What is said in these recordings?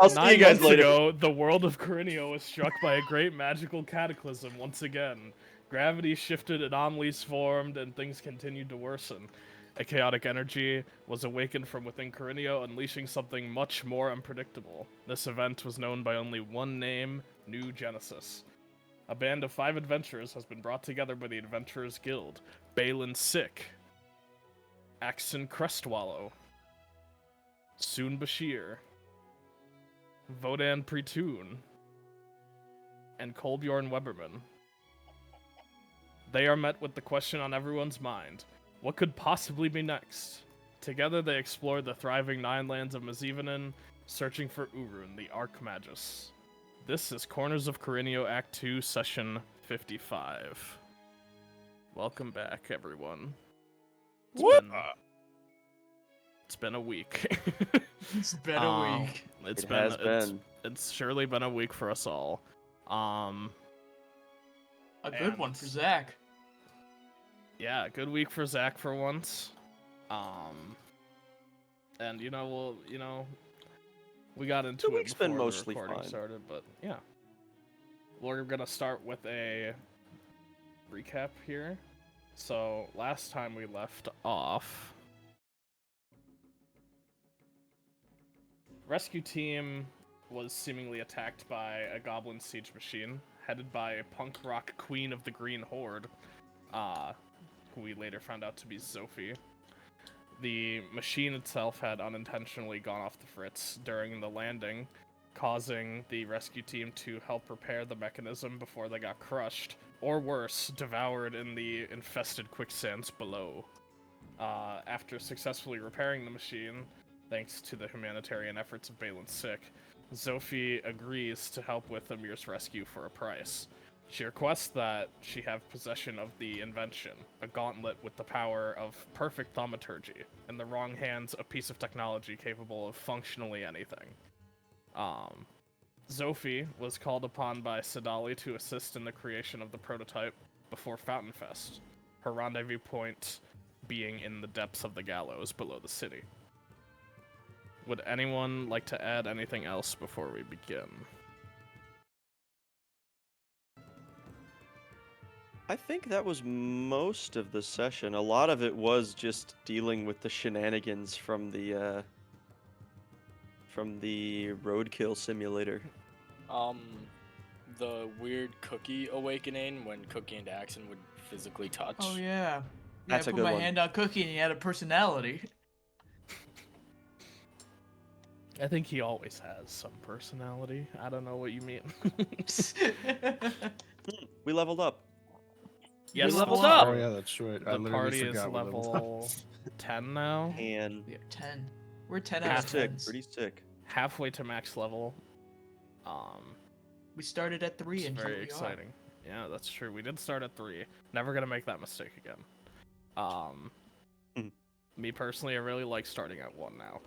I'll see you 9 guys months later. ago, the world of Korrineo was struck by a great magical cataclysm once again. Gravity shifted, anomalies formed, and things continued to worsen. A chaotic energy was awakened from within Korrineo, unleashing something much more unpredictable. This event was known by only one name, New Genesis. A band of 5 adventurers has been brought together by the Adventurers Guild. Balin Sick, Axon Crestwallow, Soon Bashir, Vodan Pretoon, and Kolbjorn Weberman. They are met with the question on everyone's mind: what could possibly be next? Together they explore the thriving 9 lands of Mazivanen, searching for Urun, the Archmagus. This is Corners of Korrineo Act 2, Session 55. Welcome back, everyone. It's been a week. It's been a week. It's surely been a week for us all. A good one for Zach. Yeah, a good week for Zach for once. And we got into The it week's before been the mostly recording fine. started, but yeah. We're gonna start with a recap here. So last time we left off, rescue team was seemingly attacked by a goblin siege machine headed by a punk rock queen of the Green Horde, who we later found out to be Sophie. The machine itself had unintentionally gone off the fritz during the landing, causing the rescue team to help repair the mechanism before they got crushed, or worse, devoured in the infested quicksands below. After successfully repairing the machine, thanks to the humanitarian efforts of Balin Sick, Sophie agrees to help with Amir's rescue for a price. She requests that she have possession of the invention, a gauntlet with the power of perfect thaumaturgy, in the wrong hands a piece of technology capable of functionally anything. Sophie was called upon by Sadali to assist in the creation of the prototype before Fountainfest, her rendezvous point being in the depths of the gallows below the city. Would anyone like to add anything else before we begin? I think that was most of the session. A lot of it was just dealing with the shenanigans from the roadkill simulator. The weird cookie awakening when Cookie and Axon would physically touch. Oh yeah. That's I a put good my one. hand on Cookie and he had a personality. I think he always has some personality. I don't know what you mean. We leveled up. Yes, leveled that's up. true. Oh yeah, that's right. I The literally party is forgot we leveled up. level 10 now. And We are 10. We're 10 pretty out of sick, 10. pretty sick. Halfway to max level. We started at 3 It's and very here we exciting. Yeah, that's true. We did start at 3. Never gonna make that mistake again. Me personally, I really like starting at 1 now.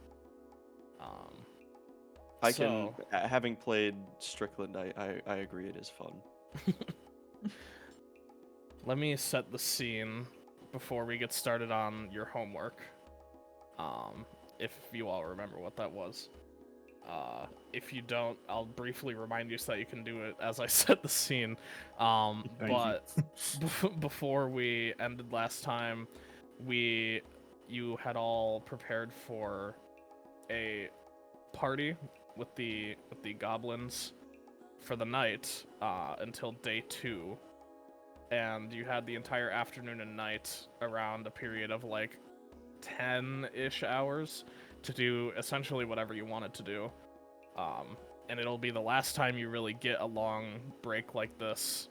Having played Strickland, I agree it is fun. Let me set the scene before we get started on your homework. If you all remember what that was. If you don't, I'll briefly remind you so that you can do it as I set the scene. Before we ended last time, you had all prepared for a party with the goblins for the night until day 2, and you had the entire afternoon and night around a period of like 10-ish hours to do essentially whatever you wanted to do. And it'll be the last time you really get a long break like this,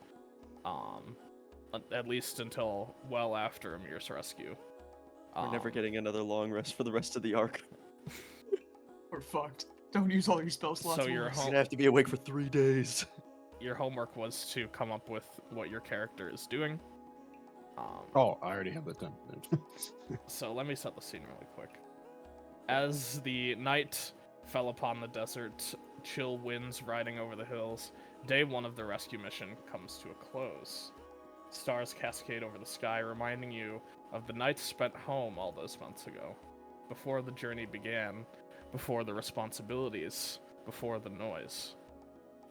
at least until well after Amir's rescue. We're never getting another long rest for the rest of the arc. We're fucked. Don't use all your spell slots. So your once. I'm gonna have to be awake for 3 days. Your homework was to come up with what your character is doing. Oh, I already have that done. So let me set the scene really quick. As the night fell upon the desert, chill winds riding over the hills, day 1 of the rescue mission comes to a close. Stars cascade over the sky, reminding you of the nights spent home all those months ago. Before the journey began, before the responsibilities before the noise.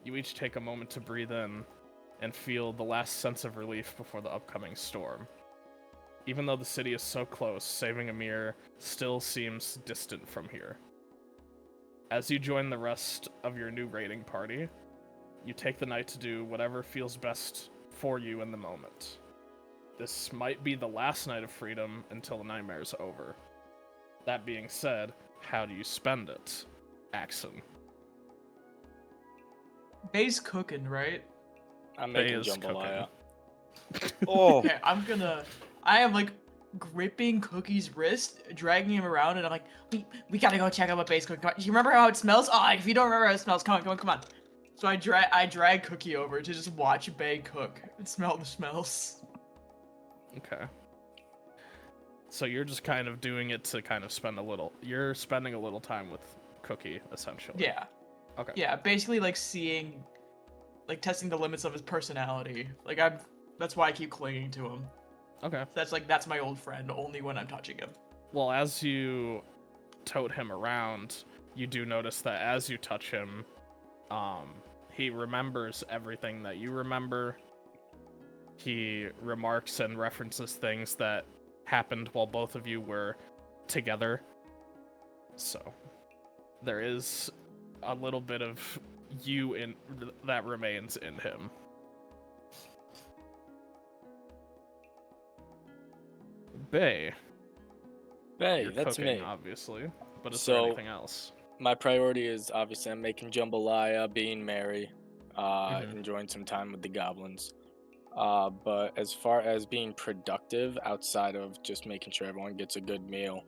You each take a moment to breathe in and feel the last sense of relief before the upcoming storm. Even though the city is so close, saving Amir still seems distant from here. As you join the rest of your new raiding party, you take the night to do whatever feels best for you in the moment. This might be the last night of freedom until the nightmare's over. That being said, how do you spend it, Axon? Bay's cooking, right? I'm Bay making is jambalaya. Oh, Okay, I am like gripping Cookie's wrist, dragging him around, and I'm like, we gotta go check out what Bay's cooking. Come on. Do you remember how it smells? Oh, if you don't remember how it smells, come on. So I drag Cookie over to just watch Bay cook and smell the smells. Okay. So you're just kind of doing it to kind of you're spending a little time with Cookie, essentially. Yeah. Okay. Yeah, basically like seeing, like testing the limits of his personality. That's why I keep clinging to him. Okay. That's my old friend, only when I'm touching him. Well, as you tote him around, you do notice that as you touch him, he remembers everything that you remember. He remarks and references things that happened while both of you were together. So there is a little bit of you that remains in him. Bay. Hey, You're that's cooking, me. obviously. But is there So- anything else? My priority is obviously I'm making jambalaya, being merry, Mhm. enjoying some time with the goblins. But as far as being productive outside of just making sure everyone gets a good meal,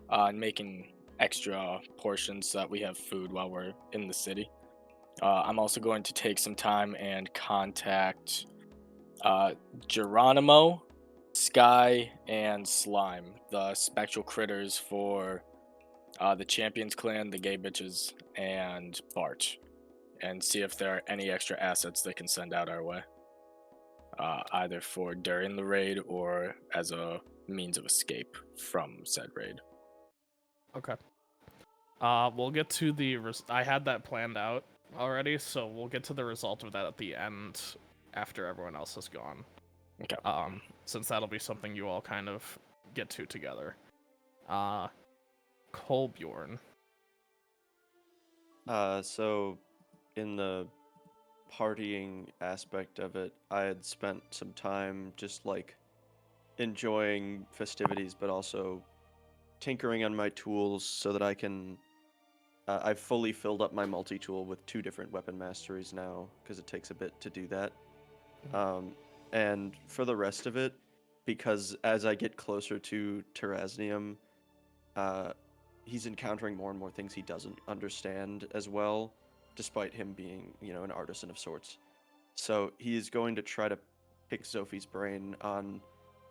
and making extra portions so that we have food while we're in the city, I'm also going to take some time and contact Geronimo, Sky, and Slime, the spectral critters for the Champions Clan, the Gay Bitches, and Bart, and see if there are any extra assets they can send out our way, either for during the raid or as a means of escape from said raid. Okay. We'll get to I had that planned out already, so we'll get to the result of that at the end after everyone else is gone. Okay. Since that'll be something you all kind of get to together. Kolbjorn. So in the partying aspect of it, I had spent some time just like enjoying festivities, but also tinkering on my tools so that I can. I've fully filled up my multi-tool with 2 different weapon masteries now because it takes a bit to do that. And for the rest of it, because as I get closer to Terraznium, he's encountering more and more things he doesn't understand as well, despite him being, an artisan of sorts. So he is going to try to pick Sophie's brain on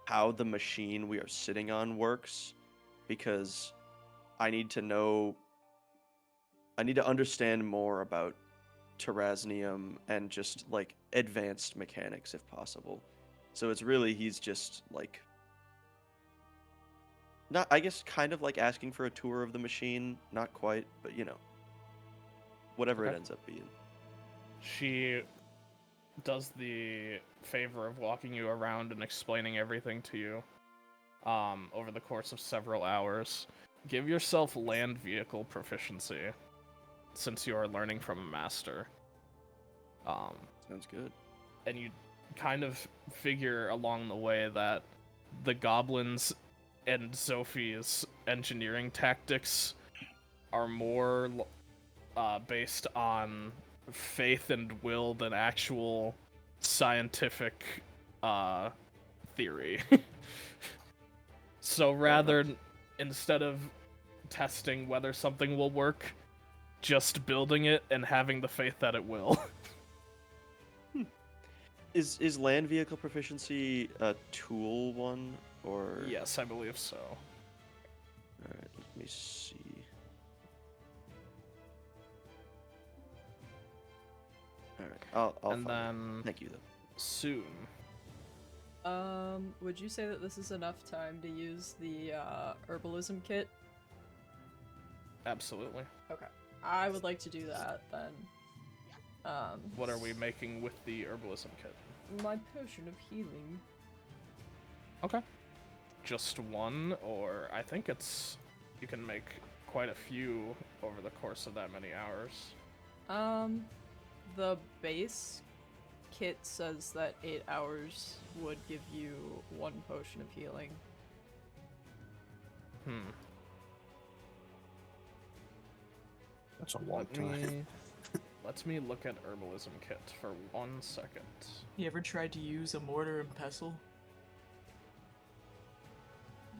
how the machine we are sitting on works, because I need to understand more about Terraznium and just like advanced mechanics if possible. So it's really he's just like not I guess kind of like asking for a tour of the machine, not quite, but whatever it Okay. ends up being. She does the favor of walking you around and explaining everything to you over the course of several hours. Give yourself land vehicle proficiency, since you are learning from a master. Sounds good. And you kind of figure along the way that the goblins and Sophie's engineering tactics are more based on faith and will than actual scientific theory. So rather, instead of testing whether something will work, just building it and having the faith that it will. Is land vehicle proficiency a tool one or? Yes, I believe so. All right, let me see. All right, I'll And find then it. Thank you though. soon. Would you say that this is enough time to use the herbalism kit? Absolutely. Okay. I would like to do that then. What are we making with the herbalism kit? My potion of healing. Okay. Just one, or I think it's you can make quite a few over the course of that many hours. The base kit says that 8 hours would give you 1 potion of healing. That's a long time. Let me look at herbalism kit for 1 second. You ever tried to use a mortar and pestle?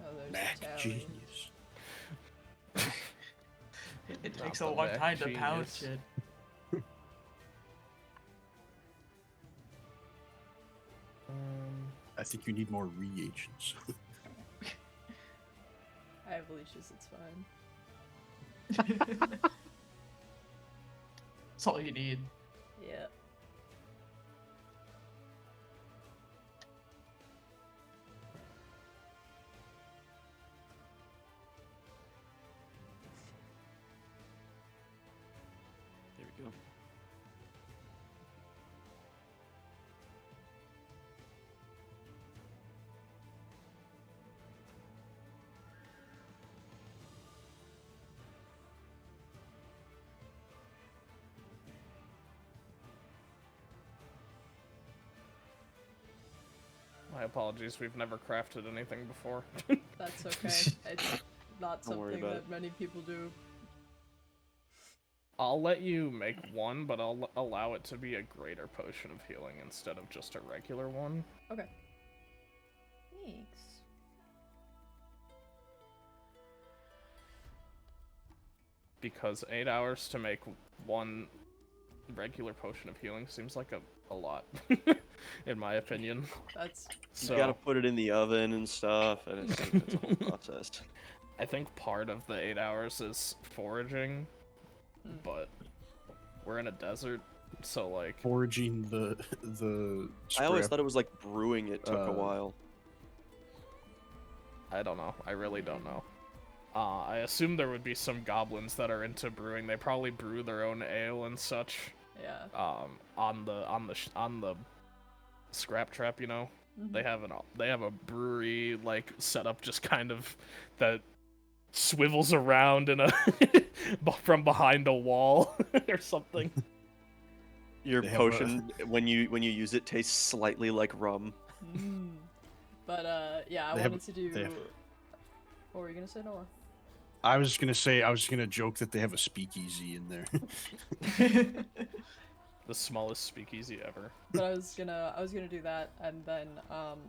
Oh, there's Mac a tally. genius. It Not takes the a long Mac time to pound genius. shit. I think you need more reagents. I have leashes, it's fine. That's all you need. Yeah. There we go. My apologies, we've never crafted anything before. That's okay. It's not Don't worry something about that many people do. I'll let you make one, but I'll allow it to be a greater potion of healing instead of just a regular one. Okay. Thanks. Because 8 hours to make one regular potion of healing seems like a lot, in my opinion. That's So You gotta put it in the oven and stuff, and it's a whole process. I think part of the 8 hours is foraging, but we're in a desert, so like Foraging the I always scrap. thought it was like brewing it took a while. I don't know. I really don't know. I assume there would be some goblins that are into brewing. They probably brew their own ale and such. yeah. On the scrap trap, you know. Mhm. They have a brewery like set up just kind of that swivels around in a from behind a wall or something. Your They have potion, when you use it, tastes slightly like rum. Mm. But yeah, I They have- wanted to do. they have- What were you gonna say, Noah? I was gonna joke that they have a speakeasy in there. The smallest speakeasy ever. But I was gonna do that and then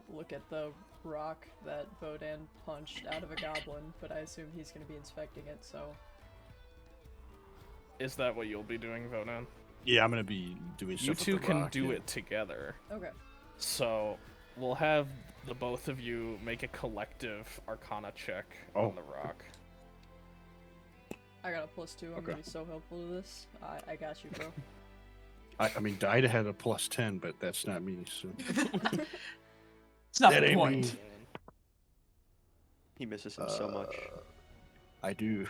look at the rock that Vodan punched out of a goblin, but I assume he's gonna be inspecting it, so Is that what you'll be doing, Vonan? Yeah, I'm gonna be doing stuff You with two the can rock, do yeah. it together. okay. So we'll have the both of you make a collective Arcana check Oh. on the rock. I got a +2. I'm Okay. gonna be so helpful to this. I got you, bro. I mean, Dida had a +10, but that's not me. So It's not That the ain't point. me. He misses him so much. I do.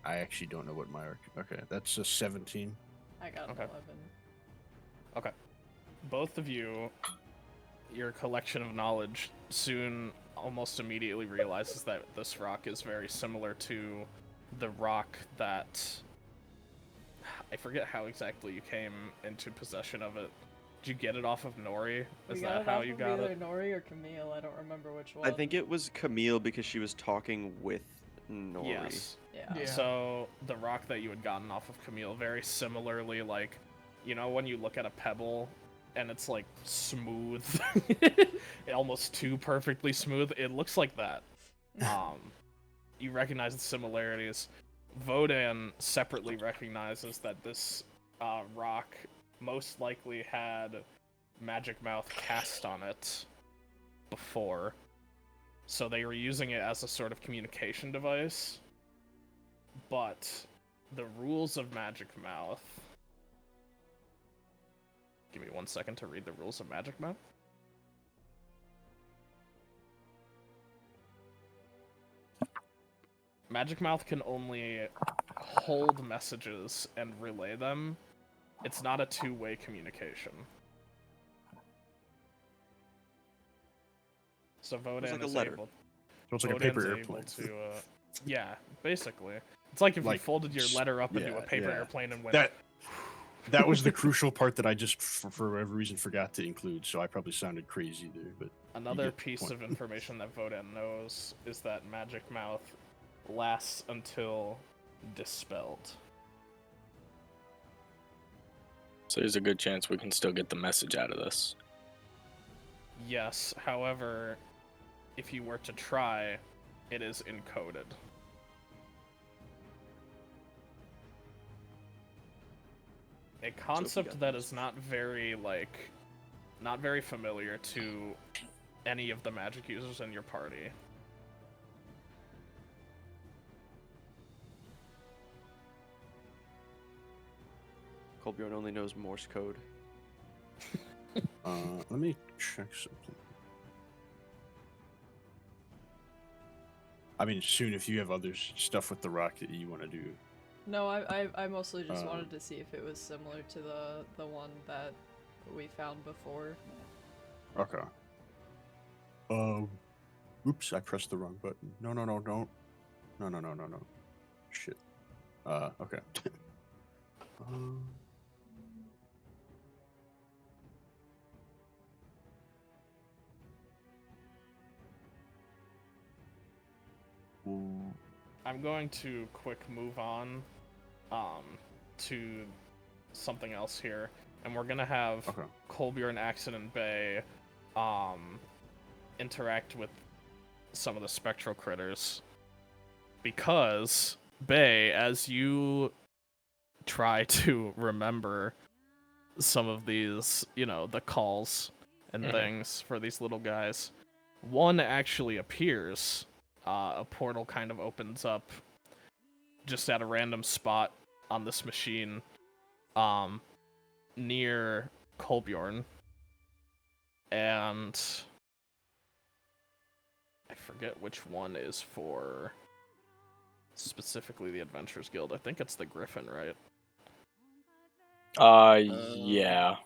I actually don't know what my okay. That's a 17. I got an Okay. 11. Both of you, your collection of knowledge soon almost immediately realizes that this rock is very similar to the rock that I forget how exactly you came into possession of it. Did you get it off of Nori? We Is got that it how off you of got either it? Nori or Camille. I don't remember which one. I think it was Camille because she was talking with Nori. Yes. Yeah. Yeah. So the rock that you had gotten off of Camille, very similarly, like, you know, when you look at a pebble and it's like smooth, almost too perfectly smooth, it looks like that. You recognize the similarities. Vodan separately recognizes that this rock most likely had Magic Mouth cast on it before, so they were using it as a sort of communication device. But the rules of Magic Mouth. Give me 1 second to read the rules of Magic Mouth. Magic Mouth can only hold messages and relay them. It's not a two-way communication. So Vodan like a is letter. able. So it's like a Vodan's paper able airplane. to. Yeah, basically. It's like if you Like, folded your letter up into yeah, a paper yeah. airplane and went. That was the crucial part that I just, for whatever reason, forgot to include. So I probably sounded crazy there. But Another get the piece point. of information that Vodan knows is that Magic Mouth lasts until dispelled. So there's a good chance we can still get the message out of this. Yes, however, if you were to try, it is encoded. A concept that is not very familiar to any of the magic users in your party. Kolbjorn only knows Morse code. Let me check something. I mean, soon if you have other stuff with the rock that you want to do. No, I mostly just wanted to see if it was similar to the one that we found before. Okay. Oops, I pressed the wrong button. No, don't. No. Shit. Okay. I'm going to quick move on to something else here, and we're gonna have Kolbjorn, Accident Bay interact with some of the spectral critters, because Bay, as you try to remember some of these, the calls and things for these little guys, one actually appears. A portal kind of opens up just at a random spot on this machine near Kolbjorn. And I forget which one is for specifically the Adventurers Guild. I think it's the Griffin, right? Yeah.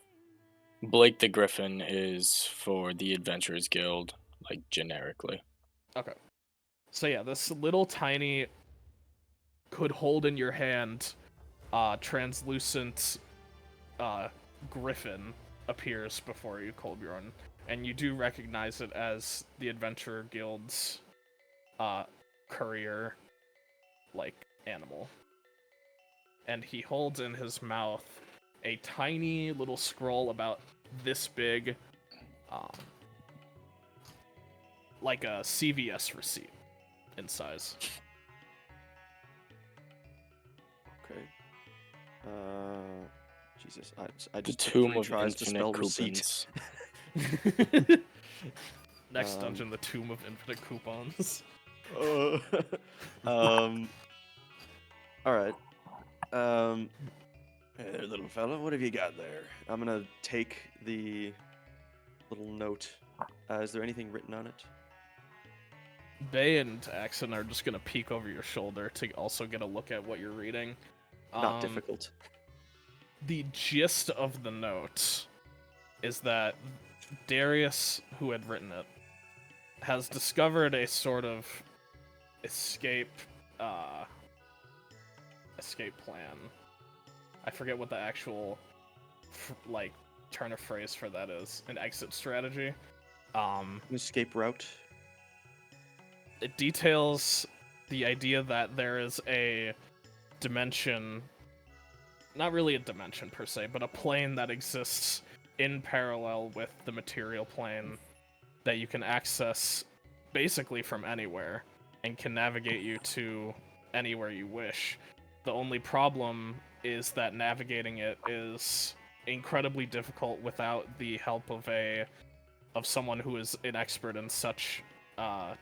Blake the Griffin is for the Adventurers Guild, like generically. Okay. So yeah, this little tiny, could hold in your hand, translucent griffin appears before you, Kolbjorn, and you do recognize it as the Adventurer Guild's courier, animal. And he holds in his mouth a tiny little scroll about this big, like a CVS receipt in size. Okay. Jesus, I The just took Tomb 3 of tries to spell Infinite receipt. Coupons. Next dungeon, the Tomb of Infinite Coupons. All right. Hey there, little fella. What have you got there? I'm gonna take the little note. Is there anything written on it? Bay and Axon are just gonna peek over your shoulder to also get a look at what you're reading. Not difficult. The gist of the note is that Darius, who had written it, has discovered a sort of escape plan. I forget what the actual turn of phrase for that is. An exit strategy. An escape route. It details the idea that there is a dimension, not really a dimension per se, but a plane that exists in parallel with the material plane that you can access basically from anywhere and can navigate you to anywhere you wish. The only problem is that navigating it is incredibly difficult without the help of someone who is an expert in such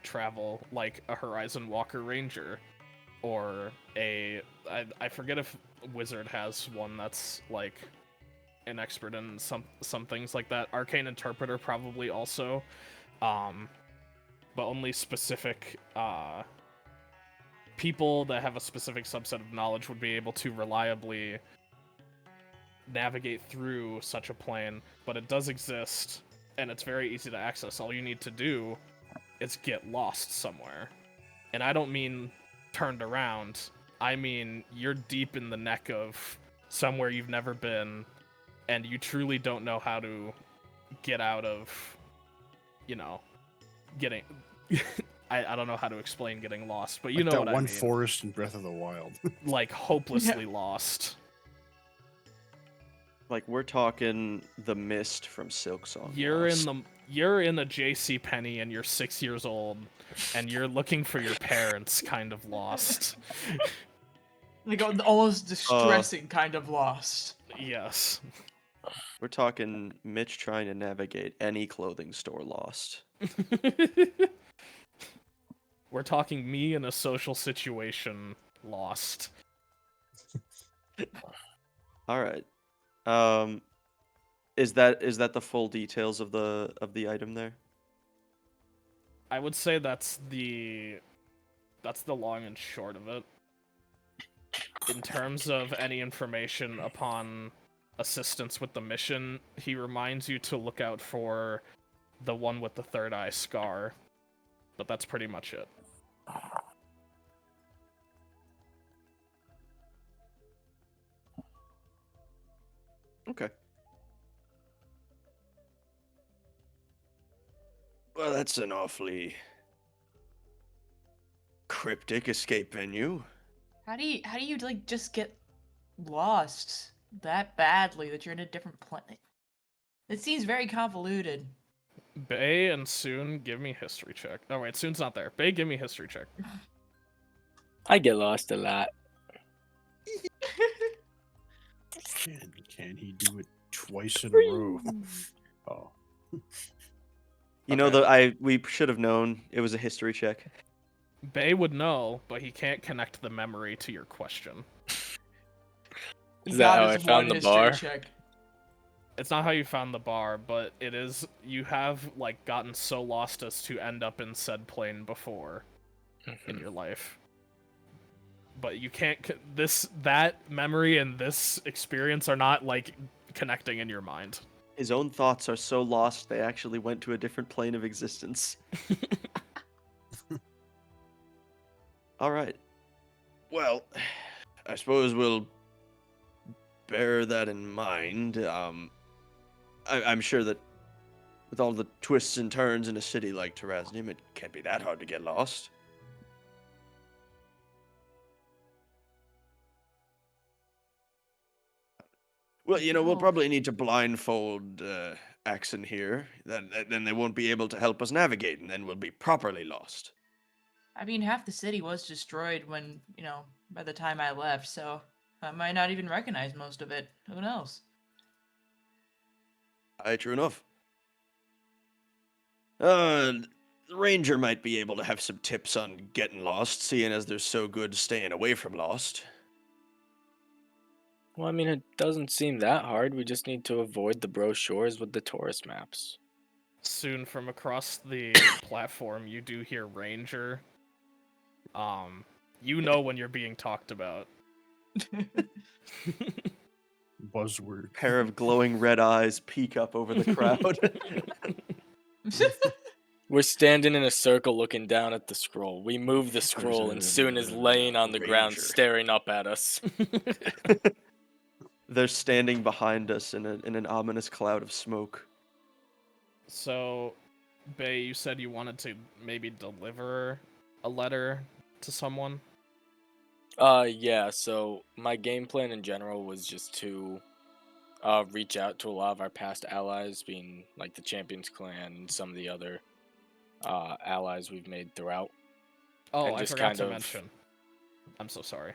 travel, like a Horizon Walker Ranger, or I forget if Wizard has one that's like an expert in some things like that. Arcane Interpreter probably also, but only specific people that have a specific subset of knowledge would be able to reliably navigate through such a plane, but it does exist, and it's very easy to access. All you need to do is get lost somewhere. And I don't mean turned around, I mean you're deep in the neck of somewhere you've never been, and you truly don't know how to get out of, getting... I don't know how to explain getting lost, but you know that what I one mean. forest in Breath of the Wild. Like, hopelessly lost. Like, we're talking the mist from Silk Song. You're Lost. in a J.C. Penney and you're 6 years old, and you're looking for your parents, kind of lost. Like almost distressing kind of lost. Yes. We're talking Mitch trying to navigate any clothing store lost. We're talking me in a social situation lost. All right. Is that the full details of the item there? I would say that's the long and short of it. In terms of any information upon assistance with the mission, he reminds you to look out for the one with the third eye scar. But that's pretty much it. Okay. Well, that's an awfully cryptic escape venue. How do you like just get lost that badly that you're in a different planet? It seems very convoluted. Bay and Soon, give me history check. Oh wait, Soon's not there. Bay, give me history check. I get lost a lot. Can he do it twice in a row? Oh. You know, we should have known it was a history check. Bay would know, but he can't connect the memory to your question. Is that how I his found one the history bar? check. It's not how you found the bar, but it is. You have like gotten so lost as to end up in said plane before in your life. But you can't. That memory and this experience are not like connecting in your mind. His own thoughts are so lost they actually went to a different plane of existence. All right. Well, I suppose we'll bear that in mind. I'm sure that with all the twists and turns in a city like Terraznium, it can't be that hard to get lost. Well, we'll probably need to blindfold Axon here. Then they won't be able to help us navigate, and then we'll be properly lost. I mean, half the city was destroyed when, by the time I left, so I might not even recognize most of it. Who knows? Aye, true enough. The Ranger might be able to have some tips on getting lost, seeing as they're so good staying away from lost. Well, I mean, it doesn't seem that hard. We just need to avoid the brochures with the tourist maps. Soon from across the platform, you do hear Ranger. You know when you're being talked about. Buzzword. Pair of glowing red eyes peek up over the crowd. We're standing in a circle looking down at the scroll. We move the scroll and Soon is laying on the ground Ranger. staring up at us. They're standing behind us in an ominous cloud of smoke. So, Bay, you said you wanted to maybe deliver a letter to someone? Yeah, so my game plan in general was just to reach out to a lot of our past allies, being like the Champions Clan and some of the other allies we've made throughout. Oh, And I just forgot kind to of- mention. I'm so sorry.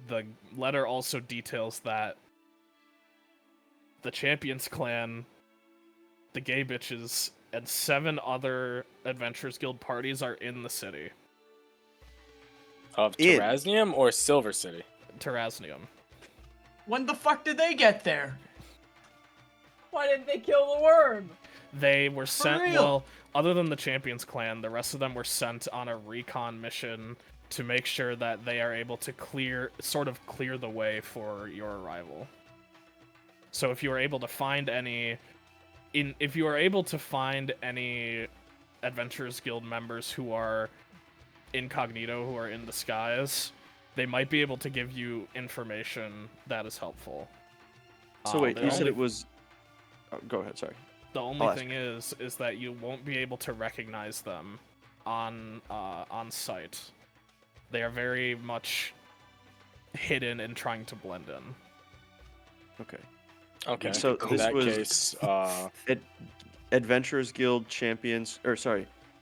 The letter also details that the Champions Clan, the Gay Bitches, and 7 other Adventurers Guild parties are in the city. Of In. Terraznium or Silver City? Terraznium. When the fuck did they get there? Why didn't they kill the worm? They were sent, real? well, other than the Champions Clan, the rest of them were sent on a recon mission to make sure that they are able to clear the way for your arrival. So if you are able to find any Adventurers Guild members who are incognito, who are in disguise, they might be able to give you information that is helpful. So wait, the you said only- it was. Oh, go ahead. Sorry. The only I'll ask thing is that you won't be able to recognize them on site. They are very much hidden and trying to blend in. Okay. Okay. So in this that was- case, Adventurers Guild champions,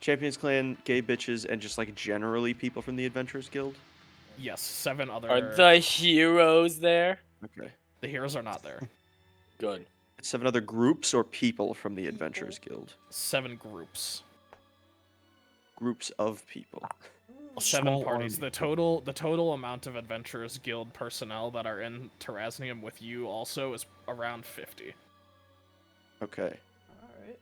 Champions Clan, gay bitches, and just like generally people from the Adventurers Guild. Yes, 7 other. are the heroes there? Okay. The heroes are not there. Good. 7 other groups or people from the Adventurers Guild. 7 groups. Groups of people. 7 Small parties. army. The total amount of Adventurers Guild personnel that are in Terraznium with you also is around 50. Okay. Alright.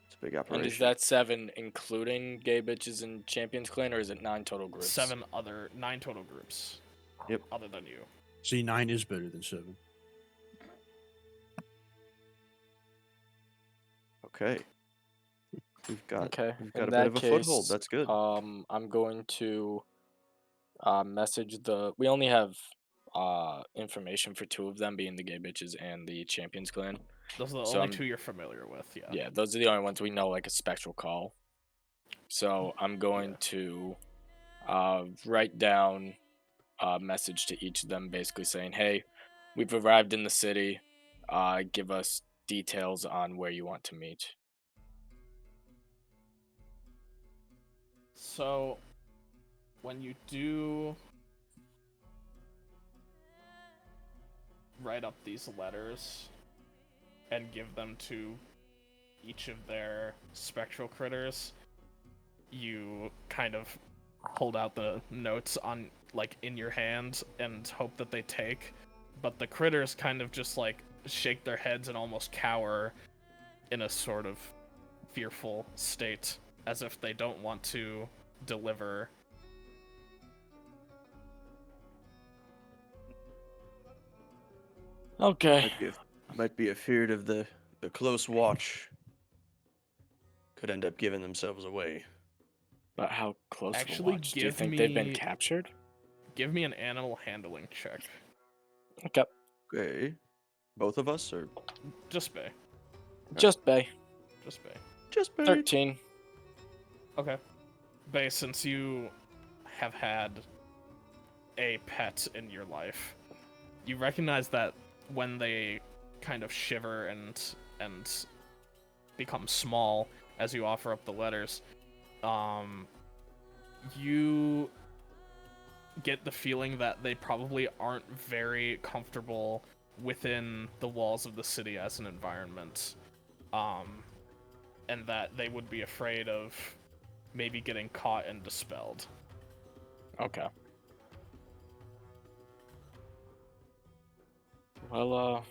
It's a big operation. And is that 7 including gay bitches and Champions Clan, or is it 9 total groups? 9 total groups. Yep. Other than you. See, 9 is better than 7. Okay. We've got Okay. a In bit that of a foothold. case, That's good. I'm going to message the. We only have information for 2 of them, being the gay bitches and the Champions Clan. Those are the So only I'm- 2 you're familiar with, yeah. Yeah, those are the only ones we know, like a spectral call. So I'm going to write down a message to each of them, basically saying, "Hey, we've arrived in the city. Give us details on where you want to meet." So, when you do write up these letters and give them to each of their spectral critters, you kind of hold out the notes on in your hand and hope that they take, but the critters kind of just shake their heads and almost cower in a sort of fearful state, as if they don't want to deliver. Okay. Might be afeard of the close watch. Could end up giving themselves away. But how close to the Actually, watch? Do you give think they've been me- captured? Give me an animal handling check. Okay. Okay. Both of us, or Just Bay. Just Bay. Just Bay. just Bay? 13. Okay. Bay, since you have had a pet in your life, you recognize that when they kind of shiver and become small as you offer up the letters, you get the feeling that they probably aren't very comfortable within the walls of the city as an environment, and that they would be afraid of maybe getting caught and dispelled. Okay. Well,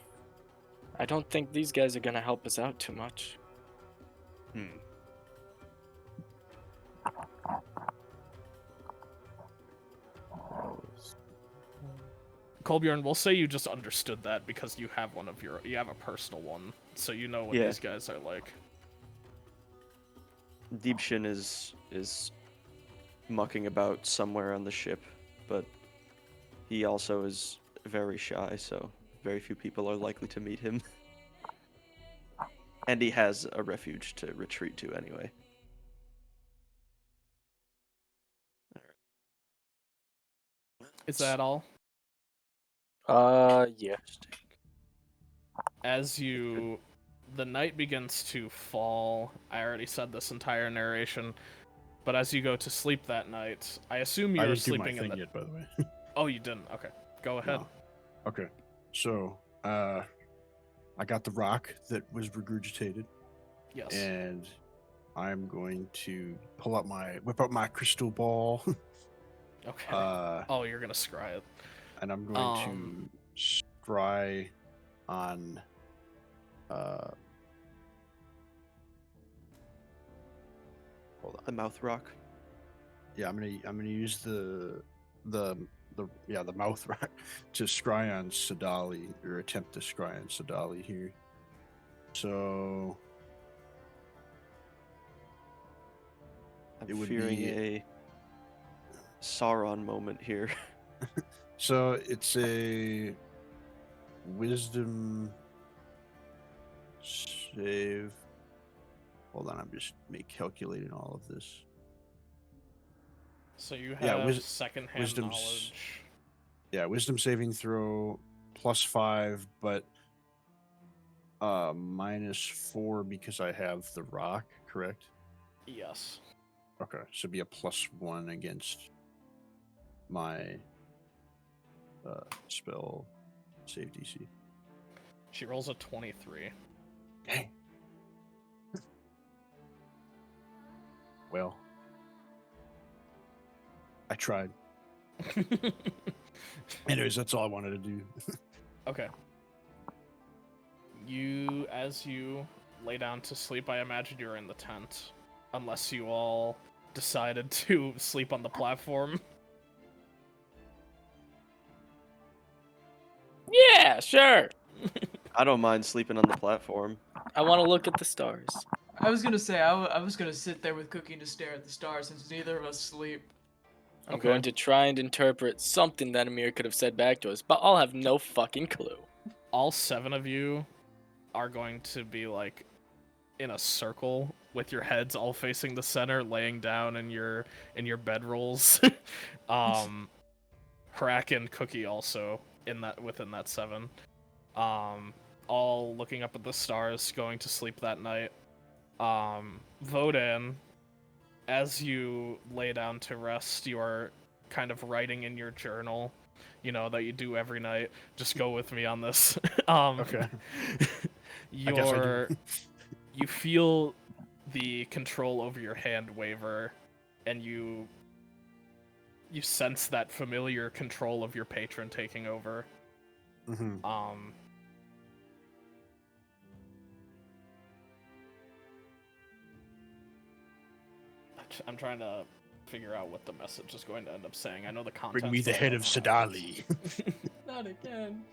I don't think these guys are gonna help us out too much. Kolbjorn, we'll say you just understood that because you have a personal one, so you know what Yeah. these guys are like. Deepshin is mucking about somewhere on the ship, but he also is very shy, so very few people are likely to meet him. And he has a refuge to retreat to anyway. Is that all? Yeah. As the night begins to fall, I already said this entire narration, but as you go to sleep that night, I assume I you're didn't do my sleeping in thing the. yet, by the way. Oh, you didn't. Okay, go ahead. No. Okay. So, I got the rock that was regurgitated, Yes. and I'm going to whip up my crystal ball, Okay. Oh, you're gonna scry it. and I'm going to scry on Hold on. The mouth rock. Yeah, I'm gonna use the mouth rock to scry on Sadali, or attempt to scry on Sadali here. So I'm it would fearing be a Sauron moment here. so it's a wisdom save. Hold on, I'm just calculating all of this. So you Yeah, have secondhand wisdom's knowledge. wisdom saving throw +5, but -4 because I have the rock, correct? Yes. Okay, so be a +1 against my spell save DC. She rolls a 23. Dang. Well, I tried. Anyways, that's all I wanted to do. Okay. As you lay down to sleep, I imagine you're in the tent. Unless you all decided to sleep on the platform. Yeah, sure. I don't mind sleeping on the platform. I want to look at the stars. I was gonna say I was gonna sit there with Cookie to stare at the stars since neither of us sleep. I'm Okay. going to try and interpret something that Amir could have said back to us, but I'll have no fucking clue. All 7 of you are going to be like in a circle with your heads all facing the center, laying down in your bedrolls. Crack and Cookie also within that 7. All looking up at the stars, going to sleep that night. Vodan, as you lay down to rest, you are kind of writing in your journal, that you do every night. Just go with me on this. Okay. I guess I do. You feel the control over your hand waver, and you sense that familiar control of your patron taking over. Mm-hmm. I'm trying to figure out what the message is going to end up saying. I know the content. Bring me the head of Sadali. Not again.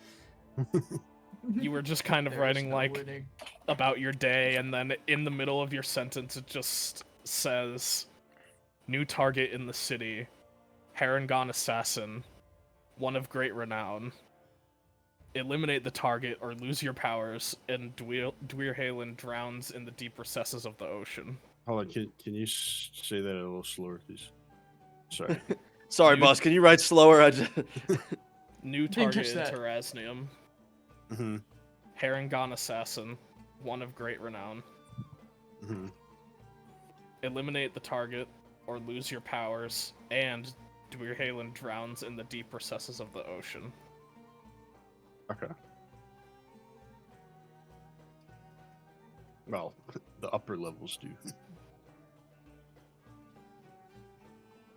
You were just kind of There is writing no like winning. about your day, and then in the middle of your sentence it just says, "New target in the city, Harangon assassin, one of great renown. Eliminate the target or lose your powers, and Dwyrhalen drowns in the deep recesses of the ocean." Hold on, can you say that a little slower, please? Sorry. Sorry, You- boss. Can you write slower? I just... New Didn't target catch in that. Terrasnium, Mm-hmm. Harangon assassin, one of great renown. Mm-hmm. Eliminate the target or lose your powers, and Dwyrhalen drowns in the deep recesses of the ocean. Okay. Well, the upper levels do.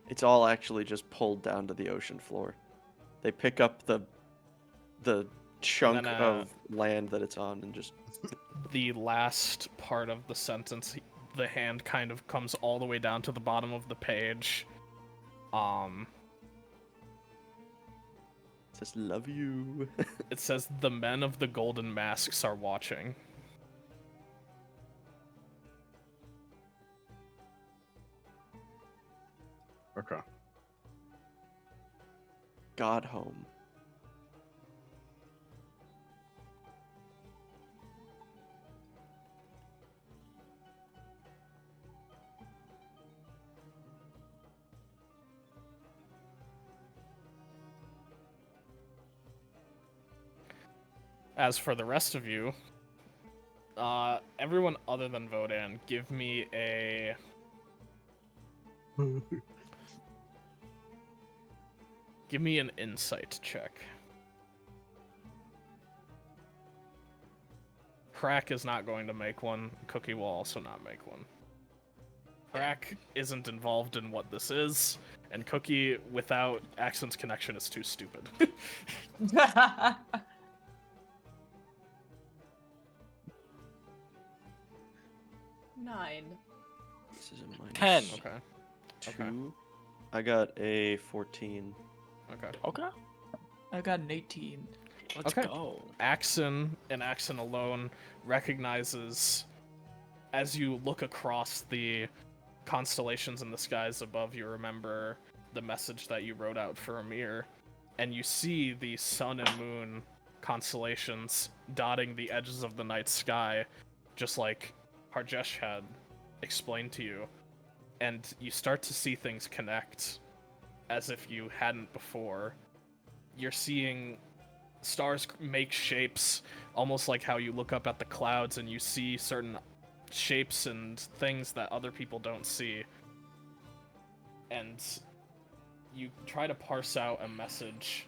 It's all actually just pulled down to the ocean floor. They pick up the chunk then, of land that it's on and just... The last part of the sentence, the hand kind of comes all the way down to the bottom of the page. It says, love you. It says, "The men of the golden masks are watching." Okay. God home. As for the rest of you, everyone other than Vodan, give me an insight check. Crack is not going to make one. Cookie will also not make one. Crack isn't involved in what this is, and Cookie, without Accent's connection, is too stupid. 9. This is a minus 10. Okay. 2. I got a 14. Okay. Okay. I got an 18. Let's Okay. go. Axon, and Axon alone, recognizes as you look across the constellations in the skies above, you remember the message that you wrote out for Amir, and you see the sun and moon constellations dotting the edges of the night sky, just like Harjesh had explained to you, and you start to see things connect as if you hadn't before. You're seeing stars make shapes, almost like how you look up at the clouds and you see certain shapes and things that other people don't see. And you try to parse out a message.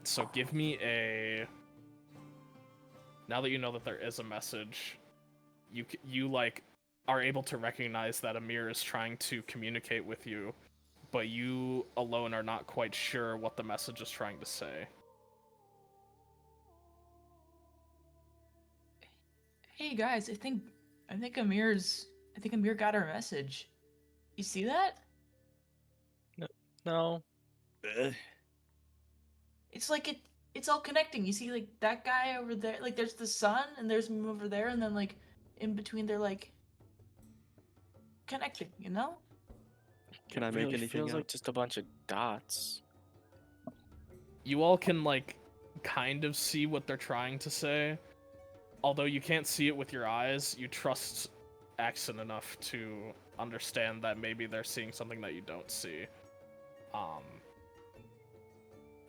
So give me a... Now that you know that there is a message, you like are able to recognize that Amir is trying to communicate with you, but you alone are not quite sure what the message is trying to say. Hey guys, I think Amir got our message. You see that? No. It's like it's all connecting. You see like that guy over there, like there's the sun and there's him over there, and then like in between they're like connecting, you know? Can I It make really anything feels out? like just a bunch of dots. You all can like kind of see what they're trying to say. Although you can't see it with your eyes, you trust Axon enough to understand that maybe they're seeing something that you don't see.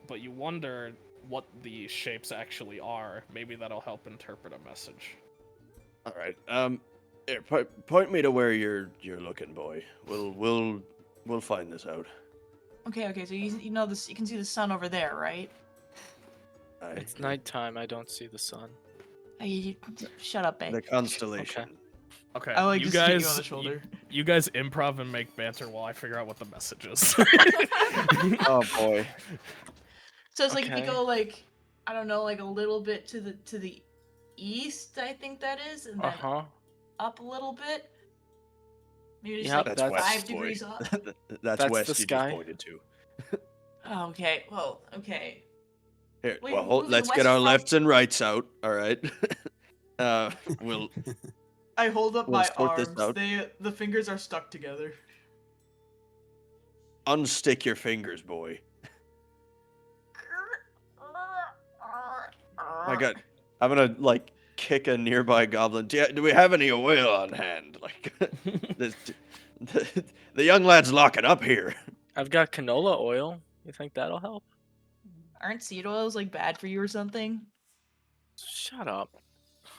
But you wonder what the shapes actually are. Maybe that'll help interpret a message. All right. Here, point me to where you're looking, boy. We'll find this out. Okay, so you know this, you can see the sun over there, right? Aye. It's nighttime. I don't see the sun. Hey, shut up, babe. The constellation. Okay, I like you just hit guys, you on the shoulder. you guys improv and make banter while I figure out what the message is. Oh boy. So it's like if you Okay. go like I don't know, like a little bit to the east, I think that is, and then Uh-huh. up a little bit. Maybe just Yep, like That's that's- west, 5 degrees boy. up. That's That's west. the You just sky. pointed to. Oh, okay. Well, okay. Here, Wait, well, moving let's west get our from- lefts and rights out. All right. We'll I hold up We'll my sort this arms. out. The fingers are stuck together. unstick your fingers, boy. My God, I'm gonna like kick a nearby goblin. Do we have any oil on hand? Like, this, the young lad's locking up here. I've got canola oil. You think that'll help? Aren't seed oils like bad for you or something? Shut up.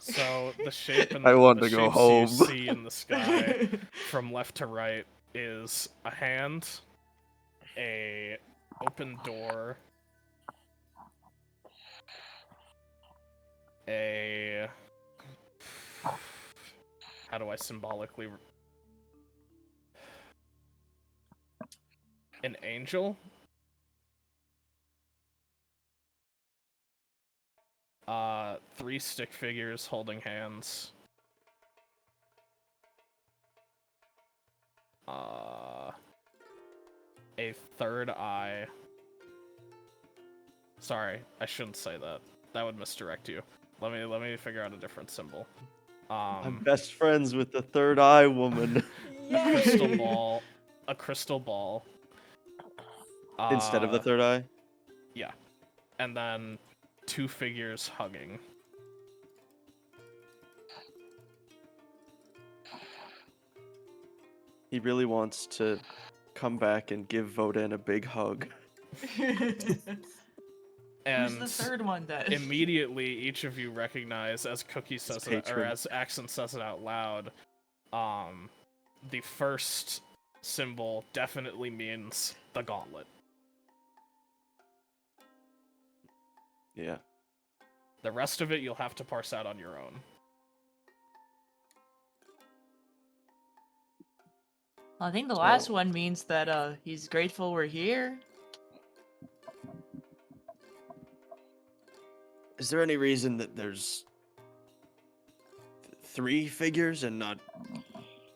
So the shape and I want the to go shapes home. you see in the sky from left to right is a hand, a open door, a how do I symbolically an angel, three stick figures holding hands, a third eye. Sorry, I shouldn't say that. That would misdirect you. Let me figure out a different symbol. I'm best friends with the third eye woman. A crystal ball. Instead of the third eye. Yeah. And then two figures hugging. He really wants to come back and give Vodan a big hug. And Who's the third one then? immediately each of you recognize, as Cookie says it, or patron. as Axon says it out loud, the first symbol definitely means the gauntlet. Yeah. The rest of it you'll have to parse out on your own. I think the last one means that he's grateful we're here. Is there any reason that there's three figures and not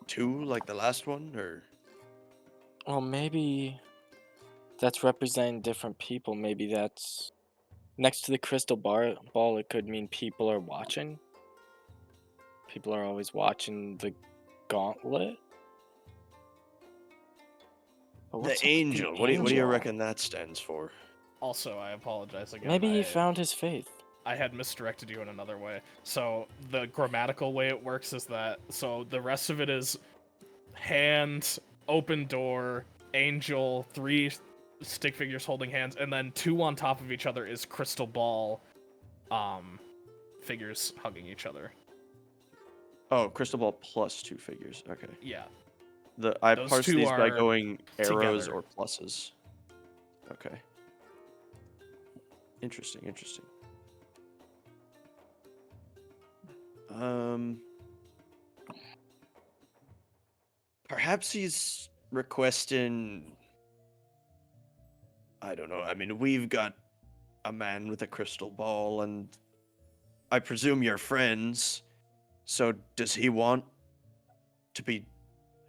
two like the last one, or Well, maybe that's representing different people. Maybe that's next to the crystal ball. It could mean people are watching. People are always watching the gauntlet. But what's The up with angel. the What do you angel? reckon that stands for? Also, I apologize again. Maybe he found his faith. I had misdirected you in another way. So the grammatical way it works is that the rest of it is hand, open door, angel, 3 stick figures holding hands, and then 2 on top of each other is crystal ball, figures hugging each other. Oh, crystal ball plus 2 figures. Okay. Yeah. I Those parsed 2 these by are going arrows together. or pluses. Okay. Interesting. Perhaps he's requesting. I don't know. I mean, we've got a man with a crystal ball, and I presume you're friends. So, does he want to be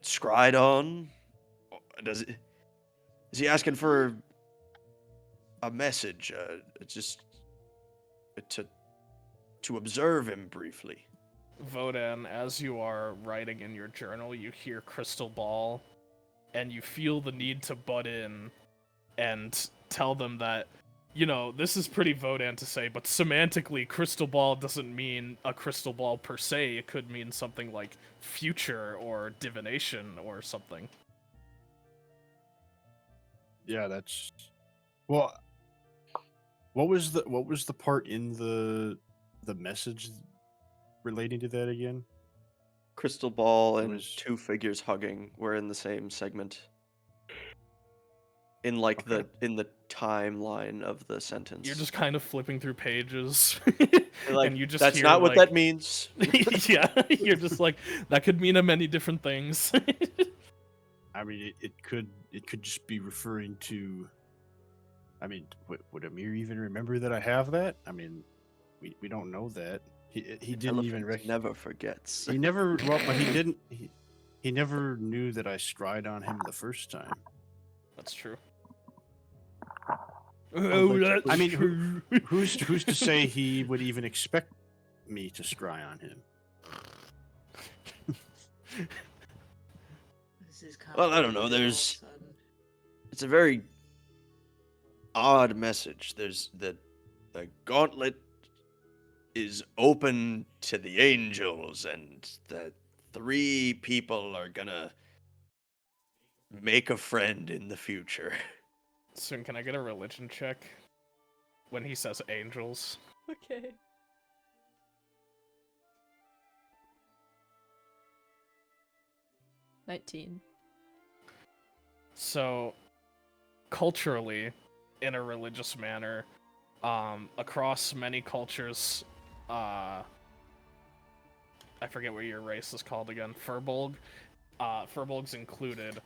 scryed on? Is he asking for a message? Just to observe him briefly. Vodan, as you are writing in your journal, you hear crystal ball, and you feel the need to butt in and tell them that, this is pretty Vodan to say, but semantically, crystal ball doesn't mean a crystal ball per se. It could mean something like future or divination or something. Yeah, that's well. What was the part in the message relating to that again? Crystal ball and was- 2 figures hugging were in the same segment. In like Okay. in the timeline of the sentence. You're just kind of flipping through pages, like, and you just that's hear, not what like, that means. yeah, you're just like, that could mean many different things. I mean, it could just be referring to. I mean, would Amir even remember that I have that? I mean, we don't know that. He didn't even Elephant never forgets. He never. Well, but he didn't. He never knew that I scryed on him the first time. That's true. I mean, who's to say he would even expect me to scry on him? This is Well, I don't know, complicated all of a there's- sudden. It's a very odd message. There's the gauntlet is open to the angels, and the 3 people are gonna make a friend in the future. Soon, can I get a religion check? When he says angels. Okay. $19. So, culturally, in a religious manner, across many cultures, I forget what your race is called again, Furbolg, Furbolgs included,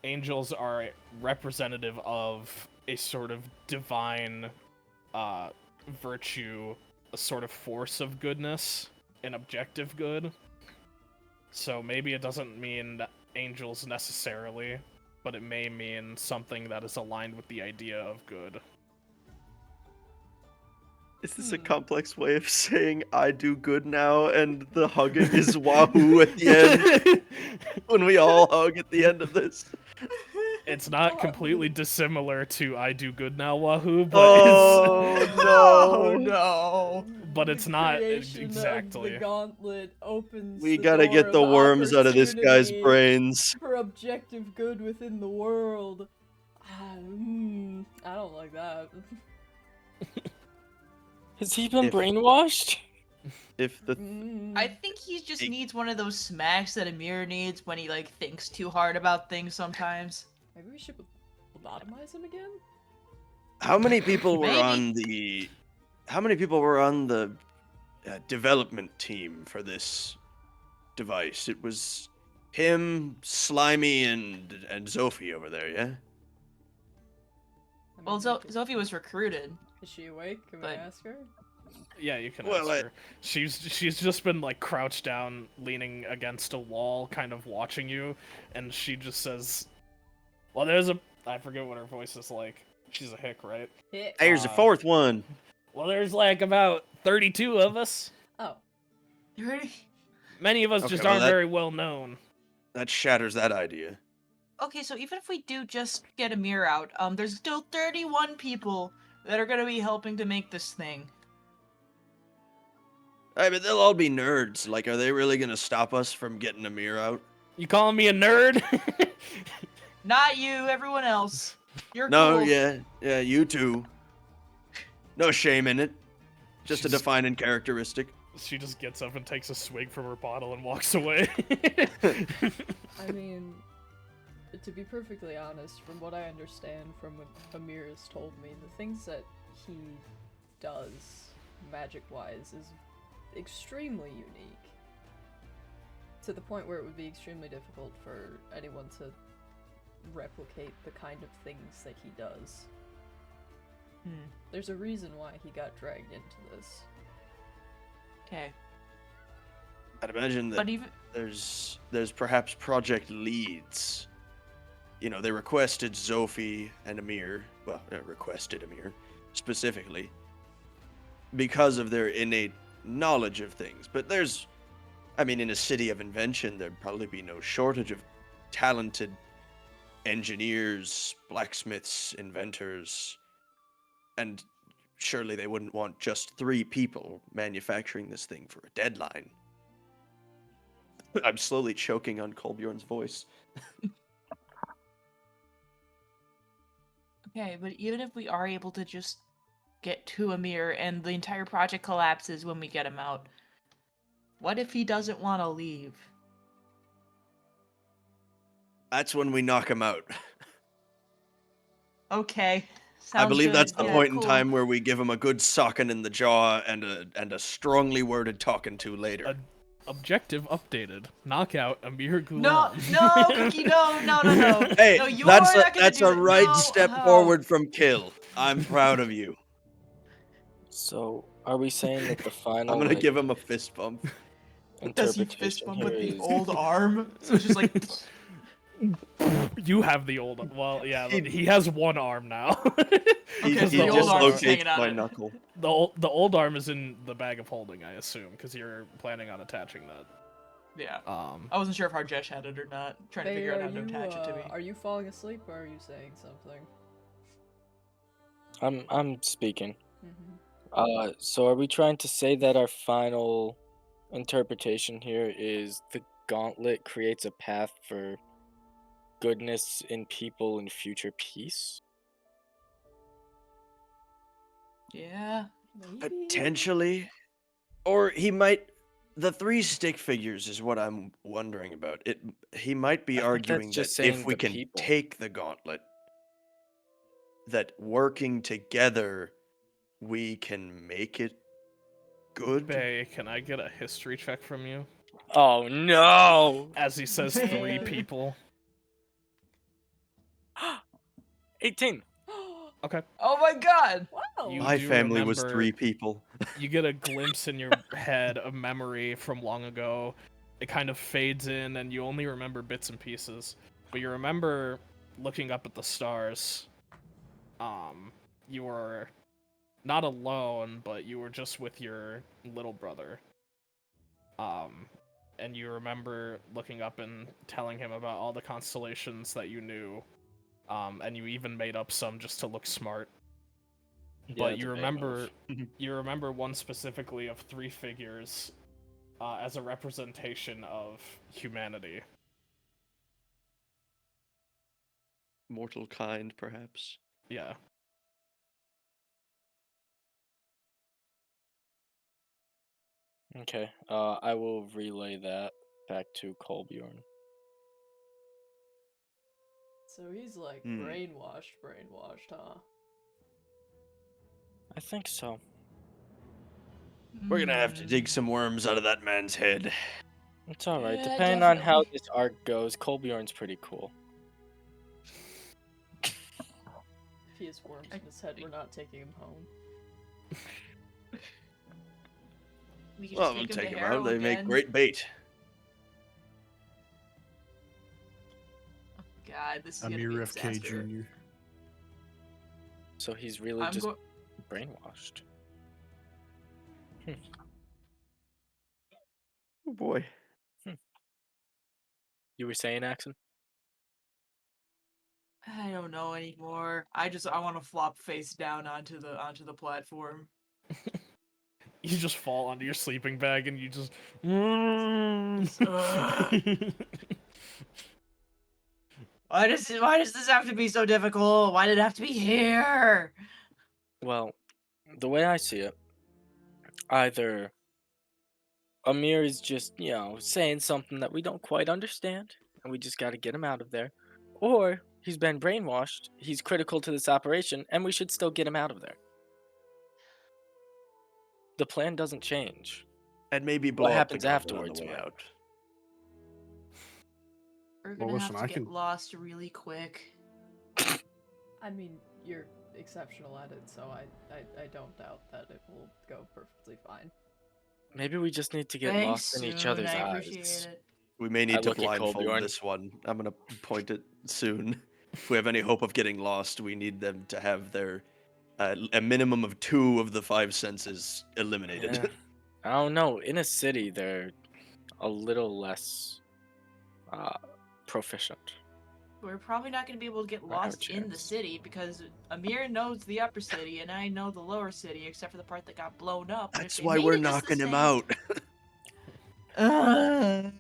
angels are representative of a sort of divine virtue, a sort of force of goodness, an objective good. So maybe it doesn't mean angels necessarily, but it may mean something that is aligned with the idea of good. Is this a complex way of saying I do good now, and the hugging is wahoo at the end? When we all hug at the end of this. It's not completely dissimilar to I do good now, Wahoo, but Oh Oh no! no! but it's not Creation exactly. Of the gauntlet opens. We the gotta door get the of worms out of this guy's opportunity brains. for objective good within the world. I don't like that. Has he been If- brainwashed? If the I think he just It- needs one of those smacks that Amir needs when he like thinks too hard about things sometimes. Maybe we should lobotomize him again? how many people were Maybe. on the development team for this device? It was him, Slimy, and Zophie over there, yeah? I Well, mean, we could- Sophie was recruited. Is she awake? Can but- we ask her? Yeah, you can Well, ask her. She's just been like crouched down, leaning against a wall, kind of watching you, and she just says, Well, there's a. I forget what her voice is like. She's a hick, right? Hick. Here's the Uh, fourth one. Well, there's like about 32 of us. Oh. You ready? Many of us Okay, just well, aren't that- very well known. That shatters that idea. Okay, so even if we do just get a mirror out, there's still 31 people that are gonna be helping to make this thing. Hey, but they'll all be nerds. Like, are they really gonna stop us from getting a mirror out? You calling me a nerd? Not you, everyone else. You're No, cool. yeah, you too. No shame in it. Just a She's- defining characteristic. She just gets up and takes a swig from her bottle and walks away. I mean, to be perfectly honest, from what I understand from what Amir has told me, the things that he does, magic-wise, is extremely unique. To the point where it would be extremely difficult for anyone to replicate the kind of things that he does. There's a reason why he got dragged into this. Okay. I'd imagine that But even there's perhaps project leads. You know, they requested Zophie and Amir. Well, requested Amir specifically because of their innate knowledge of things. But there's, I mean, in a city of invention, there'd probably be no shortage of talented engineers, blacksmiths, inventors, and surely they wouldn't want just 3 people manufacturing this thing for a deadline. I'm slowly choking on Kolbjorn's voice. okay, but even if we are able to just get to Amir and the entire project collapses when we get him out, what if he doesn't want to leave? That's when we knock him out. Okay. I Sounds believe good. that's the Yeah, point in cool. time where we give him a good socking in the jaw and a strongly worded talking to later. Objective updated. Knockout Amir Ghulam. No, Cookie, no. Hey, No, you're that's not gonna that's do a it. right No, step oh. forward from kill. I'm proud of you. So, are we saying that the final I'm gonna like, give him a fist bump. Does he fist interpretation bump here with the is old arm? So it's just like, You have the old. Well, yeah, He- he has one arm now. He, Okay, so he the just old arm is locates hanging on my it. knuckle. the old arm is in the bag of holding, I assume, because you're planning on attaching that. yeah. Um, I wasn't sure if Harjesh had it or not. Trying to Hey, figure out are how to you, attach it to me. Are you falling asleep or are you saying something? I'm speaking. Mm-hmm. So are we trying to say that our final interpretation here is the gauntlet creates a path for goodness in people and future peace? Yeah. Maybe? Potentially. Or he might. The 3 stick figures is what I'm wondering about. He might be I think that's arguing that just if saying we the can people. take the gauntlet, that working together, we can make it good. Bay, can I get a history check from you? Oh no! As he says, 3 Man. people. 18. Okay. Oh my god! Wow! You My do family was remember- 3 people. You get a glimpse in your head of memory from long ago. It kind of fades in, and you only remember bits and pieces. But you remember looking up at the stars. You were not alone, but you were just with your little brother. And you remember looking up and telling him about all the constellations that you knew. And you even made up some just to look smart. But you remember one specifically of 3 figures as a representation of humanity. Mortal kind, perhaps. Yeah. Okay. I will relay that back to Kolbjorn. So he's like Hmm. brainwashed, huh? I think so. We're gonna have to dig some worms out of that man's head. It's alright. Yeah, Depending on how definitely. this arc goes, Kolbjorn's pretty cool. If he has worms in his head, we're not taking him home. We can Well, just we'll take take him them to out. Harrow They make again. great bait. God, this is gonna be Amir a FK disaster. Jr. So he's really I'm just go- brainwashed. Oh boy. You were saying, Axon? I don't know anymore. I want to flop face down onto the platform. You just fall onto your sleeping bag and you just. Why does this have to be so difficult? Why did it have to be here? Well, the way I see it, either Amir is just, saying something that we don't quite understand, and we just got to get him out of there, or he's been brainwashed, he's critical to this operation, and we should still get him out of there. The plan doesn't change. And maybe blow What up the happens goblin afterwards on the way might. out. We're Well, gonna listen, have I to get can- lost really quick. I mean, you're exceptional at it, so I don't doubt that it will go perfectly fine. Maybe we just need to get Thanks, lost in each Soon, other's I eyes. appreciate it. We may I need to look at blindfold Kolbjorn. this one. I'm gonna point it soon. If we have any hope of getting lost, we need them to have their a minimum of 2 of the 5 senses eliminated. Yeah. I don't know. In a city, they're a little less proficient. We're probably not gonna be able to get I have a lost in the chance. city because Amir knows the upper city and I know the lower city, except for the part that got blown up. But if That's they why made we're it just the knocking him same- out.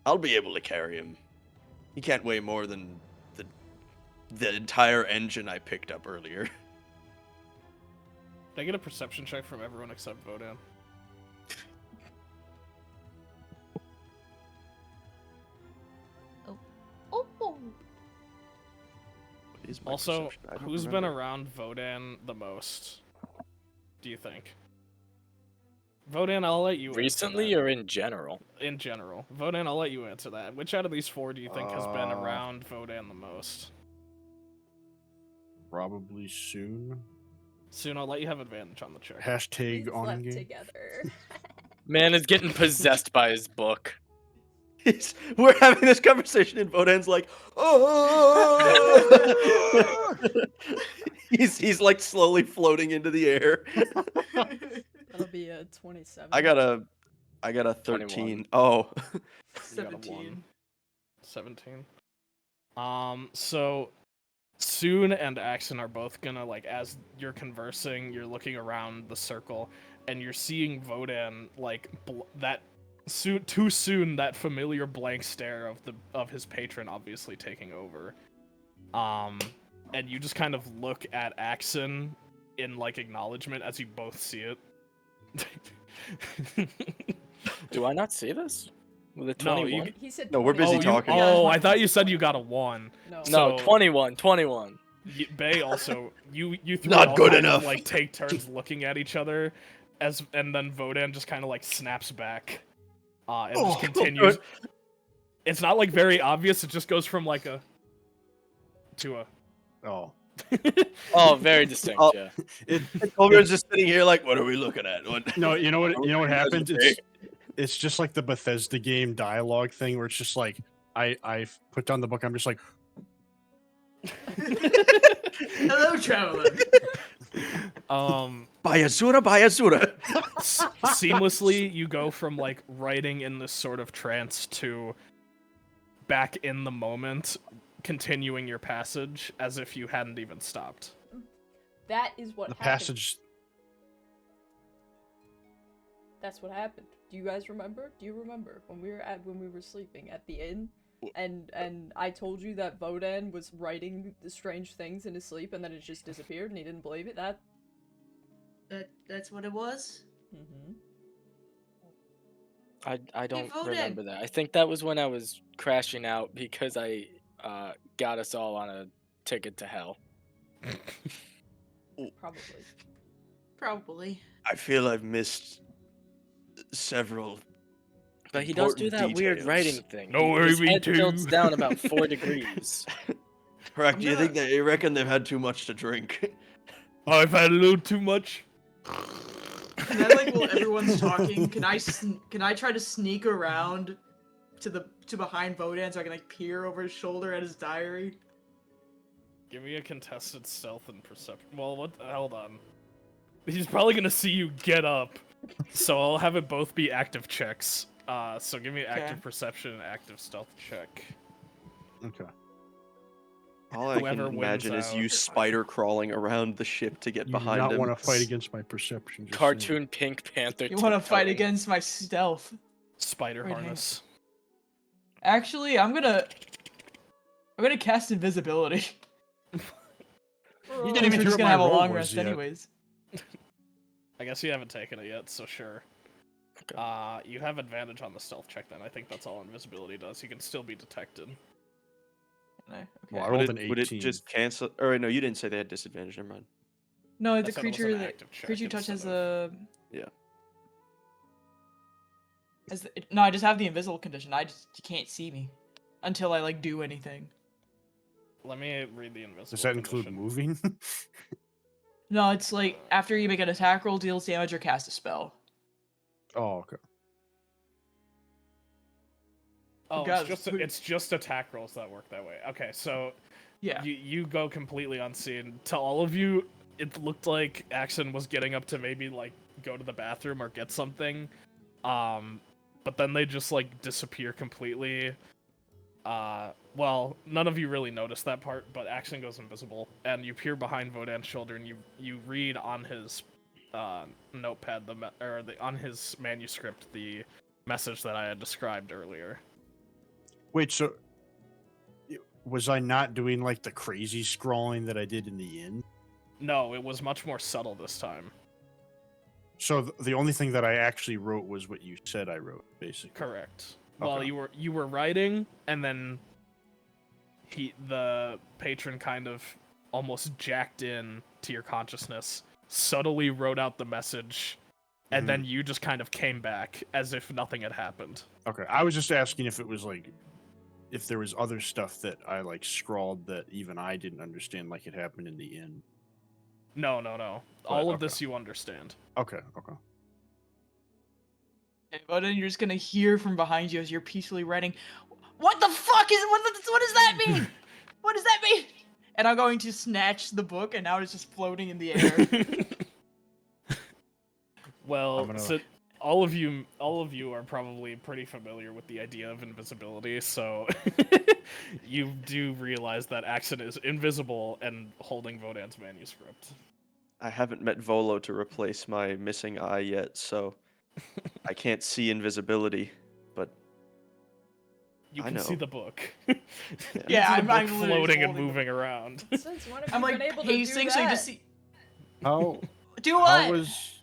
I'll be able to carry him. He can't weigh more than the entire engine I picked up earlier. Can I get a perception check from everyone except Vodan? Oh. What is my Also, perception? I don't who's been remember. around Vodan the most? Do you think? Vodan, I'll let you Recently answer or in general? that. In general. Vodan, I'll let you answer that. Which out of these 4 do you think has been Uh, around Vodan the most? Probably soon. Soon, I'll let you have advantage on the check. Hashtag We've on slept game. together. Man is getting possessed by his book. We're having this conversation and Vodan's like, oh! he's like slowly floating into the air. That'll be a 27. I got a 13. 21. Oh. You got a 17. 17. So Soon and Axon are both gonna, like, as you're conversing, you're looking around the circle, and you're seeing Vodan, like, too soon, that familiar blank stare of his patron obviously taking over. And you just kind of look at Axon in, like, acknowledgement as you both see it. Do I not see this? With a No, 21? you- He said No, we're 20. busy talking. I thought you said you got a 1. No. No, So- 21. Bay also, you three Not all good kind of, enough. like, take turns looking at each other, and then Vodan just kind of, like, snaps back, and just continues. It's not, like, very obvious. It just goes from, like, a to a. Oh, Oh, very distinct, Oh. yeah. Colbjorn's just sitting here like, what are we looking at? What? no, you know what? You know what Guys are happens? big. It's just like the Bethesda game dialogue thing where it's just like I put down the book. I'm just like, Hello, traveler. Bayazura, Bayazura. Seamlessly, you go from, like, writing in this sort of trance to back in the moment, continuing your passage as if you hadn't even stopped. That is what the happened. passage. That's what happened. Do you guys remember? Do you remember when we were sleeping at the inn? And I told you that Vodan was writing the strange things in his sleep and then it just disappeared and he didn't believe it? That's what it was? Mm-hmm. I don't voted. remember that. I think that was when I was crashing out because I got us all on a ticket to hell. Probably. Probably. I feel I've missed several. But he does do Important that weird details. writing thing. No, His me head too. tilts down about 4 degrees. Correct. Do you think they reckon they've had too much to drink? I've had a little too much. Can I, like, while everyone's talking, can I try to sneak around to behind Vodan so I can like peer over his shoulder at his diary. Give me a contested stealth and perception. Well, what? Hold on. He's probably gonna see you get up, so I'll have it both be active checks. So give me active perception and active stealth check. Okay. All I Whoever can wins imagine is you out. spider crawling around the ship to get You do behind not him. want to fight against my perception. Just saying. Cartoon Pink Panther. You want to fight tiptoeing. against my stealth? Spider Right hand. harness. Actually, I'm gonna cast invisibility. You Since didn't even we're hear just what gonna my have a roll long was rest yet. anyways. I guess you haven't taken it yet, so sure. Okay. You have advantage on the stealth check then. I think that's all invisibility does. You can still be detected. Okay. Well, I Would rolled it, an would it 18. just cancel? Or no, you didn't say they had disadvantage. Never mind. No, I the said it was creature an that active check creature touch has instead a. Yeah. No, I just have the invisible condition. You can't see me until I like do anything. Let me read the invisible Does that include condition. moving? No, it's like after you make an attack roll, deals damage, or cast a spell. Oh, okay. Oh, Guys, it's just attack rolls that work that way. Okay, so Yeah. you go completely unseen. To all of you, it looked like Axon was getting up to maybe like go to the bathroom or get something. But then they just like disappear completely. Well, none of you really noticed that part, but Axon goes invisible, and you peer behind Vodan's shoulder, and you read on his notepad on his manuscript the message that I had described earlier. Wait, so was I not doing like the crazy scrawling that I did in the inn? No, it was much more subtle this time. So the only thing that I actually wrote was what you said I wrote, basically. Correct. Well, Okay. you were writing, and then the patron kind of almost jacked in to your consciousness, subtly wrote out the message, and then you just kind of came back as if nothing had happened. Okay, I was just asking if it was like, if there was other stuff that I like scrawled that even I didn't understand, like it happened in the inn. No. All of okay. this you understand. Okay. But then you're just gonna hear from behind you as you're peacefully writing. What the fuck is what does that mean? What does that mean? And I'm going to snatch the book, and now it's just floating in the air. Well, gonna- so all of you are probably pretty familiar with the idea of invisibility, so you do realize that Axon is invisible and holding Vodan's manuscript. I haven't met Volo to replace my missing eye yet, so I can't see invisibility. But You I can see know. the book. Yeah, You can see the I'm book literally floating and holding the- moving around. Since when have I'm you like been able to pacing, do so you that? just see. How Do how what? was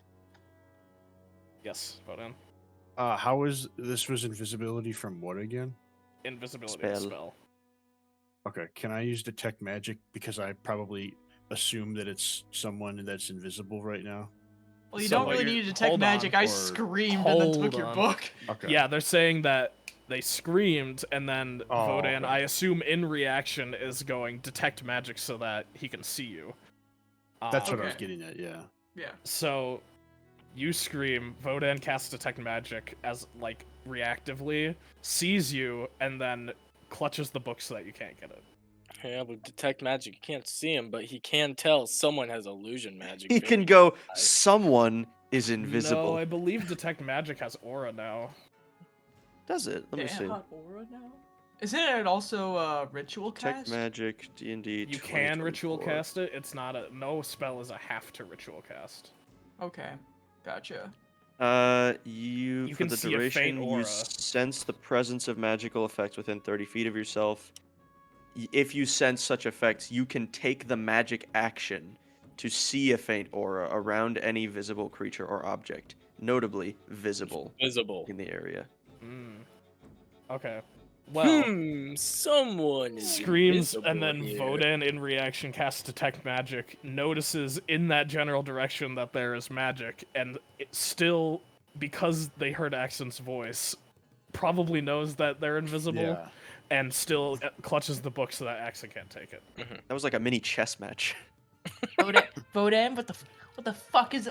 Yes, Vodan. how was this was invisibility from what again? Invisibility spell. Okay, can I use detect magic because I probably assume that it's someone that's invisible right now? Well, you So don't really you're- need to detect hold magic. on, I or- screamed and then took hold your on. book. Okay. Yeah, they're saying that they screamed, and then Oh, Vodan, okay. I assume in reaction, is going detect magic so that he can see you. That's what I was Okay. getting at. Yeah. Yeah. So, you scream, Vodan casts detect magic as, like, reactively, sees you, and then clutches the book so that you can't get it. Yeah, but detect magic, you can't see him, but he can tell someone has illusion magic. he very can go. high. Someone is invisible. No, I believe detect magic has aura now. Does it? Let me Damn. see. Hot aura now? Isn't it also ritual Detect cast? magic D&D. You can ritual 2024. cast it. It's not a no spell is a have to ritual cast. Okay, gotcha. You for can the see a faint duration, aura. you sense the presence of magical effects within 30 feet of yourself. If you sense such effects, you can take the magic action to see a faint aura around any visible creature or object, notably visible Visible. in the area. Okay. Well, Someone is screams, and invisible then here. Vodan, in reaction, casts Detect Magic, notices in that general direction that there is magic, and it still, because they heard Axon's voice, probably knows that they're invisible, Yeah. and still clutches the book so that Axon can't take it. That was like a mini chess match. Vodan, what the fuck is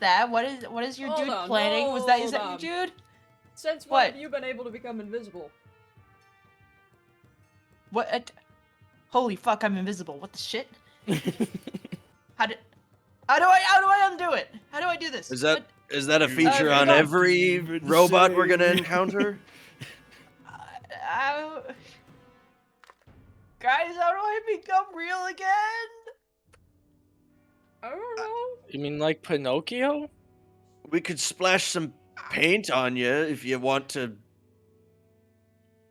that? What is your Hold dude on, planning? Is that your hold dude? Since when What? have you been able to become invisible? What? Holy fuck! I'm invisible. What the shit? How do I undo it? How do I do this? Is that a You feature on don't every even robot we're gonna say. encounter? Guys, how do I become real again? I don't know. You mean like Pinocchio? We could splash some paint on you if you want to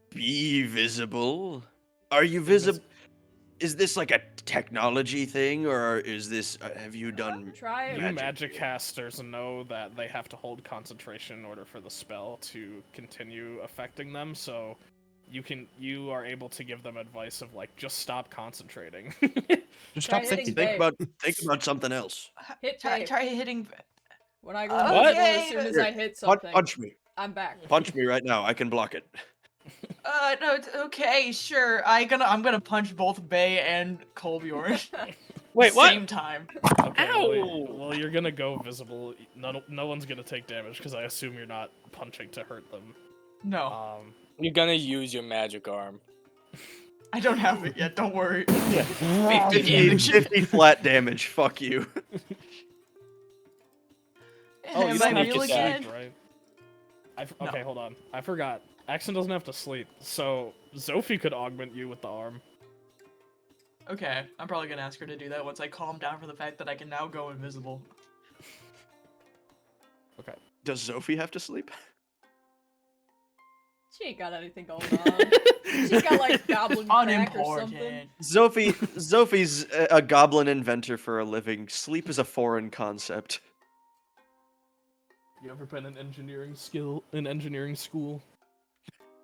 be visible. Are you visible? Is this like a technology thing, or is this? Have you done? Try it. You Magic. magic casters know that they have to hold concentration in order for the spell to continue affecting them, so you are able to give them advice of like just stop concentrating. Just Try stop hitting thinking. Bay. Think about something else. Hit Try Bay. hitting. When I go What? invisible, as soon as Here, I hit something, Punch me. I'm back. Punch me right now. I can block it. No, it's okay, sure. I'm gonna punch both Bay and Colbjorn. Wait, what? Same time. Okay, Ow! well, you're gonna go visible. No one's gonna take damage because I assume you're not punching to hurt them. No, You're gonna use your magic arm. I don't have it yet. Don't worry. 50, 50 damage. 50 flat damage. Fuck you. Oh, you Am don't I have real to again? sleep, right? No. Okay, hold on. I forgot. Axon doesn't have to sleep, so Zophie could augment you with the arm. Okay, I'm probably gonna ask her to do that once I calm down from the fact that I can now go invisible. Okay. Does Zophie have to sleep? She ain't got anything going on. She's got like goblin crack or something. Unimportant. Zophie's a goblin inventor for a living. Sleep is a foreign concept. You ever been in engineering school?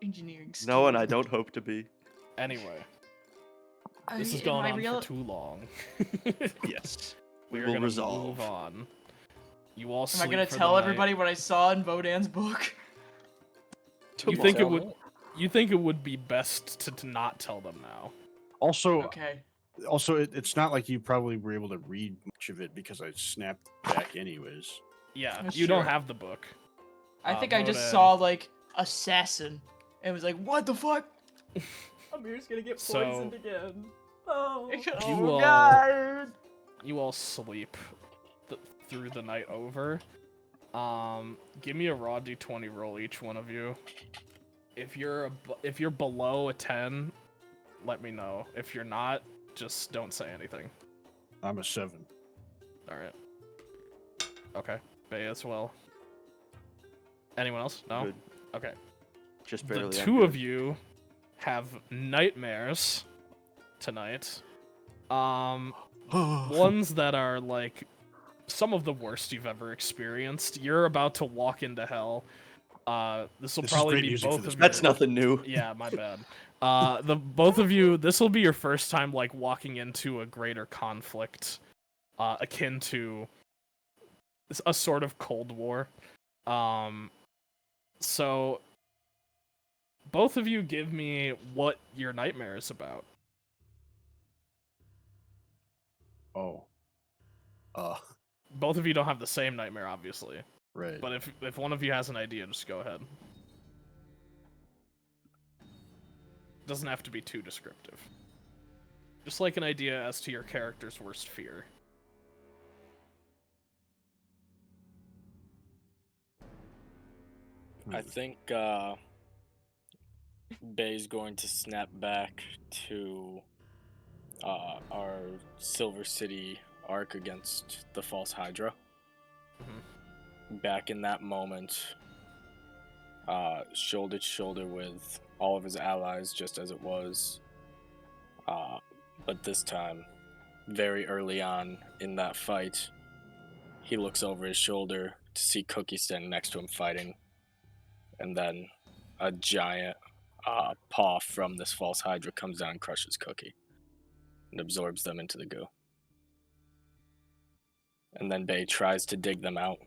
Engineering. No, and I skill. don't hope to be. Anyway, this has Am gone I on real? for too long. Yes. We We're will gonna resolve. move on. You all Am I sleep gonna for the tell night. everybody what I saw in Vodan's book? You think it Tomorrow. would? You think it would be best to not tell them now? Also, Okay. it's not like you probably were able to read much of it because I snapped back anyways. Yeah, That's you don't true. have the book. I think I just Vodan- saw like assassin, and was like, what the fuck? Amir's gonna get So- poisoned again. Oh. You all- God. You all sleep through the night over. Give me a raw d20 roll, each one of you. If you're below a 10, let me know. If you're not, just don't say anything. I'm a 7. All right. Okay. Bay as well. Anyone else? No. Good. Okay. Just The barely. two of you have nightmares tonight. Ones that are like some of the worst you've ever experienced. You're about to walk into hell. This will This is probably great be music for both this of That's your... nothing new. Yeah, my bad. The both of you, this will be your first time like walking into a greater conflict, akin to a sort of Cold War. So both of you give me what your nightmare is about. Oh. Both of you don't have the same nightmare, obviously. Right. But if one of you has an idea, just go ahead. Doesn't have to be too descriptive. Just like an idea as to your character's worst fear. I think Bay's going to snap back to our Silver City arc against the False Hydra. Back in that moment, shoulder to shoulder with all of his allies, just as it was. But this time, very early on in that fight, he looks over his shoulder to see Cookie standing next to him fighting. And then a giant paw from this false hydra comes down and crushes Cookie and absorbs them into the goo. And then Bay tries to dig them out,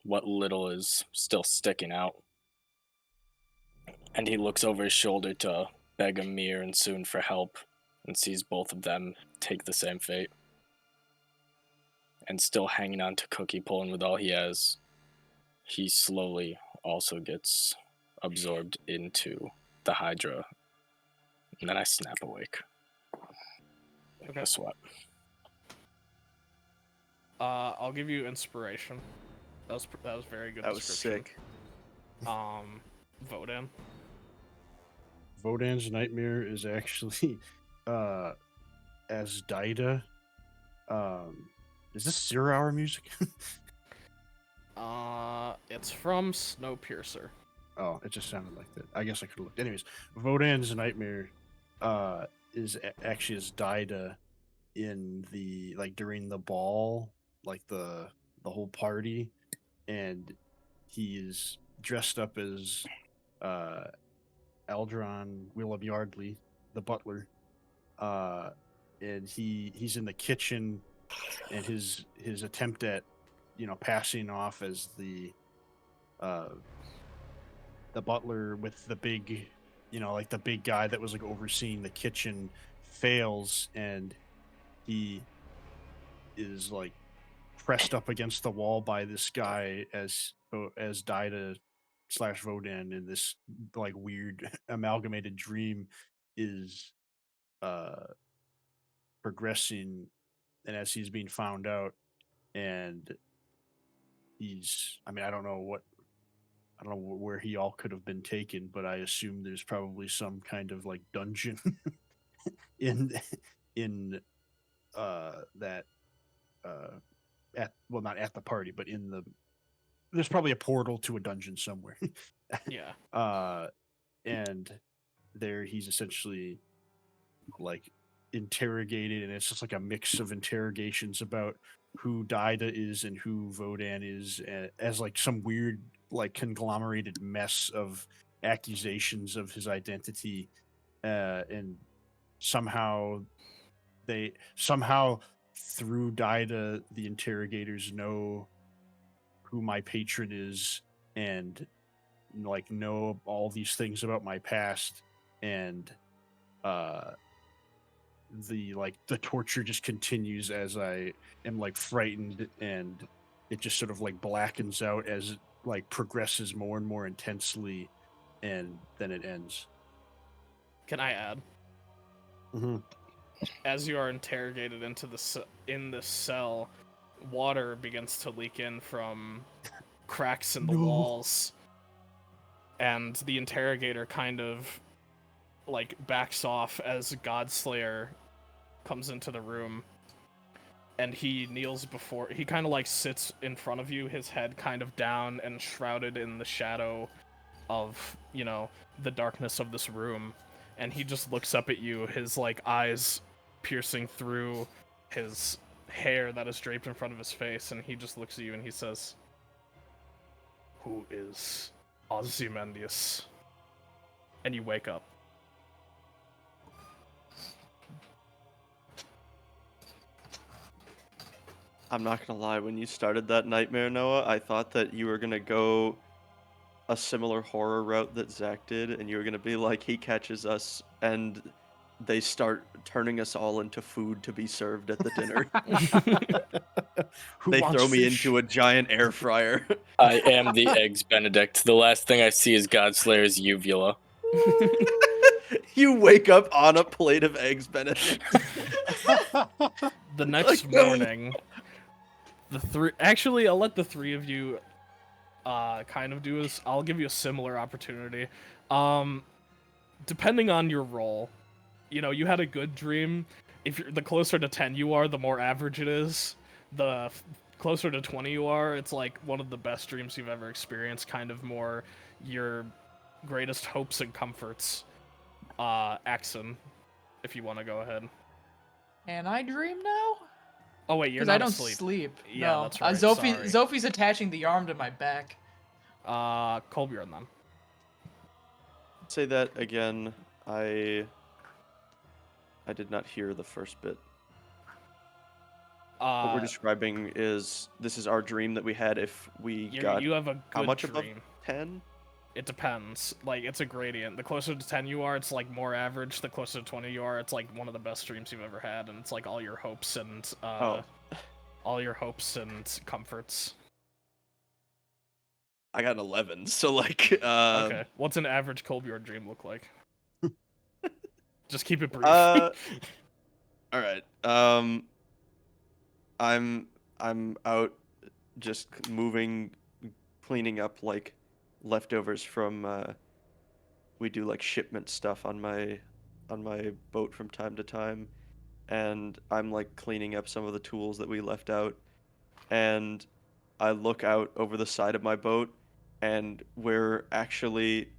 what little is still sticking out. And he looks over his shoulder to beg Amir and Soon for help and sees both of them take the same fate. And still hanging on to Cookie, pulling with all he has, he slowly also gets absorbed into the Hydra. And then I snap awake. Okay. Guess what? I'll give you inspiration. That was very good. That was description. sick. Vodan. Vodan's nightmare is actually as Daida. Is this 0 Hour music? It's from Snowpiercer. Oh, it just sounded like that. I guess I could have looked. Anyways, Vodan's nightmare is actually as Daida in the during the ball, like the whole party, and he is dressed up as Eldron Willem Yardley, the butler, and he's in the kitchen, and his attempt at passing off as the butler with the big like the big guy that was like overseeing the kitchen fails, and he is like pressed up against the wall by this guy as Daida / Vodan in this like weird amalgamated dream is progressing, and as he's being found out, and I don't know where he all could have been taken, but I assume there's probably some kind of like dungeon in that not at the party, but there's probably a portal to a dungeon somewhere. Yeah. And there he's essentially like interrogated, and it's just like a mix of interrogations about who Daida is and who Vodan is, as like some weird like conglomerated mess of accusations of his identity, and somehow through Daida the interrogators know who my patron is, and like know all these things about my past, and the torture just continues as I am like frightened, and it just sort of like blackens out as it like progresses more and more intensely, and then it ends. Can I add? Mm-hmm. As you are interrogated in the cell, water begins to leak in from cracks in the walls, and the interrogator kind of like backs off as Godslayer comes into the room, and he kneels before. He kind of like sits in front of you, his head kind of down and shrouded in the shadow of the darkness of this room, and he just looks up at you, his like eyes piercing through his hair that is draped in front of his face, and he just looks at you and he says, "Who is Ozymandias?" And you wake up. I'm not gonna lie, when you started that nightmare, Noah, I thought that you were gonna go a similar horror route that Zach did, and you were gonna be like, he catches us and they start turning us all into food to be served at the dinner. They throw me into a giant air fryer. I am the Eggs Benedict. The last thing I see is Godslayer's uvula. You wake up on a plate of eggs Benedict. The next morning, Actually, I'll let the three of you kind of do this. I'll give you a similar opportunity. Depending on your role, you had a good dream. The closer to 10 you are, the more average it is. The closer to 20 you are, it's like one of the best dreams you've ever experienced, kind of more your greatest hopes and comforts. Axon, if you want to go ahead. And I dream now? Oh wait, you're Because not I don't asleep. sleep. Yeah, no. that's right. Zophie's attaching the arm to my back. Colbjorn then. Say that again. I did not hear the first bit. What we're describing is this is our dream that we had if we got you have a good how much dream. above 10? It depends. Like, it's a gradient. The closer to 10 you are, it's like more average. The closer to 20 you are, it's like one of the best dreams you've ever had, and it's like all your hopes and all your hopes and comforts. I got an 11. So like, Okay. What's an average Kolbjorn dream look like? Just keep it brief. all right. I'm out just moving, cleaning up like leftovers from we do like shipment stuff on my boat from time to time, and I'm like cleaning up some of the tools that we left out, and I look out over the side of my boat, and we're actually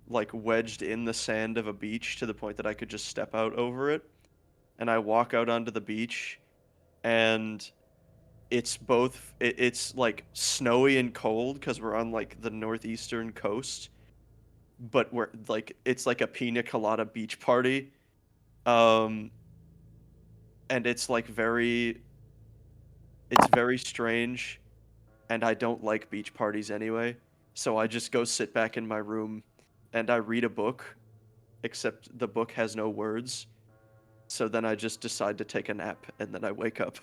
like wedged in the sand of a beach to the point that I could just step out over it, and I walk out onto the beach, and it's like snowy and cold because we're on like the northeastern coast, but we're like it's like a pina colada beach party, um and it's very strange, and I don't like beach parties anyway, so I just go sit back in my room and I read a book, except the book has no words, so then I just decide to take a nap and then I wake up.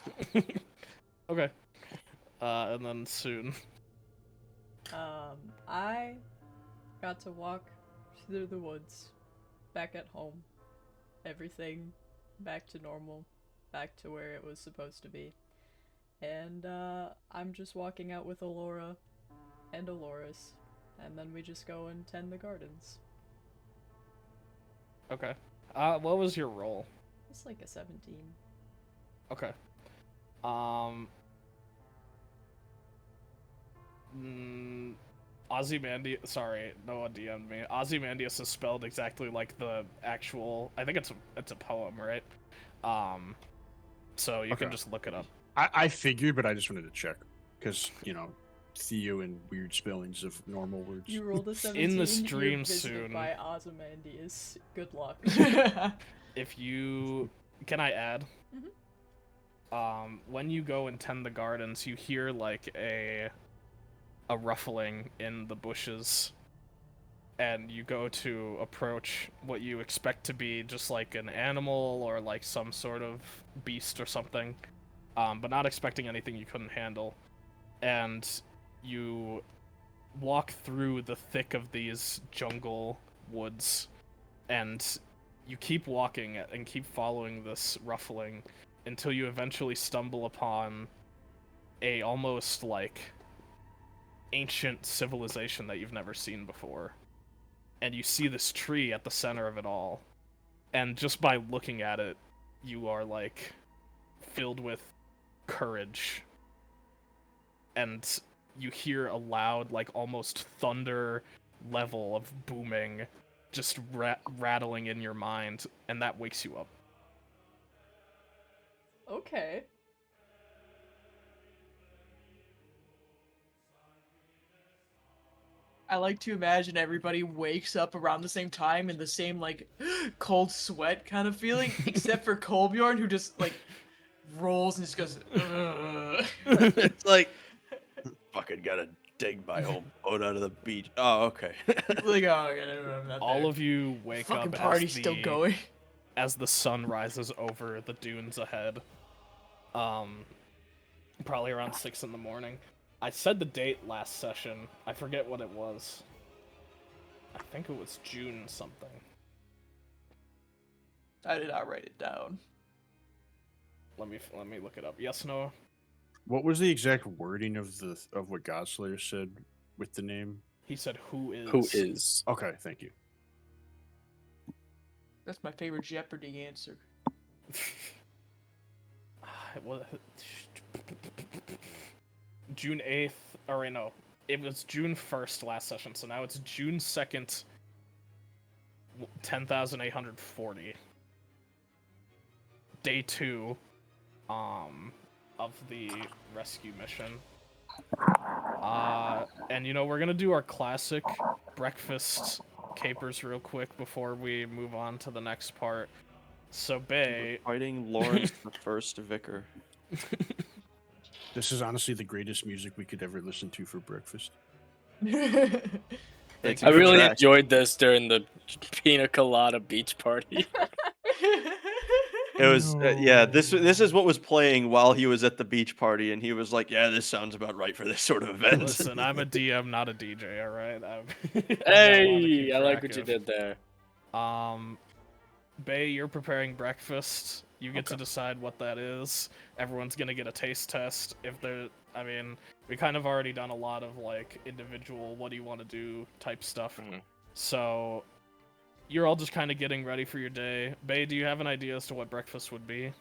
Okay. And then soon. I got to walk through the woods, back at home. Everything back to normal, back to where it was supposed to be. And I'm just walking out with Alora and Aloris, and then we just go and tend the gardens. Okay. What was your role? It's like a 17. Okay. Ozymandias, sorry, no one DM'd me. Ozymandias is spelled exactly like the actual. I think it's a poem, right? So you can just look it up. I figured, but I just wanted to check because Theo and weird spellings of normal words. You rolled a 17. In the stream you're visited soon. by Ozymandias. Good luck. If you can, I add. Mhm. When you go and tend the gardens, you hear like a ruffling in the bushes, and you go to approach what you expect to be just like an animal or like some sort of beast or something, but not expecting anything you couldn't handle, and you walk through the thick of these jungle woods, and you keep walking and keep following this ruffling until you eventually stumble upon a almost like ancient civilization that you've never seen before. And you see this tree at the center of it all. And just by looking at it, you are like filled with courage. And you hear a loud, like almost thunder level of booming just rattling in your mind, and that wakes you up. Okay. I like to imagine everybody wakes up around the same time in the same like cold sweat kind of feeling, except for Kolbjorn, who just like rolls and just goes. "Ugh." It's like fucking gotta dig my whole boat out of the beach. Oh, okay. Like, oh, okay, I'm not All there. of you wake Fucking up party's still going. as the sun rises over the dunes ahead. Probably around 6 in the morning. I said the date last session. I forget what it was. I think it was June something. I did not write it down. Let me look it up. Yes, Noah? What was the exact wording of what Godslayer said with the name? He said, "Who is?" Who is? Okay, thank you. That's my favorite Jeopardy answer. June 8th, or wait, no. It was June 1st last session, so now it's June 2nd, 10,840. Day 2, of the rescue mission. And we're gonna do our classic breakfast capers real quick before we move on to the next part. So, Bay... Fighting Lawrence the First Vicar. This is honestly the greatest music we could ever listen to for breakfast. It's I really trash. enjoyed this during the Pina Colada beach party. It was yeah. This is what was playing while he was at the beach party, and he was like, "Yeah, this sounds about right for this sort of event." Listen, I'm a DM, not a DJ. All right. I've got a lot to Hey, keep I like track what you of. did there. Bay, you're preparing breakfast. You get to Okay. decide what that is. Everyone's gonna get a taste test. I mean, we kind of already done a lot of like individual, what do you want to do type stuff. Mhm. So, you're all just kind of getting ready for your day. Bay, do you have an idea as to what breakfast would be?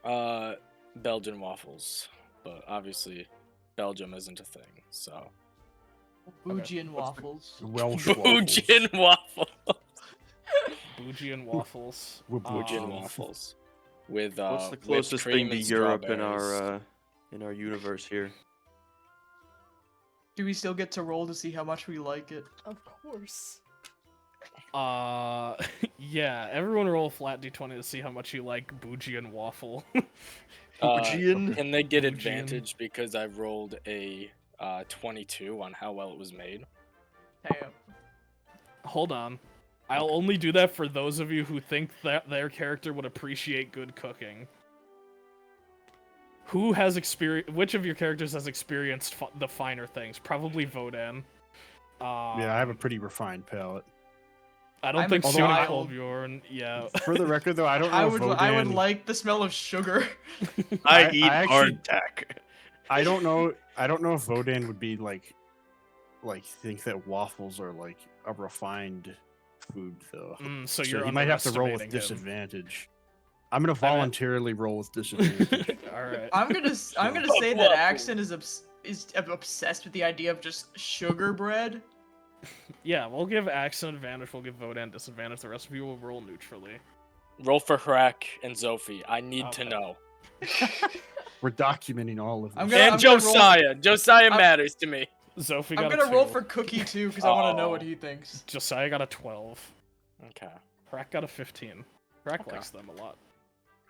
Belgian waffles, but obviously Belgium isn't a thing, so. Bougie and waffles. Welsh waffles. Belgian waffle. Bougie and waffles. Belgian Um, waffles. With What's the whipped closest cream thing to and Europe strawberries. in our universe here? Do we still get to roll to see how much we like it? Of course. yeah, everyone roll a flat d20 to see how much you like bougie and waffle. Bougian? Can they get Bougian. advantage because I rolled a 22 on how well it was made? Damn. Hold on. I'll only do that for those of you who think that their character would appreciate good cooking. Who has experience? Which of your characters has experienced the finer things? Probably Vodan. Yeah, I have a pretty refined palate. I don't I'm think a Sune child. Kolbjorn. Yeah. For the record, though, I don't know I if would Vodan... I would like the smell of sugar. I I eat actually- hardtack. I don't know if Vodan would be like think that waffles are like a refined food though. So So you're he might have to roll with underestimating him. disadvantage. I'm gonna voluntarily roll with disadvantage. All right. I'm gonna say that Axon is obsessed with the idea of just sugar bread. Yeah, we'll give Axon advantage. We'll give Vodan disadvantage. The rest of you will roll neutrally. Roll for Hrak and Zophie. I need to Okay. know. We're documenting all of this. I'm gonna- And I'm gonna roll- Josiah. Josiah I'm- matters to me. Zophie I'm got gonna a 2. roll for Cookie too because I want to know what Oh. he thinks. Josiah got a 12. Okay. Hrak got a 15. Hrak Okay. likes them a lot.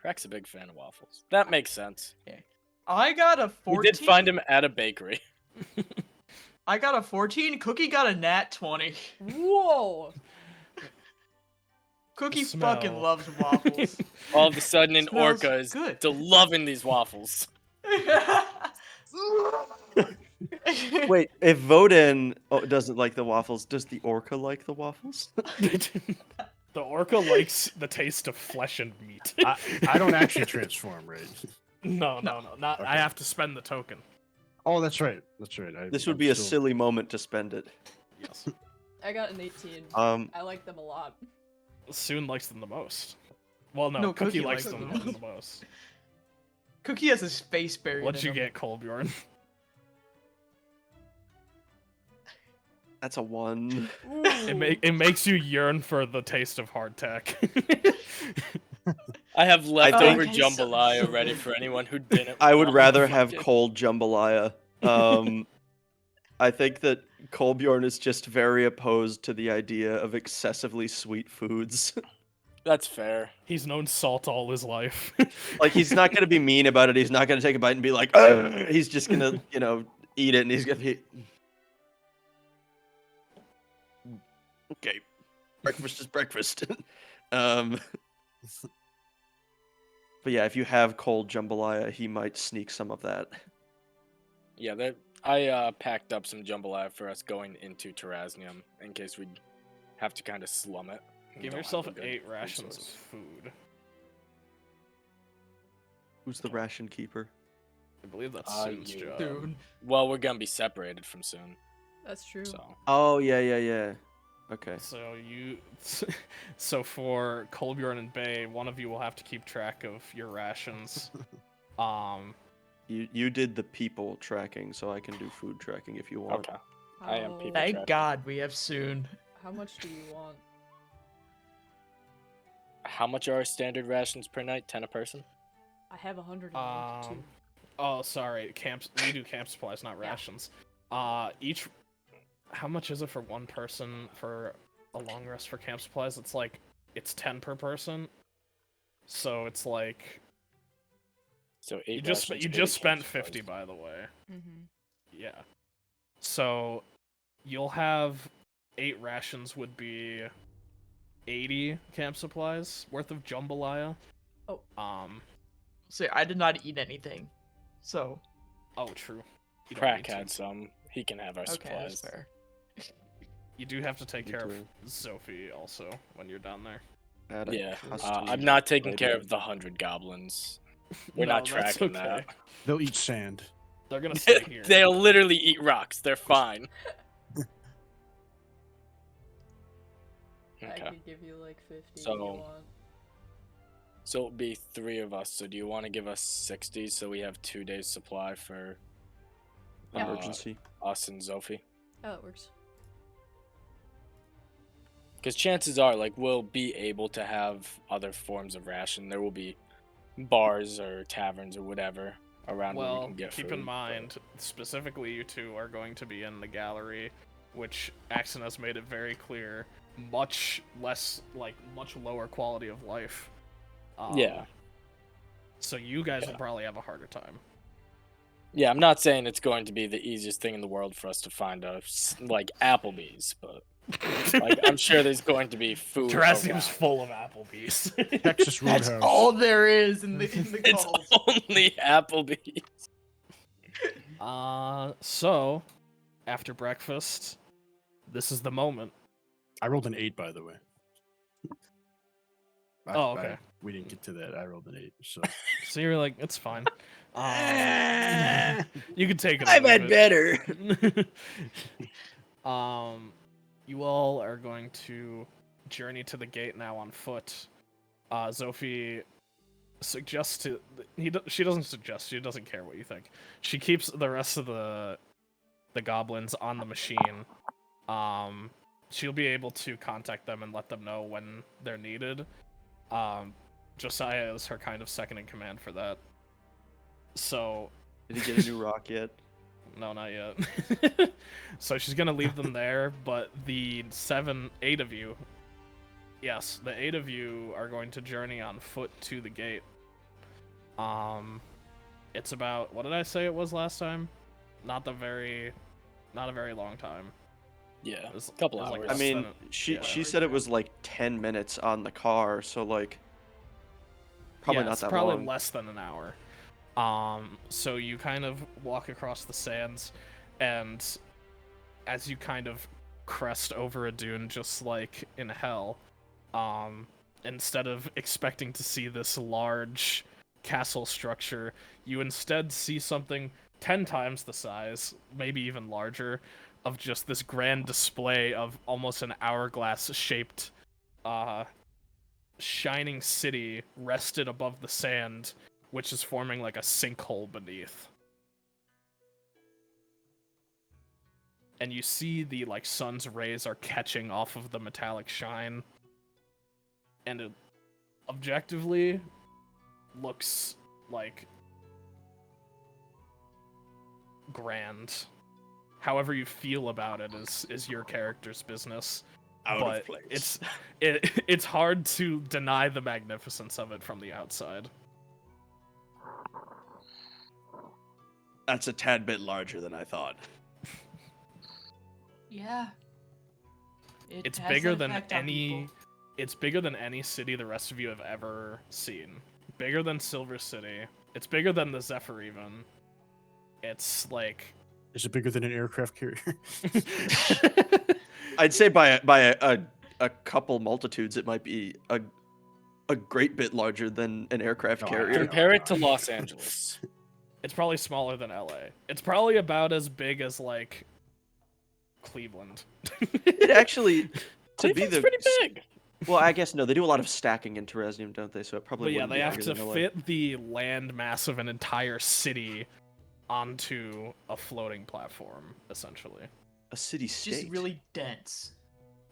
Hrak's a big fan of waffles. That makes sense. I got a 14. We did find him at a bakery. I got a 14. Cookie got a nat 20. Whoa! Cookie Smell. fucking loves waffles. All of a sudden, an Smells orca is good. loving these waffles. Wait, if Vodan doesn't like the waffles, does the orca like the waffles? The orca likes the taste of flesh and meat. I don't actually transform, right? No. Not. I Okay. have to spend the token. Oh, that's right. That's right. This would be a silly moment to spend it. Yes. I got an 18. I like them a lot. Soon likes them the most. Well, no, No, Cookie Cookie likes likes them them the most. Cookie has his face buried. What'd in you him. get, Kolbjorn? That's a 1. It makes you yearn for the taste of hardtack. I have think- leftover Okay, so- jambalaya ready for anyone who didn't. I would want rather have fucking- cold jambalaya. I think that Kolbjorn is just very opposed to the idea of excessively sweet foods. That's fair. He's known salt all his life. Like, he's not going to be mean about it. He's not going to take a bite and be like, "Ugh." He's just going to, eat it, and he's going to be... Okay, breakfast is breakfast. But yeah, if you have cold jambalaya, he might sneak some of that. Yeah, I packed up some jambalaya for us going into Terraznium in case we'd have to kind of slum it. We Give don't yourself have a good 8 food rations of source. food. Who's the ration keeper? I believe that's Ah, Soon's you. job. Dude. Well, we're gonna be separated from soon, That's true. so Oh, yeah. Okay. So for Kolbjorn and Bay, one of you will have to keep track of your rations. You did the people tracking, so I can do food tracking if you want. okay. I am How- people Thank tracking. God we have soon. How much do you want? How much are our standard rations per night? 10 a person? I have 192. Oh, sorry. We do camp supplies, not Yeah. rations. How much is it for one person for a long rest for camp supplies? It's 10 per person. So it's like So 8 you just rations you per just spent camp supplies. 50, by the way. Mm-hmm. Yeah. So you'll have 8 rations would be 80 camp supplies worth of jambalaya. Oh. So I did not eat anything. So Oh, true. You don't Crack need to. had some. He can have our okay, that's supplies. fair. You do have to take Me care of too. Sophie also when you're down there. Add a Yeah, custom I'm not taking care label. of the 100 goblins. We're No, not that's tracking okay. that. They'll eat sand. They're gonna stay here. They'll literally eat rocks. They're fine. I Okay. could give you like 50 if So- you want. So it'll be 3 of us. So do you want to give us 60 so we have 2 days supply for Emergency. us and Zophie? Yeah, that works. Because chances are, like, we'll be able to have other forms of ration. There will be bars or taverns or whatever around where we Well, can get keep food. in mind, specifically you two are going to be in the gallery, which Axon has made it very clear, much less, like, much lower quality of life. Yeah. So you guys Yeah. will probably have a harder time. Yeah, I'm not saying it's going to be the easiest thing in the world for us to find like Applebee's, but like I'm sure there's going to be food. Terrasium's around. full of Applebee's. Texas That's Roadhouse. all there is in the It's calls. only Applebee's. So, after breakfast, this is the moment. I rolled an 8, by the way. Oh, okay. We didn't get to that. I rolled an 8, so. So you're like, it's fine. You can take it. or I've had leave better. it. You all are going to journey to the gate now on foot. Zophie suggests to she doesn't suggest. She doesn't care what you think. She keeps the rest of the goblins on the machine. She'll be able to contact them and let them know when they're needed. Josiah is her kind of second in command for that. So, Did he get a new rock yet? no, not yet. So she's gonna leave them there, but the 8 of you, yes, the 8 of you are going to journey on foot to the gate. It's about, what did I say it was last time? Not a very long time. Yeah, It was- a couple it was like hours. I less mean, than she yeah. said it was like 10 minutes on the car, so like probably yeah, not it's that probably long. less than an hour. So you kind of walk across the sands, and as you kind of crest over a dune, just like in hell, instead of expecting to see this large castle structure, you instead see something 10 times the size, maybe even larger, of just this grand display of almost an hourglass-shaped, shining city rested above the sand, which is forming like a sinkhole beneath. And you see the like sun's rays are catching off of the metallic shine, and it objectively looks like grand. However you feel about it is your character's business. But it's hard to deny the magnificence of it from the outside. That's a tad bit larger than I thought. Yeah. It's has bigger that than effect on any people. it's bigger than any city the rest of you have ever seen. Bigger than Silver City. It's bigger than the Zephyr even. It's like Is it bigger than an aircraft carrier? I'd say by a couple multitudes, it might be a great bit larger than an aircraft No, I- carrier. Compare it to Los Angeles. it's probably smaller than LA. It's probably about as big as like Cleveland. It actually, to be Cleveland's the pretty big. well, I guess no, they do a lot of stacking in Terrasium, don't they? So it probably But yeah, wouldn't they be have bigger to than LA. fit the land mass of an entire city onto a floating platform, essentially. a city It's state. just really dense.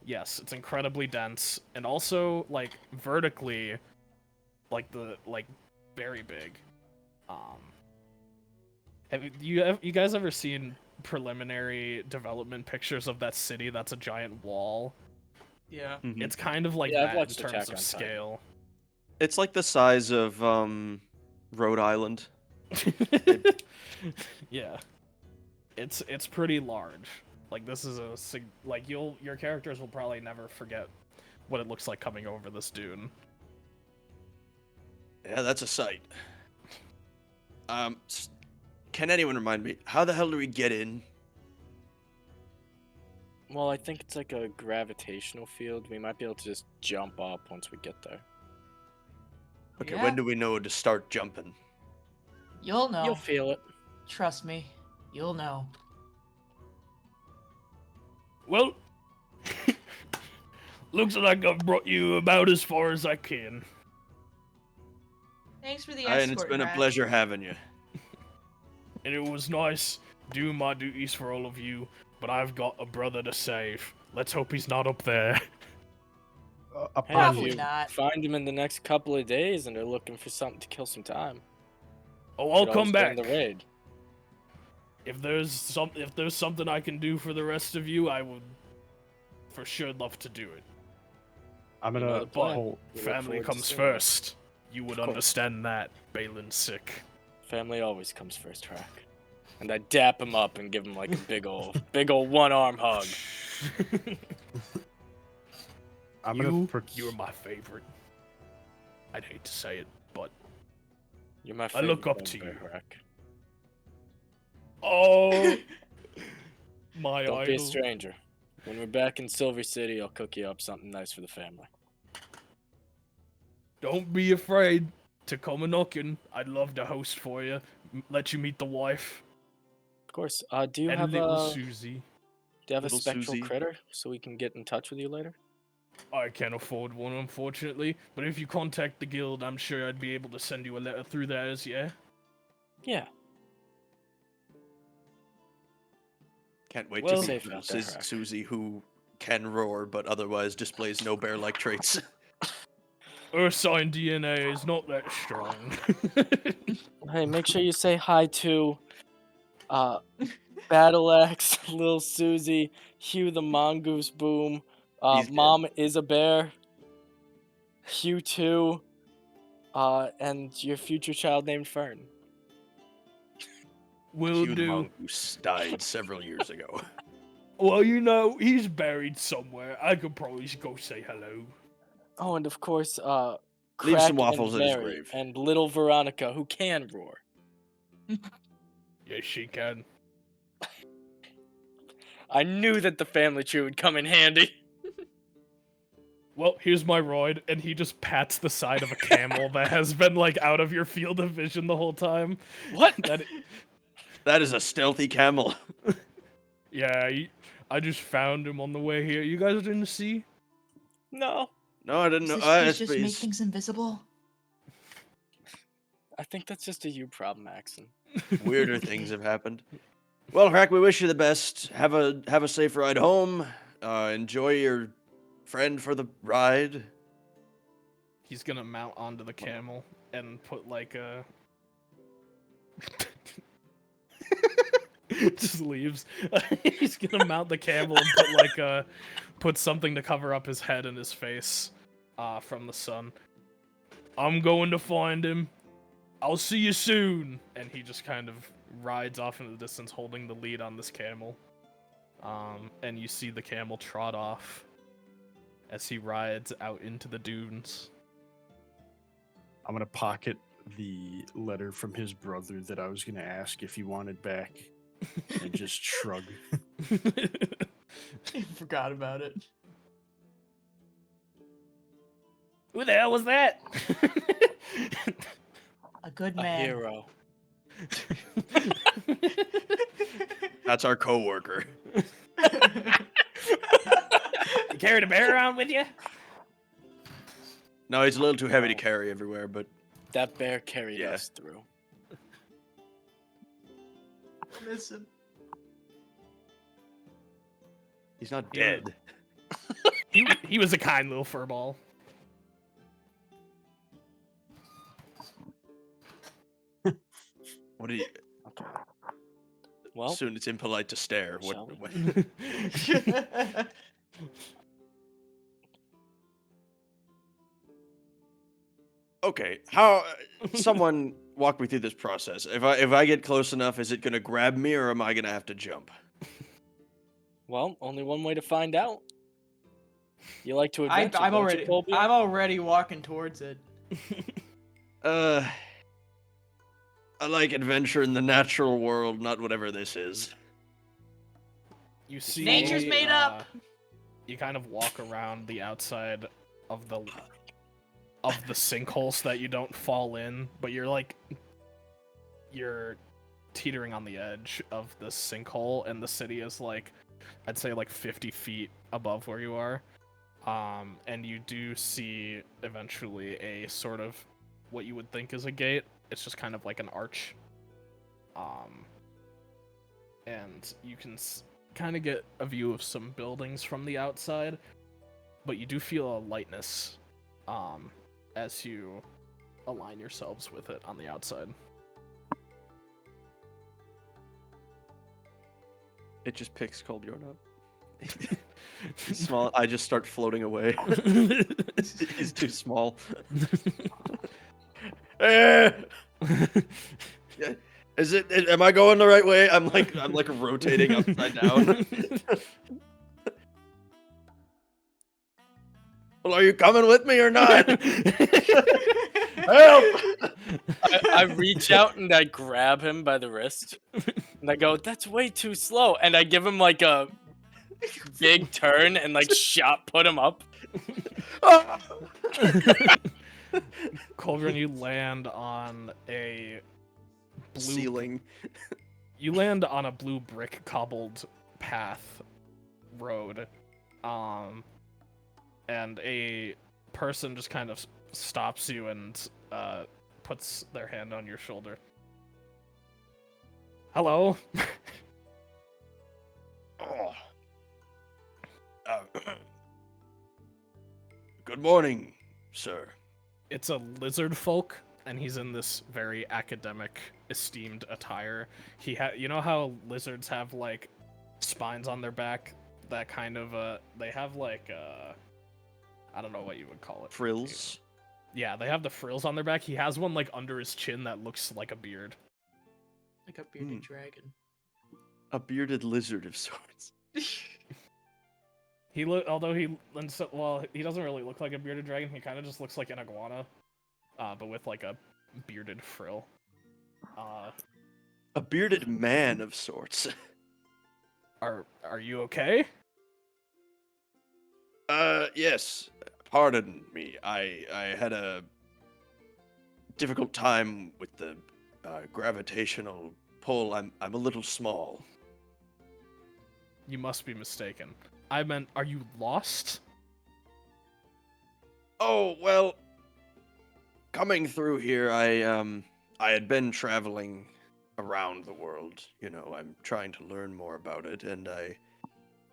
Yes, it's incredibly dense, and also like vertically, like very big. Have you guys ever seen preliminary development pictures of that city? That's a giant wall. Yeah. Mhm. It's kind of like Yeah, I've that in watched terms Attack of on Titan. scale. It's like the size of Rhode Island. Yeah, it's pretty large. Like this is like your characters will probably never forget what it looks like coming over this dune. Yeah, that's a sight. Can anyone remind me, how the hell do we get in? Well, I think it's like a gravitational field. We might be able to just jump up once we get there. Okay, Yeah. when do we know to start jumping? You'll know. You'll feel it. Trust me. You'll know. Well, looks like I've brought you about as far as I can. Thanks for the And escort, it's been a Hack. pleasure having you. And it was nice doing my duties for all of you, but I've got a brother to save. Let's hope he's not up there. Hey, Probably if you not. find him in the next couple of days and they're looking for something to kill some time, Oh, you I'll could come always back. join the raid. If there's something I can do for the rest of you, I would for sure love to do it. I'm You know gonna the plan. pull. We look Family forward to comes seeing you. first. You would Of course. understand that. Balin's sick. Family always comes first, Rack. And I dap him up and give him like a big old one-arm hug. I'm gonna. You're my favorite. I'd hate to say it, but You're my I favorite. look up to member, you. Rack. oh, my Don't be a idol. stranger. When we're back in Silver City, I'll cook you up something nice for the family. Don't be afraid to come a knocking. I'd love to host for you. Let you meet the wife Of course. Do you and have little a Susie. Little spectral Susie. critter so we can get in touch with you later? I can't afford one, unfortunately. But if you contact the guild, I'm sure I'd be able to send you a letter through theirs, yeah? Yeah. Can't wait Well- to Safe meet out there, Sis- Hack. Susie, who can roar but otherwise displays no bear-like traits. Ursine DNA is not that strong. Hey, make sure you say hi to Battle Axe, Lil Susie, Hugh the Mongoose Boom, He's dead. Mom is a bear, Hugh 2, and your future child named Fern. Will Hugh do. Mongoose died several years ago. Well, you know, he's buried somewhere. I could probably go say hello. Oh, and of course, Leave some Crack waffles and at his Mary grave. and little Veronica, who can roar. Yes, she can. I knew that the family tree would come in handy. Well, here's my ride, and he just pats the side of a camel that has been, like, out of your field of vision the whole time. What? That is a stealthy camel. Yeah, I just found him on the way here. You guys didn't see? No, No, I didn't Does know. this fish just make things invisible? I think that's just a you problem, Axon. Weirder things have happened. Well, Hack, we wish you the best. Have a safe ride home. Enjoy your friend for the ride. He's gonna mount onto the camel and put, like, a... just leaves. He's gonna mount the camel and put, like, put something to cover up his head and his face from the sun. I'm going to find him. I'll see you soon. And he just kind of rides off into the distance holding the lead on this camel. And you see the camel trot off as he rides out into the dunes. I'm gonna pocket the letter from his brother that I was gonna ask if he wanted back, and just shrug. I forgot about it. Who the hell was that? A good A man. hero. That's our coworker. You carried a bear around with you? No, he's a little too heavy to carry everywhere, but That bear carried Yeah. us through. Miss him. he's not Yeah. dead. He was a kind little furball. What do you? Okay. Well, Soon it's impolite to stare. shall What? we? Okay, how? Someone walk me through this process. If I get close enough, is it gonna grab me, or am I gonna have to jump? well, only one way to find out. You like to I, adventure, I'm don't already. you, Colby? I'm already walking towards it. I like adventure in the natural world, not whatever this is. You see, Nature's made up. You kind of walk around the outside of the sinkholes so that you don't fall in, but you're teetering on the edge of the sinkhole, and the city is like, I'd say like 50 feet above where you are. And you do see eventually a sort of what you would think is a gate. It's just kind of like an arch. And you can kind of get a view of some buildings from the outside, but you do feel a lightness as you align yourselves with it on the outside. It just picks Kolbjorn up. He's small. I just start floating away. He's too small. Eh! Is it? Am I going the right way? I'm like rotating upside down. Well, are you coming with me or not? Help! I reach out and I grab him by the wrist. And I go, that's way too slow. And I give him like a big turn and like shot put him up. Colburn, you land on a blue Ceiling. You land on a blue brick cobbled path road. And a person just kind of stops you and puts their hand on your shoulder. Hello. Oh. Good morning, sir. It's a lizard folk, and he's in this very academic, esteemed attire. You know how lizards have like spines on their back? That kind of they have like I don't know what you would call it. Frills. Yeah, they have the frills on their back. He has one like under his chin that looks like a beard. Like a bearded dragon. A bearded lizard of sorts. He doesn't really look like a bearded dragon. He kind of just looks like an iguana, but with like a bearded frill. A bearded man of sorts. Are you okay? Yes. Pardon me. I had a difficult time with the gravitational pull. I'm a little small. You must be mistaken. I meant, are you lost? Oh, well, coming through here, I had been traveling around the world. You know, I'm trying to learn more about it, and I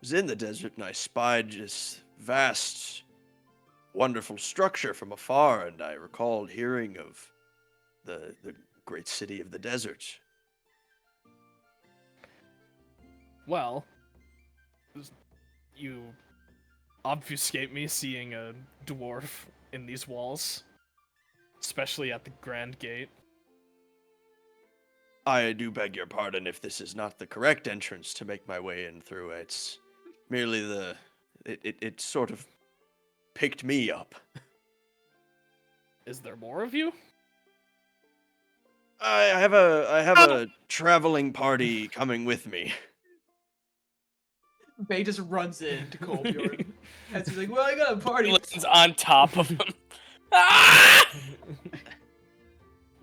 was in the desert and I spied this vast, wonderful structure from afar, and I recalled hearing of the great city of the desert. Well, you obfuscate me seeing a dwarf in these walls, especially at the Grand Gate. I do beg your pardon if this is not the correct entrance to make my way in through. It's merely it sort of picked me up. Is there more of you? I have a traveling party coming with me. Bay just runs into Kolbjorn. And he's like, well, I got a party. Lands on top of him. Ah!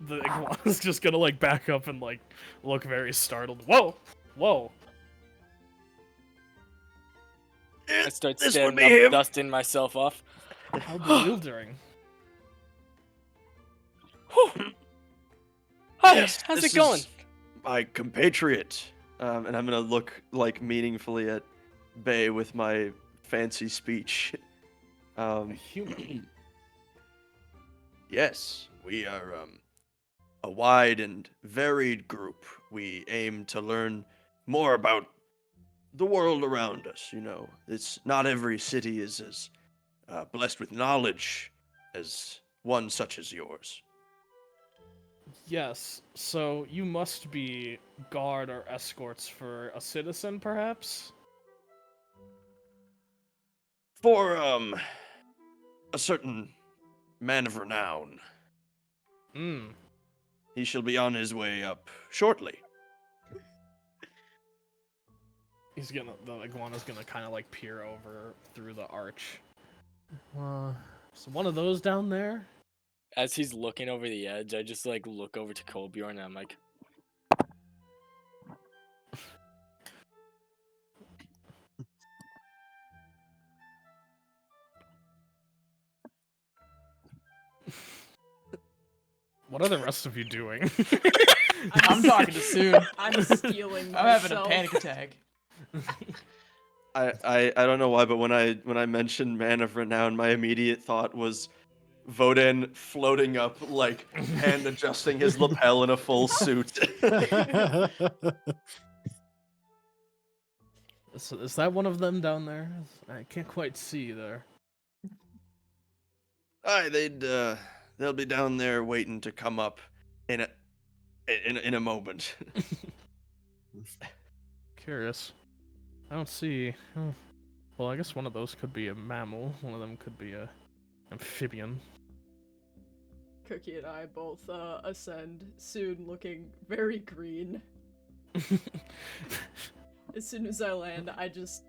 The iguana's just gonna like back up and like look very startled. Whoa! Whoa! I start This would standing be up, him. dusting myself off. How bewildering. Whew. Hi, Yes, how's this it going? is my compatriot, and I'm gonna look like meaningfully at Bay with my fancy speech. A human. Yes, we are a wide and varied group. We aim to learn more about the world around us. You know, it's not every city is as blessed with knowledge as one such as yours. Yes, so you must be guard or escorts for a citizen, perhaps? For a certain man of renown. Mm. He shall be on his way up shortly. The iguana's gonna kind of like peer over through the arch. So one of those down there? As he's looking over the edge, I just like look over to Colbjorn and I'm like, What are the rest of you doing? I'm talking to Soon. I'm stealing I'm having a myself. panic attack. I don't know why, but when I mentioned Man of Renown, my immediate thought was Voden floating up, like hand adjusting his lapel in a full suit. Is that one of them down there? I can't quite see there. Aye, they'll be down there waiting to come up in a moment. Curious. I don't see. Well, I guess one of those could be a mammal. One of them could be a amphibian. Cookie and I both ascend, soon looking very green. As soon as I land, I just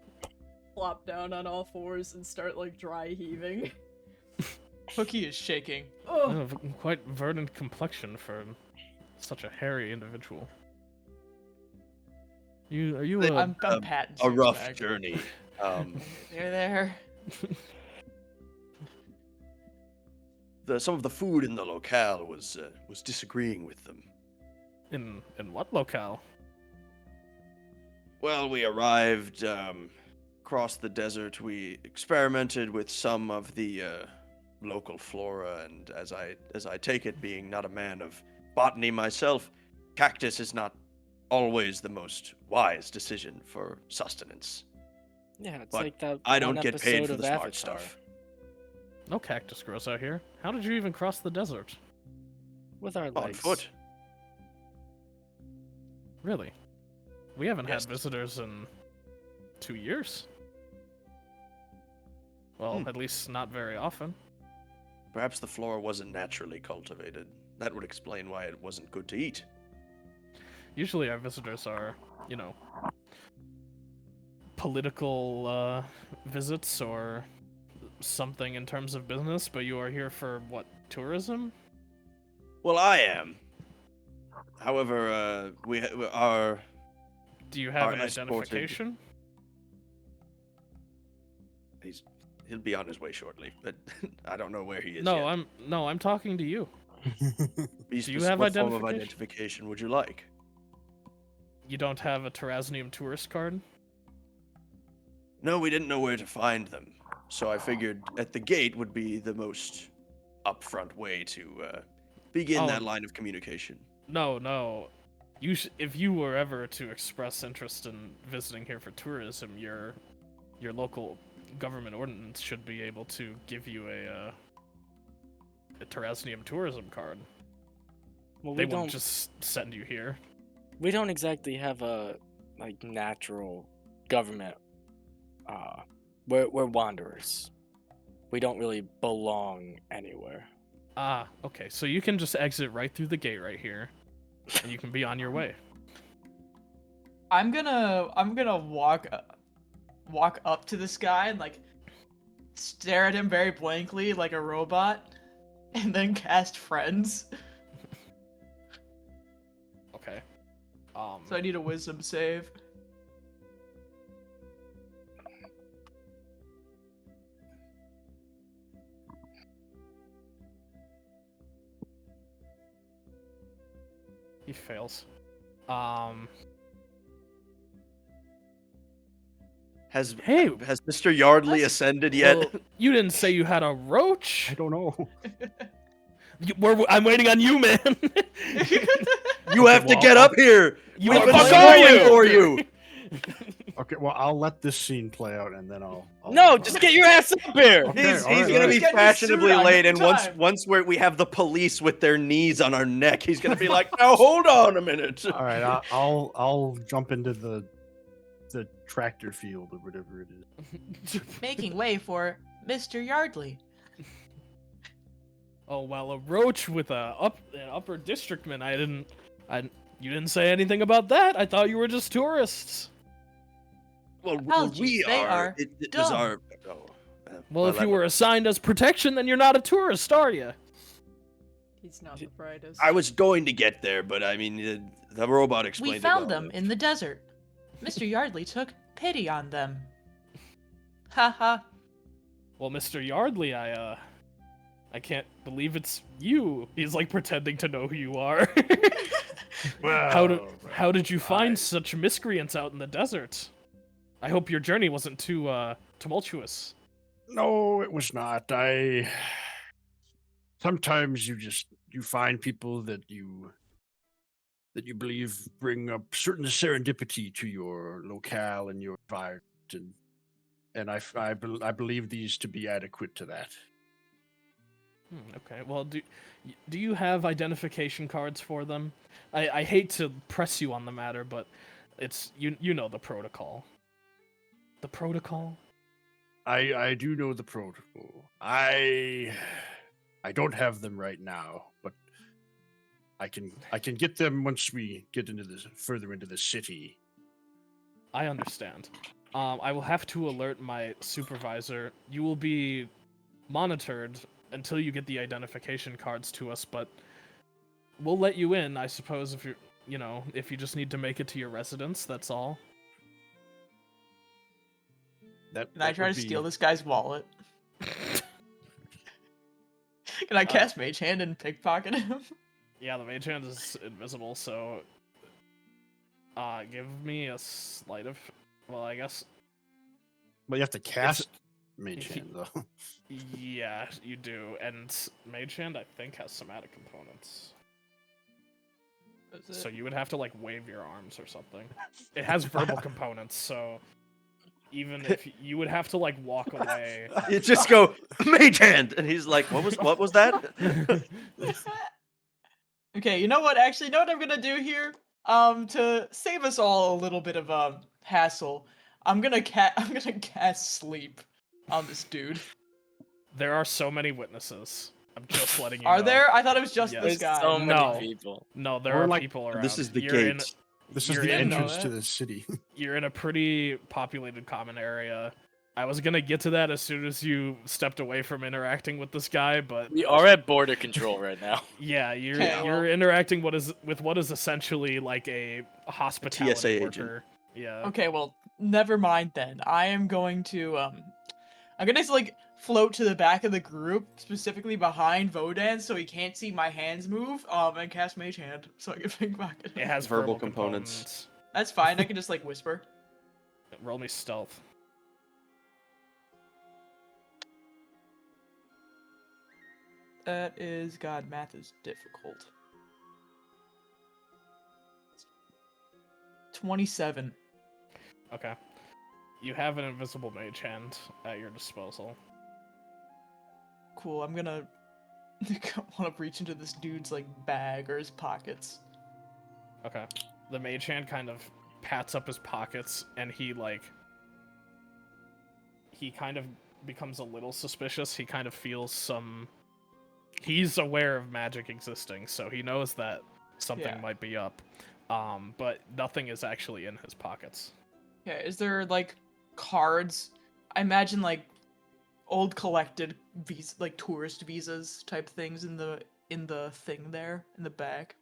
flop down on all fours and start like dry heaving. Cookie is shaking. Oh, Quite verdant complexion for such a hairy individual. Are you a I'm patting A Soon's rough back. journey. There. Some of the food in the locale was disagreeing with them. in what locale? Well, we arrived across the desert. We experimented with some of the local flora, and as I take it, being not a man of botany myself, cactus is not always the most wise decision for sustenance. yeah, it's But like that. I one don't get paid episode for of the smart Avatar. stuff. No cactus grows out here. How did you even cross the desert? With our On legs. foot. Really? We haven't Yes. had visitors in 2 years. Well, at least not very often. Perhaps the flora wasn't naturally cultivated. That would explain why it wasn't good to eat. Usually our visitors are, political visits or something in terms of business, but you are here for what, tourism? Well, I am. However, we are. Do you have Are an escorted. identification? He'll be on his way shortly, but I don't know where he is No, yet. I'm talking to you. Be do you spec- have what form of identification? identification would you like? You don't have a Terrasnium tourist card? No, we didn't know where to find them, so I figured at the gate would be the most upfront way to begin Oh. that line of communication. No. If you were ever to express interest in visiting here for tourism, your local government ordinance should be able to give you a Terrasnium tourism card. Well, They we wouldn't don't. just send you here. We don't exactly have a natural government. We're wanderers. We don't really belong anywhere. Ah, okay. So you can just exit right through the gate right here, and you can be on your way. I'm gonna walk up to this guy and like stare at him very blankly like a robot, and then cast friends. Okay. So I need a wisdom save. He fails. Has Hey, Mr. Yardley ascended yet? well, you didn't say you had a roach. I don't know. I'm waiting on you, man. You have to well, get up here. You We've are been playing stalling you. for you. Okay, well, I'll let this scene play out, and then I'll No, just get your ass up here. Okay, He's alright, gonna alright. be Get your fashionably suit on, late, give and him once time. we have the police with their knees on our neck, he's gonna be like, "Now hold on a minute." All right, I'll jump into the tractor field or whatever it is. Making way for Mr. Yardley. Oh well, a roach with an upper districtman. You didn't say anything about that. I thought you were just tourists. Well, Apologies, they are It was dumb. our. Oh, Well, if you I'm- were assigned as protection, then you're not a tourist, are you? He's not the brightest. I was going to get there, but I mean, the robot We explained it found well them enough. in the desert. Mr. Yardley took pity on them. Haha. Well, Mr. Yardley, I can't believe it's you. He's like pretending to know who you are. Well, How did you find I- such miscreants out in the desert? I hope your journey wasn't too tumultuous. No, it was not. Sometimes you find people that you believe bring a certain serendipity to your locale and your environment, and I believe these to be adequate to that. Okay. Well, do you have identification cards for them? I hate to press you on the matter, but it's you know the protocol. The protocol? I do know the protocol. I don't have them right now, but I can get them once we get into this further into the city. I understand. I will have to alert my supervisor. You will be monitored until you get the identification cards to us, but we'll let you in, I suppose, if if you just need to make it to your residence, that's all. Can I try to steal this guy's wallet? Can I cast Mage Hand and pickpocket him? Yeah, the mage hand is invisible, so give me a sleight of, well, I guess, But you have to cast Mage he- Hand, though. yeah, you do, and mage hand I think has somatic components. So you would have to like wave your arms or something. It has verbal components, so even if you would have to like walk away. You just go mage hand, and he's like, what was that? Okay, you know what? Actually, you know what I'm gonna do here? To save us all a little bit of hassle, I'm gonna cast sleep on this dude. There are so many witnesses. I'm just letting you Are know. there? I thought it was just Yes. this There's guy. so many No. people. No, there Or are like, people around. This is the You're in- gate. This is You're the in- entrance know to that. the city. You're in a pretty populated common area. I was gonna get to that as soon as you stepped away from interacting with this guy, but We are at border control right now. yeah, you're Okay, you're well- interacting with what is essentially like a hospitality TSA agent. worker. Yeah. Okay, well, never mind then. I am going to I'm gonna like float to the back of the group, specifically behind Vodan, so he can't see my hands move. And cast Mage Hand so I can pickpocket It him. has Verbal verbal components. components. That's fine. I can just like whisper. Roll me stealth. That is, God, math is difficult. 27. Okay. You have an invisible mage hand at your disposal. Cool. I'm gonna want to reach into this dude's like bag or his pockets. Okay. The mage hand kind of pats up his pockets, and he kind of becomes a little suspicious. He kind of feels some. He's aware of magic existing, so he knows that something Yeah. might be up. But nothing is actually in his pockets. Yeah. Is there like cards? I imagine like old collected visa, like tourist visas type things in the thing there in the bag.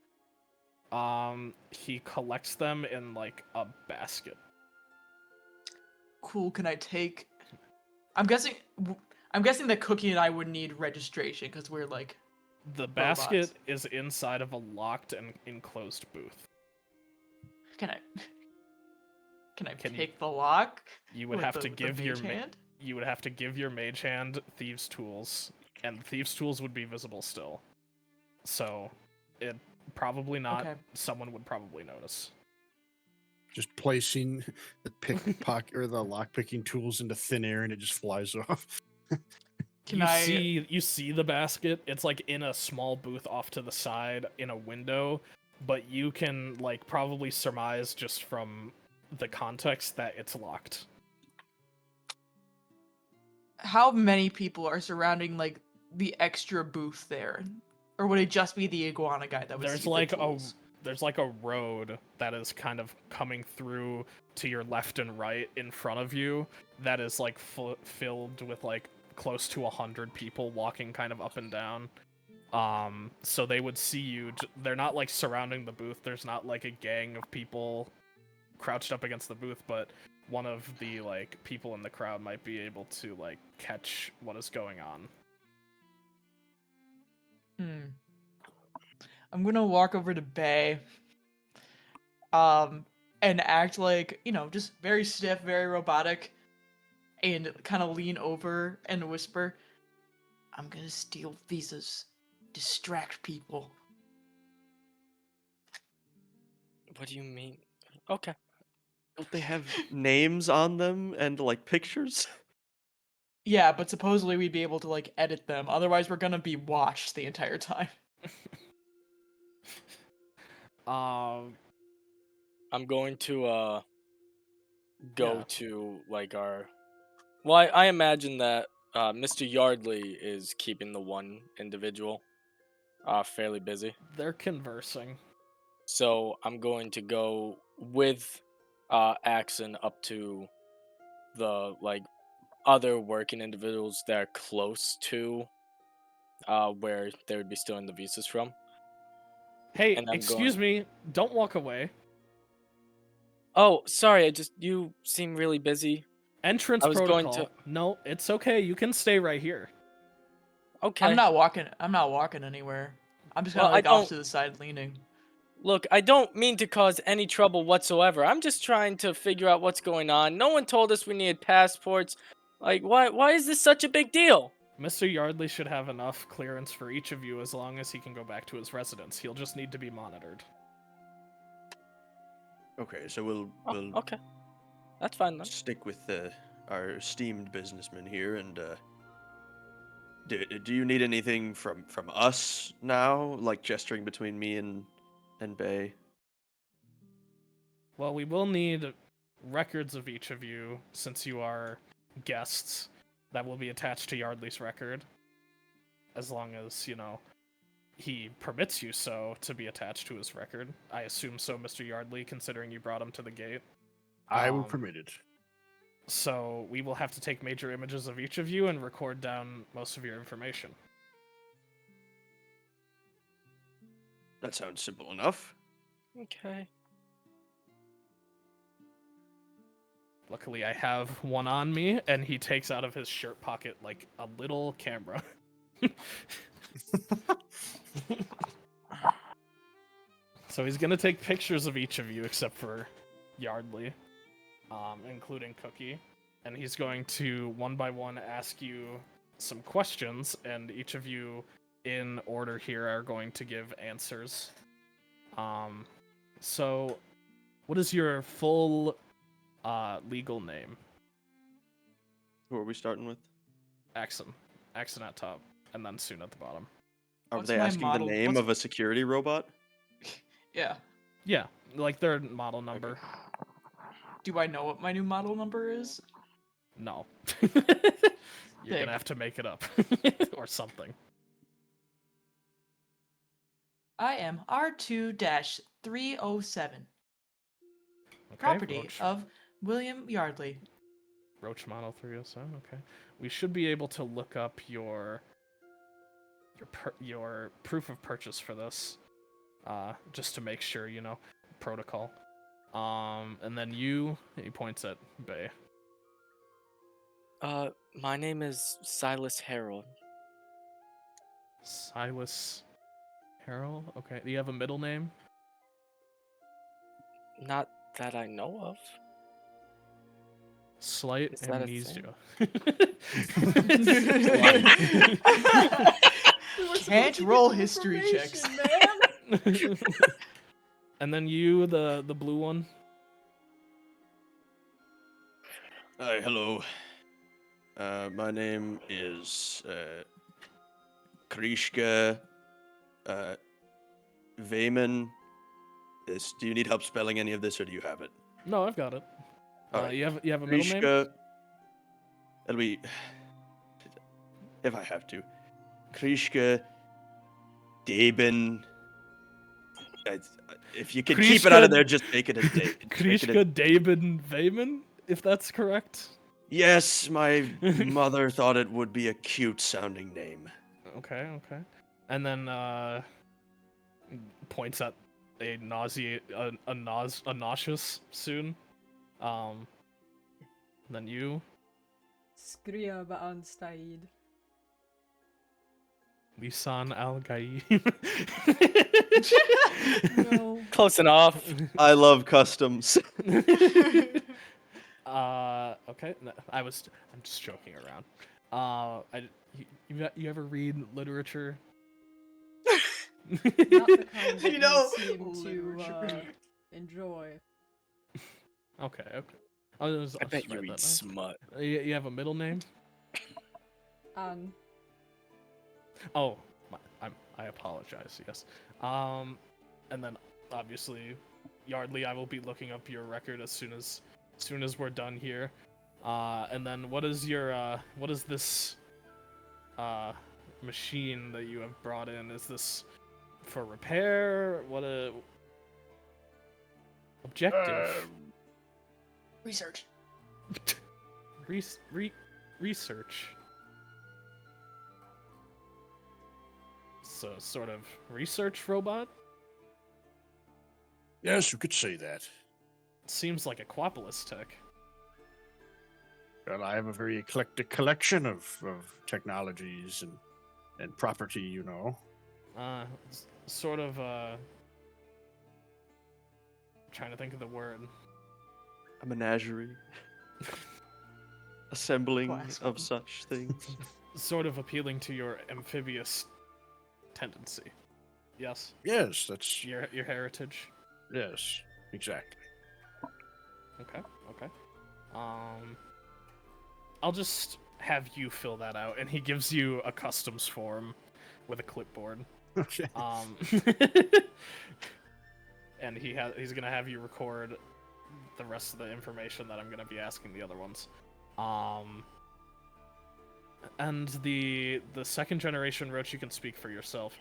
He collects them in like a basket. Cool. Can I take? I'm guessing that Cookie and I would need registration because we're like. The basket is inside of a locked and enclosed booth. Can I? Can I Can you- pick the lock? You would with have the- to with the give your mage hand? you would have to give your mage hand thieves tools, and thieves tools would be visible still. So, it probably not. Okay. Someone would probably notice. Just placing the pickpocket or the lock picking tools into thin air and it just flies off. Can you I? see the basket. It's like in a small booth off to the side in a window, but you can like probably surmise just from the context that it's locked. How many people are surrounding like the extra booth there, or would it just be the iguana guy that would There's see like the tools? there's like a road that is kind of coming through to your left and right in front of you that is like filled with like close to 100 people walking kind of up and down. So they would see you. They're not like surrounding the booth. There's not like a gang of people crouched up against the booth, but one of the like people in the crowd might be able to like catch what is going on. I'm gonna walk over to Bay, and act like, just very stiff, very robotic, and kind of lean over and whisper, "I'm gonna steal visas, distract people." What do you mean? Okay. Don't they have names on them and like pictures? Yeah, but supposedly we'd be able to like edit them. Otherwise, we're gonna be watched the entire time. Um, I'm going to go Yeah. to like our. Well, I imagine that Mr. Yardley is keeping the one individual fairly busy. they're conversing. So I'm going to go with Axon up to the like other working individuals that are close to where they would be stealing the visas from. Hey, And I'm excuse going. me, don't walk away. Oh, sorry. You seem really busy. Entrance I was going protocol. to. No, it's okay. You can stay right here. Okay. I'm not walking anywhere. I'm just kind Well, of I like off don't. to the side leaning. Look, I don't mean to cause any trouble whatsoever. I'm just trying to figure out what's going on. No one told us we needed passports. Like, why is this such a big deal? Mr. Yardley should have enough clearance for each of you as long as he can go back to his residence. He'll just need to be monitored. Okay, so we'll Okay. That's fine then. stick with our esteemed businessman here, and do you need anything from us now, like gesturing between me and Bay? Well, we will need records of each of you since you are guests that will be attached to Yardley's record. As long as, he permits you so to be attached to his record. I assume so, Mr. Yardley, considering you brought him to the gate. I will Um, permit it. So we will have to take major images of each of you and record down most of your information. That sounds simple enough. Okay. Luckily, I have one on me, and he takes out of his shirt pocket like a little camera. So he's gonna take pictures of each of you except for Yardley, including Cookie, and he's going to one by one ask you some questions, and each of you in order here are going to give answers. So what is your full legal name? Who are we starting with? Axon at top, and then Soon at the bottom. Are What's they my asking model- the name what's- of a security robot? Yeah. Yeah, like their model number. Do I know what my new model number is? No. You're Dick. gonna have to make it up. Or something. I am R2-307. Okay, Property Roach, of William Yardley. Roach Model 307, okay. We should be able to look up your proof of purchase for this. Just to make sure, protocol. And then he points at Bay. My name is Silas Harold. Silas Harold? Okay. Do you have a middle name? Not that I know of. Slight Is that a amnesia. Can't roll history checks. Man. And then you, the blue one. Hi, hello. My name is Krishka Vayman. Do you need help spelling any of this, or do you have it? No, I've got it. All right. You have a middle name? Krishka. It'll be, if I have to. Krishka Deben. If you can keep it out of there, just make it a David. Krishka Daben Vayman, if that's correct. Yes, my mother thought it would be a cute sounding name. Okay, okay. And then points at a nauseous soon. Then you, Skria Ba'anstaid. Lisan Al Gaib. No. Close enough. I love customs. Okay. No, I'm just joking around. You ever read literature? Not the kind that You know, you seem to literature. enjoy. Okay, okay. I bet you read smut. You have a middle name? And Oh, I apologize. Yes. And then obviously, Yardley, I will be looking up your record as soon as we're done here. And then what is this machine that you have brought in? Is this for repair? What a objective? Research. Research. So sort of research robot? Yes, you could say that. Seems like a Quapolis tech. Well, I have a very eclectic collection of technologies and property, you know. Sort of trying to think of the word. A menagerie. Assembling Class of one. such things. Sort of appealing to your amphibious tendency. Yes, Yes, that's your heritage. yes, exactly. Okay, okay. I'll just have you fill that out, and he gives you a customs form with a clipboard. Okay. And he's gonna have you record the rest of the information that I'm gonna be asking the other ones. And the second generation Roach, you can speak for yourself.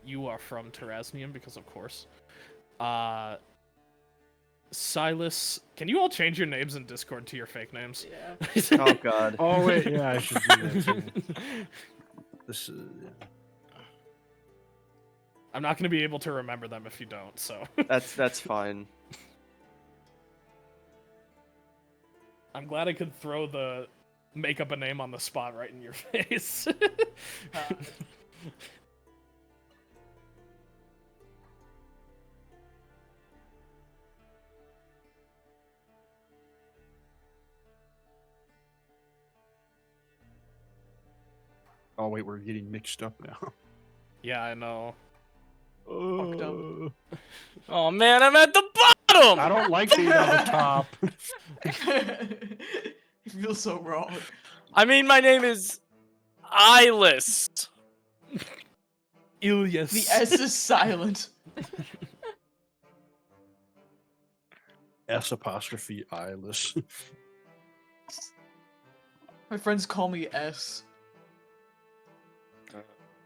You are from Terraznium because of course. Silas, can you all change your names in Discord to your fake names? yeah. Oh god. Oh wait, yeah, I should do that too. This is I'm not going to be able to remember them if you don't, so. That's fine. I'm glad I could throw the make up a name on the spot right in your face. Oh wait, we're getting mixed up now. Yeah, I know. Fucked up. Oh man, I'm at the bottom. I don't like being on the top. It feels so wrong. I mean, my name is Eyeless. Ilias. The S is silent. S apostrophe eyeless. My friends call me S.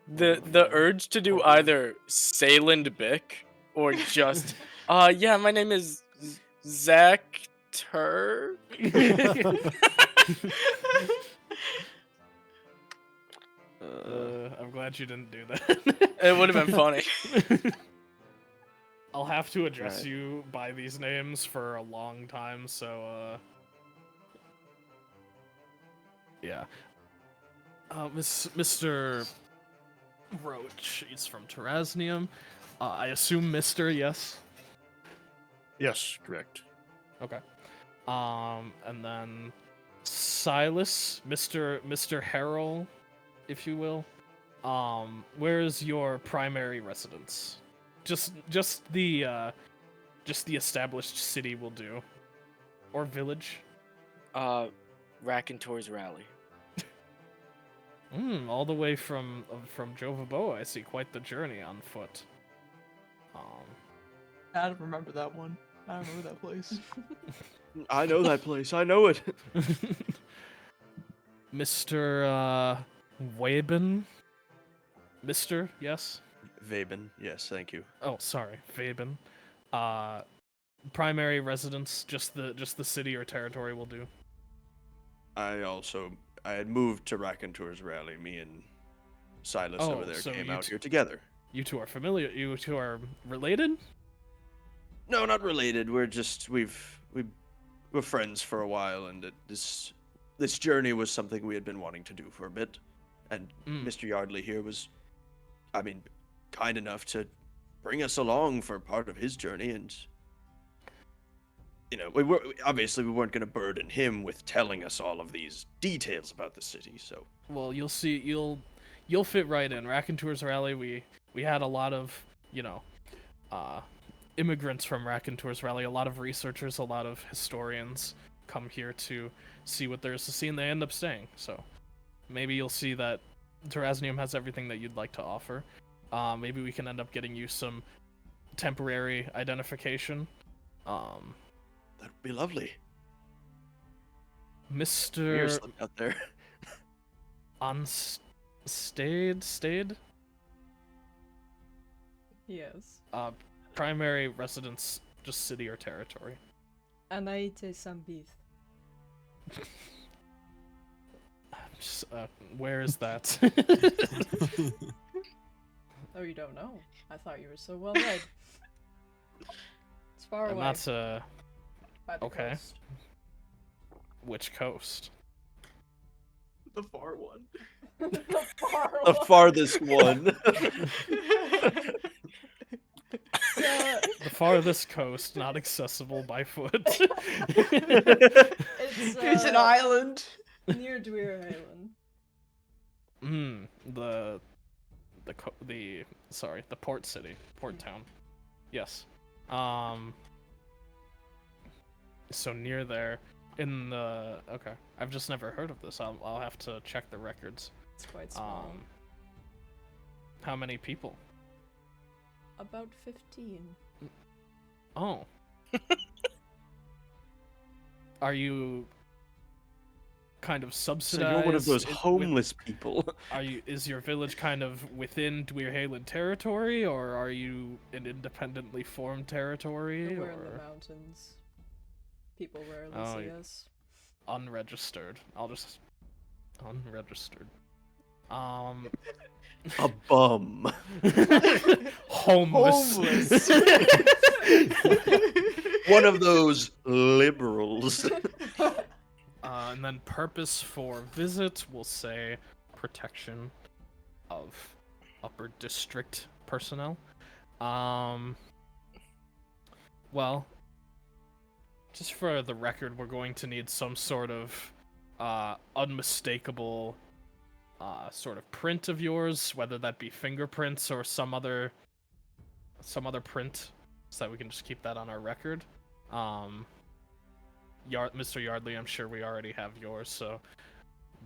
The urge to do either Sayland Bick or just yeah, my name is Zach Tur. I'm glad you didn't do that. It would have been funny. I'll have to address Right. you by these names for a long time, so yeah. Mr. Roach, he's from Terraznium. I assume Mr. Yes. Yes, correct. Okay. And then Silas, Mr. Harrell, if you will. Where is your primary residence? Just the established city will do, or village. Raconteur's Rally. All the way from Jovaboa. I see quite the journey on foot. I don't remember that one. I don't remember that place. I know that place. I know it. Mr. Waben? Mr. Yes? Vaben, yes, thank you. Oh, sorry, Vaben. Primary residence, just the city or territory will do. I had moved to Raconteur's rally. Me and Silas over Oh, there so came you out here together. You two are familiar. You two are related? No, not related. We're friends for a while, and this journey was something we had been wanting to do for a bit. And Mr. Yardley here was, I mean, kind enough to bring us along for part of his journey, and we weren't going to burden him with telling us all of these details about the city. So, Well, you'll see. You'll fit right in. Raconteur's rally. We had a lot of uh, immigrants from Raconteur's rally. A lot of researchers, a lot of historians come here to see what there is to see, and they end up staying. So maybe you'll see that Terraznium has everything that you'd like to offer. Maybe we can end up getting you some temporary identification. that would be lovely. Mr. Seriously, out there. Stayed? Yes. Primary residence, just city or territory. Anaite Sambith. Just, where is that? Oh, you don't know? I thought you were so well read. It's far I'm away. not, By the okay. coast. Which coast? The far one. The far The one. farthest one. The farthest coast, not accessible by foot. It's an island. Near Dweir Island. The port city, port town. Yes. So near there, okay. I've just never heard of this. I'll have to check the records. It's quite small. How many people? About 15. Oh. Are you kind of So subsidized? you're one of those with- homeless people. Is your village kind of within Dweir territory, or are you an independently formed territory, We're in the or mountains. People rarely Oh, see yeah. us. unregistered? I'll just unregistered. A bum. Homeless. Homeless. One of those liberals. And then purpose for visit, we'll say protection of upper district personnel. Well, just for the record, we're going to need some sort of unmistakable sort of print of yours, whether that be fingerprints or some other print, so that we can just keep that on our record. Mr. Yardley, I'm sure we already have yours, so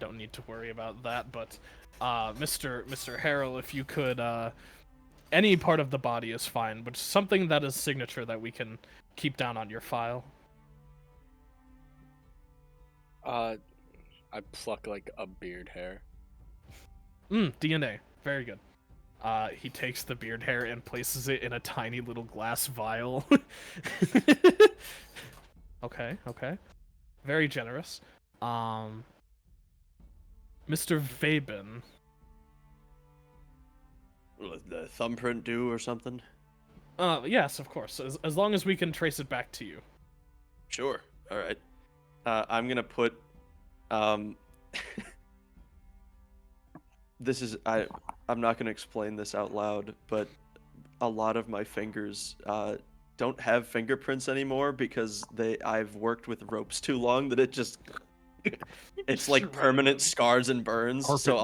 don't need to worry about that. But Mr. Harrell, if you could, any part of the body is fine, but something that is signature that we can keep down on your file. I pluck like a beard hair. DNA. Very good. He takes the beard hair and places it in a tiny little glass vial. Okay. Very generous. Mr. Vaben. Will the thumbprint do or something? Yes, of course. As long as we can trace it back to you. Sure. All right. I'm gonna put. I'm not gonna explain this out loud, but a lot of my fingers don't have fingerprints anymore because I've worked with ropes too long that it's like permanent scars and burns. So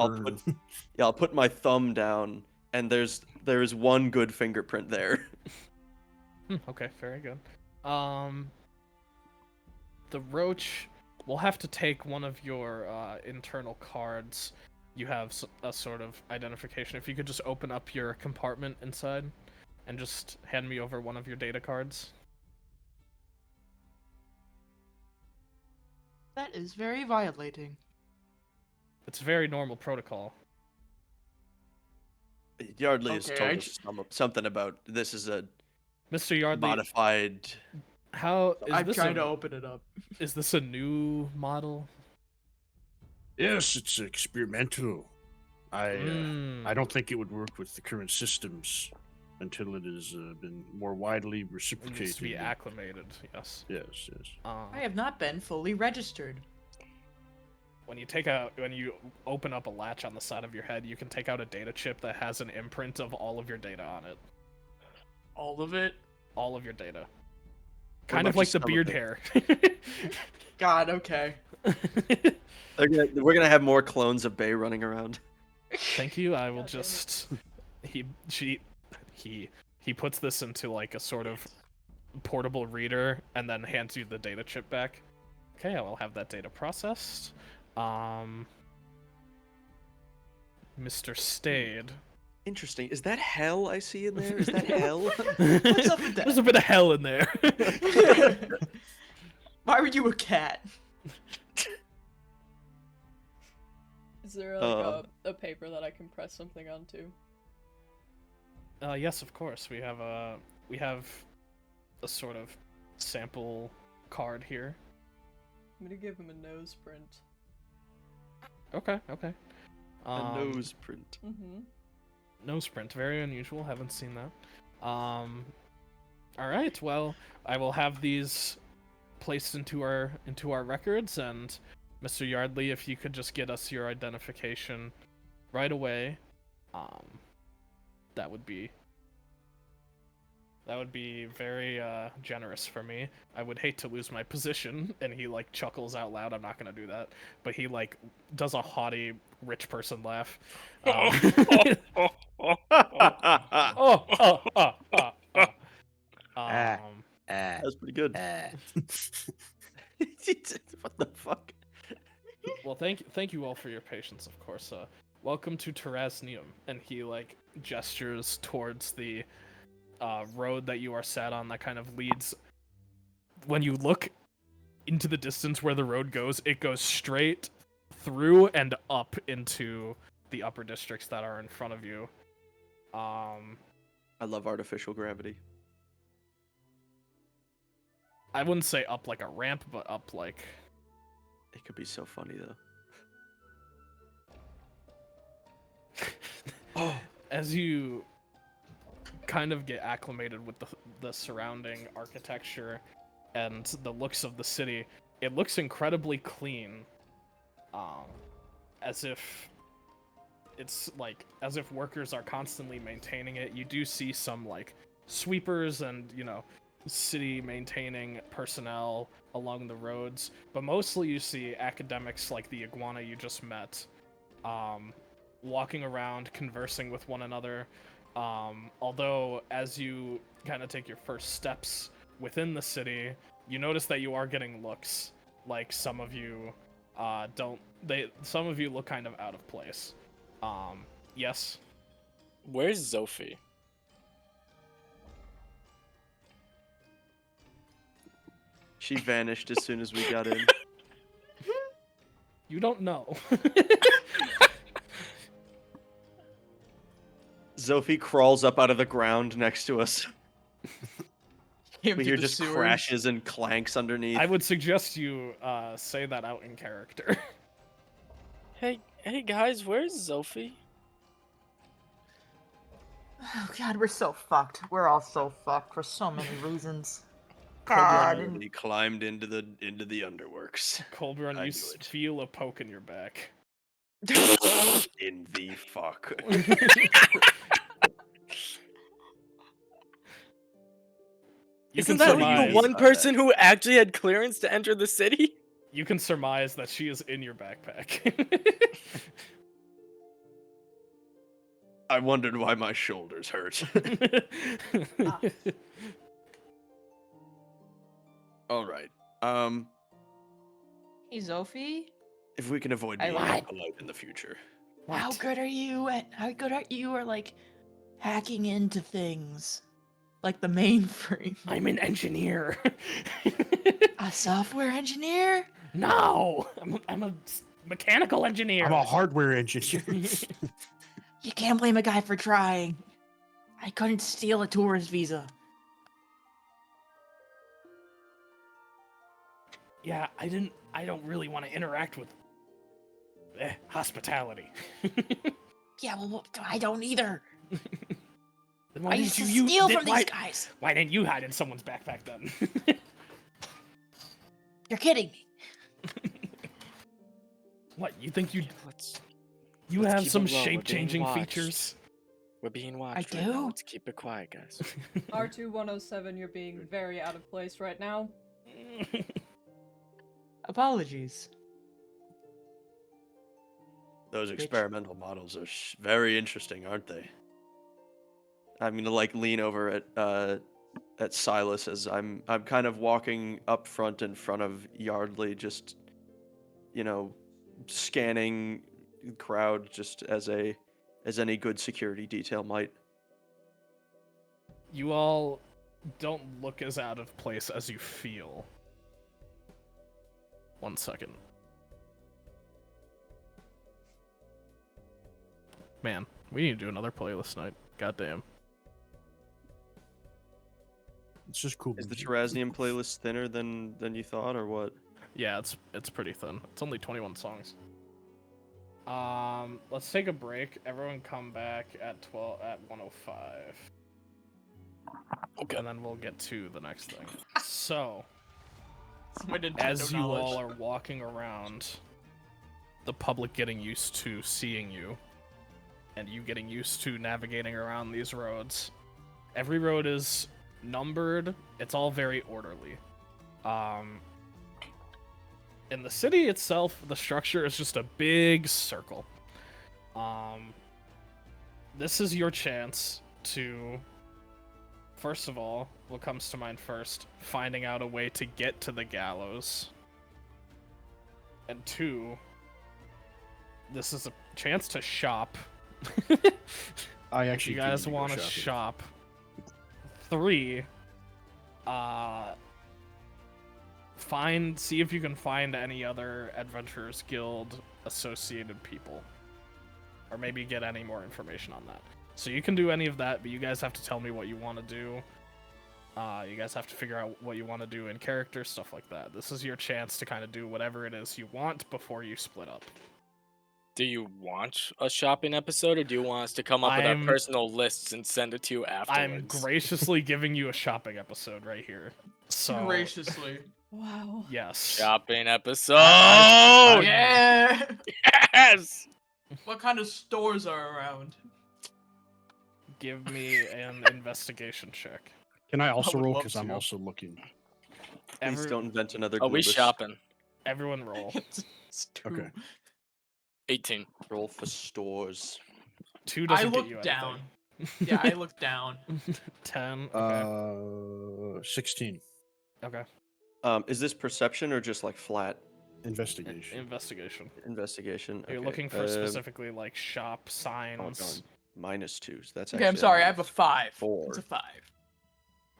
I'll put my thumb down, and there is one good fingerprint there. Okay, very good. The roach, we'll have to take one of your internal cards. You have a sort of identification. If you could just open up your compartment inside and just hand me over one of your data cards. That is very violating. It's very normal protocol. Yardley has Okay, told us something about this is a Mr. Yardley, modified. how is I'm this trying a, to open it up. is this a new model? Yes, it's experimental. I Mm. don't think it would work with the current systems until it has been more widely It reciprocated. needs to be acclimated. Yes. Yes, yes. I have not been fully registered. When you open up a latch on the side of your head, you can take out a data chip that has an imprint of all of your data on it. All of it? All of your data. Kind of about like just the some of beard it? hair. God, okay. We're gonna have more clones of Bay running around. Thank you. I will God damn it. just he puts this into like a sort of portable reader and then hands you the data chip back. Okay, I will have that data processed. Mr. Stade. Interesting. Is that hell I see in there? Is that hell? What's up with that? There's a bit of hell in there. Why were you a cat? Is there like a paper that I can press something onto? Yes, of course. We have a sort of sample card here. I'm gonna give him a nose print. Okay. A nose print. Mm-hmm. Nose print, very unusual. Haven't seen that. All right. Well, I will have these placed into our records, and Mr. Yardley, if you could just get us your identification right away, that would be very generous for me. I would hate to lose my position. And he like chuckles out loud. I'm not gonna do that, but he like does a haughty rich person laugh. That's pretty good. What the fuck? Well, thank you all for your patience, of course. Welcome to Terraznium, and he like gestures towards the road that you are sat on that kind of leads. When you look into the distance where the road goes, it goes straight through and up into the upper districts that are in front of you. I love artificial gravity. I wouldn't say up like a ramp, but up like... It could be so funny though. As you kind of get acclimated with the surrounding architecture and the looks of the city, it looks incredibly clean. As if workers are constantly maintaining it. You do see some like sweepers and, city maintaining personnel along the roads, but mostly you see academics like the iguana you just met, walking around, conversing with one another. Although as you kind of take your first steps within the city, you notice that you are getting looks. Like some of you some of you look kind of out of place. Yes. Where's Zophie? She vanished as soon as we got in. You don't know. Zophie crawls up out of the ground next to us. We hear just crashes and clanks underneath. I would suggest you say that out in character. Hey guys, where's Zophie? Oh god, we're so fucked. We're all so fucked for so many reasons. God. He climbed into the underworks. Colbron, I you knew it. feel a poke in your back. In the fuck. Isn't that like the one person who actually had clearance to enter the city? You can surmise that she is in your backpack. I wondered why my shoulders hurt. All right. Hey, Zophie? If we can avoid being polite in the future. How good are you at like hacking into things? Like the mainframe. I'm an engineer. A software engineer? No, I'm a mechanical engineer. I'm a hardware engineer. You can't blame a guy for trying. I couldn't steal a tourist visa. Yeah, I don't really want to interact with hospitality. Yeah, well, I don't either. Then I used to steal from these guys. Why didn't you hide in someone's backpack then? You're kidding me. What, you think you Let's have keep some it low, we're being shape-changing watched. features? We're being watched I right now. do? Let's keep it quiet, guys. R2107, you're being very out of place right now. Apologies. Those Bitch. experimental models are very interesting, aren't they? I'm gonna like lean over at Silas as I'm kind of walking up front in front of Yardley, just scanning the crowd just as any good security detail might. You all don't look as out of place as you feel. 1 second. Man, we need to do another playlist night. Goddamn. It's just cool. Is the music. Terraznium playlist thinner than you thought, or what? Yeah, it's pretty thin. It's only 21 songs. Let's take a break. Everyone come back at 1:05. Okay. And then we'll get to the next thing. So, It's my Nintendo as you knowledge. all are walking around, the public getting used to seeing you, and you getting used to navigating around these roads. Every road is numbered. It's all very orderly. In the city itself, the structure is just a big circle. This is your chance to, first of all, what comes to mind first, finding out a way to get to the gallows. And 2, this is a chance to shop. I If actually you guys want to shop. 3, see if you can find any other Adventurers Guild associated people. Or maybe get any more information on that. So you can do any of that, but you guys have to tell me what you want to do. You guys have to figure out what you want to do in character, stuff like that. This is your chance to kind of do whatever it is you want before you split up. Do you want a shopping episode, or do you want us to come up with our personal lists and send it to you afterwards? I'm graciously giving you a shopping episode right here. So, Graciously. Wow. yes. Shopping episode! Yeah. Yes! What kind of stores are around? Give me an investigation check. Can I also would roll? love Because I'm to. also looking. Please don't invent another. Oh, we Glubus. shopping. Everyone roll. It's two. Okay. 18. Roll for stores. 2 I doesn't get looked you down. anything. Yeah, I looked down. 10. Okay. 16. Okay. Is this perception or just like flat Investigation. Investigation. investigation? You're Okay, looking for specifically like shop Oh, signs. darn. -2. So that's Okay, I'm actually sorry. I have a 5. 4. It's a 5.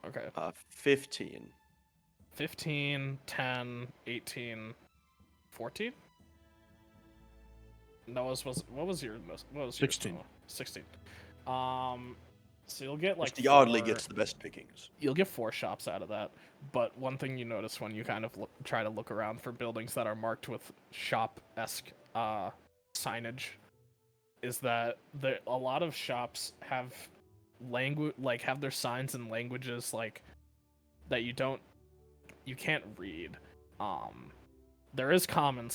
Okay. 15. 15, 10, 18, 14? No, what was your 16. Yours? 16. So you'll get like Mr. Yardley 4 gets the best pickings. You'll get 4 shops out of that. But one thing you notice when you kind of try to look around for buildings that are marked with shop-esque signage is that a lot of shops have have their signs in languages like that you can't read. There is common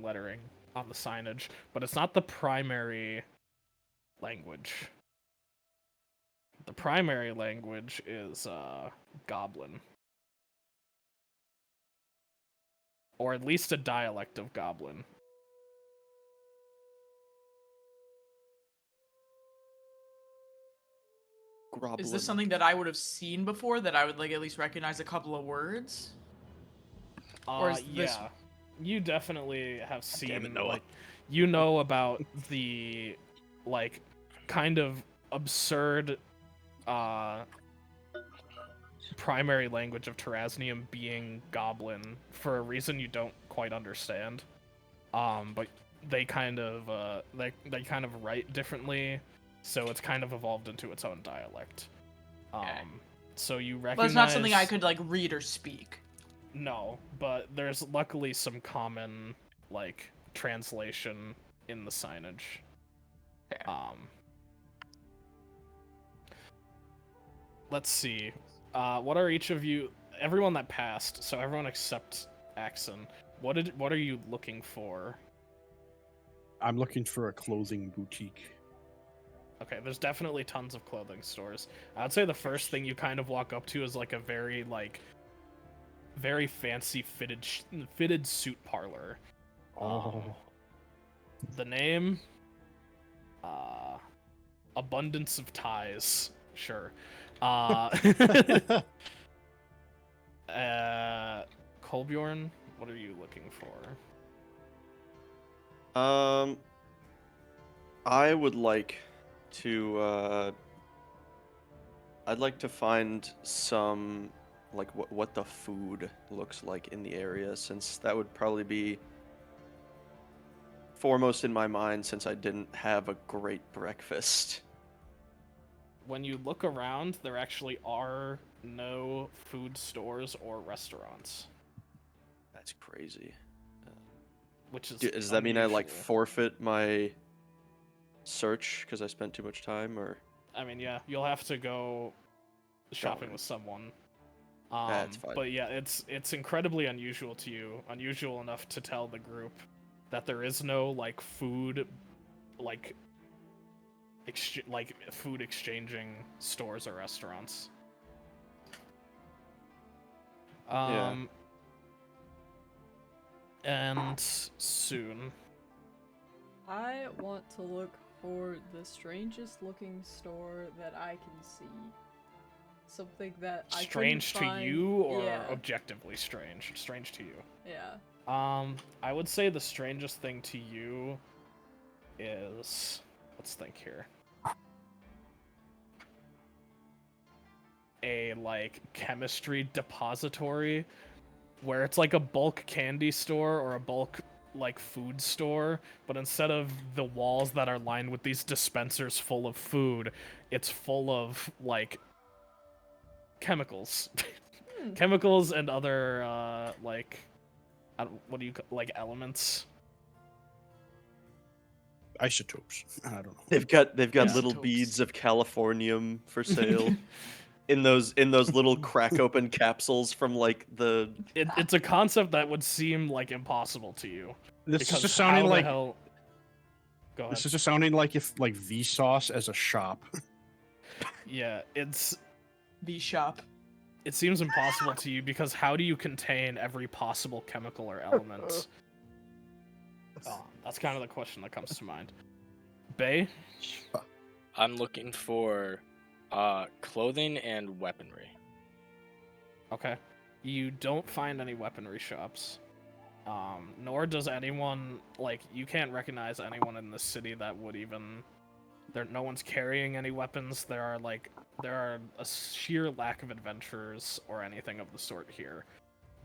lettering on the signage, but it's not the primary language. The primary language is Goblin. Or at least a dialect of Goblin. Is this something that I would have seen before, that I would like at least recognize a couple of words? Or is this- Yeah. You definitely have seen damn it, Noah. like you know about the like kind of absurd primary language of Terraznium being Goblin for a reason you don't quite understand. But they kind of they kind of write differently, so it's kind of evolved into its own dialect. Okay. So you recognize. But it's not something I could like read or speak. No, but there's luckily some common like translation in the signage. Okay. Let's see. What are each of you? Everyone that passed, so everyone except Axon. What are you looking for? I'm looking for a clothing boutique. Okay, there's definitely tons of clothing stores. I'd say the first thing you kind of walk up to is like a very fancy fitted suit parlor. The name, Abundance of Ties. Sure. Kolbjorn, what are you looking for? I would like to I'd like to find some like what the food looks like in the area, since that would probably be foremost in my mind, since I didn't have a great breakfast. When you look around, there actually are no food stores or restaurants, That's crazy. which is Does that mean I like unusual. forfeit my search because I spent too much time, or I mean, yeah, you'll have to go shopping Darn. with someone. that's fine? But yeah, it's incredibly unusual to you, unusual enough to tell the group that there is no like food, like food exchanging stores or restaurants. Yeah. And soon. I want to look for the strangest looking store that I can see. Something that I couldn't Strange to find- you, or yeah, objectively strange? Strange to you. yeah. I would say the strangest thing to you is, let's think here. A like chemistry depository where it's like a bulk candy store or a bulk like food store, but instead of the walls that are lined with these dispensers full of food, it's full of like chemicals. Chemicals and other like what do you like elements? Isotopes. I don't know. They've got Yeah. little Isotopes. beads of californium for sale in those little crack open capsules from like the It's a concept that would seem like impossible to you. This Because is just sounding how the like hell... Go ahead. this is just sounding like if like Vsauce as a shop. Yeah, V shop. it seems impossible to you because how do you contain every possible chemical or element? That's kind of the question that comes to mind. Bay? I'm looking for clothing and weaponry. Okay. You don't find any weaponry shops. Nor does anyone, like, you can't recognize anyone in the city that would even... no one's carrying any weapons. There are a sheer lack of adventurers or anything of the sort here.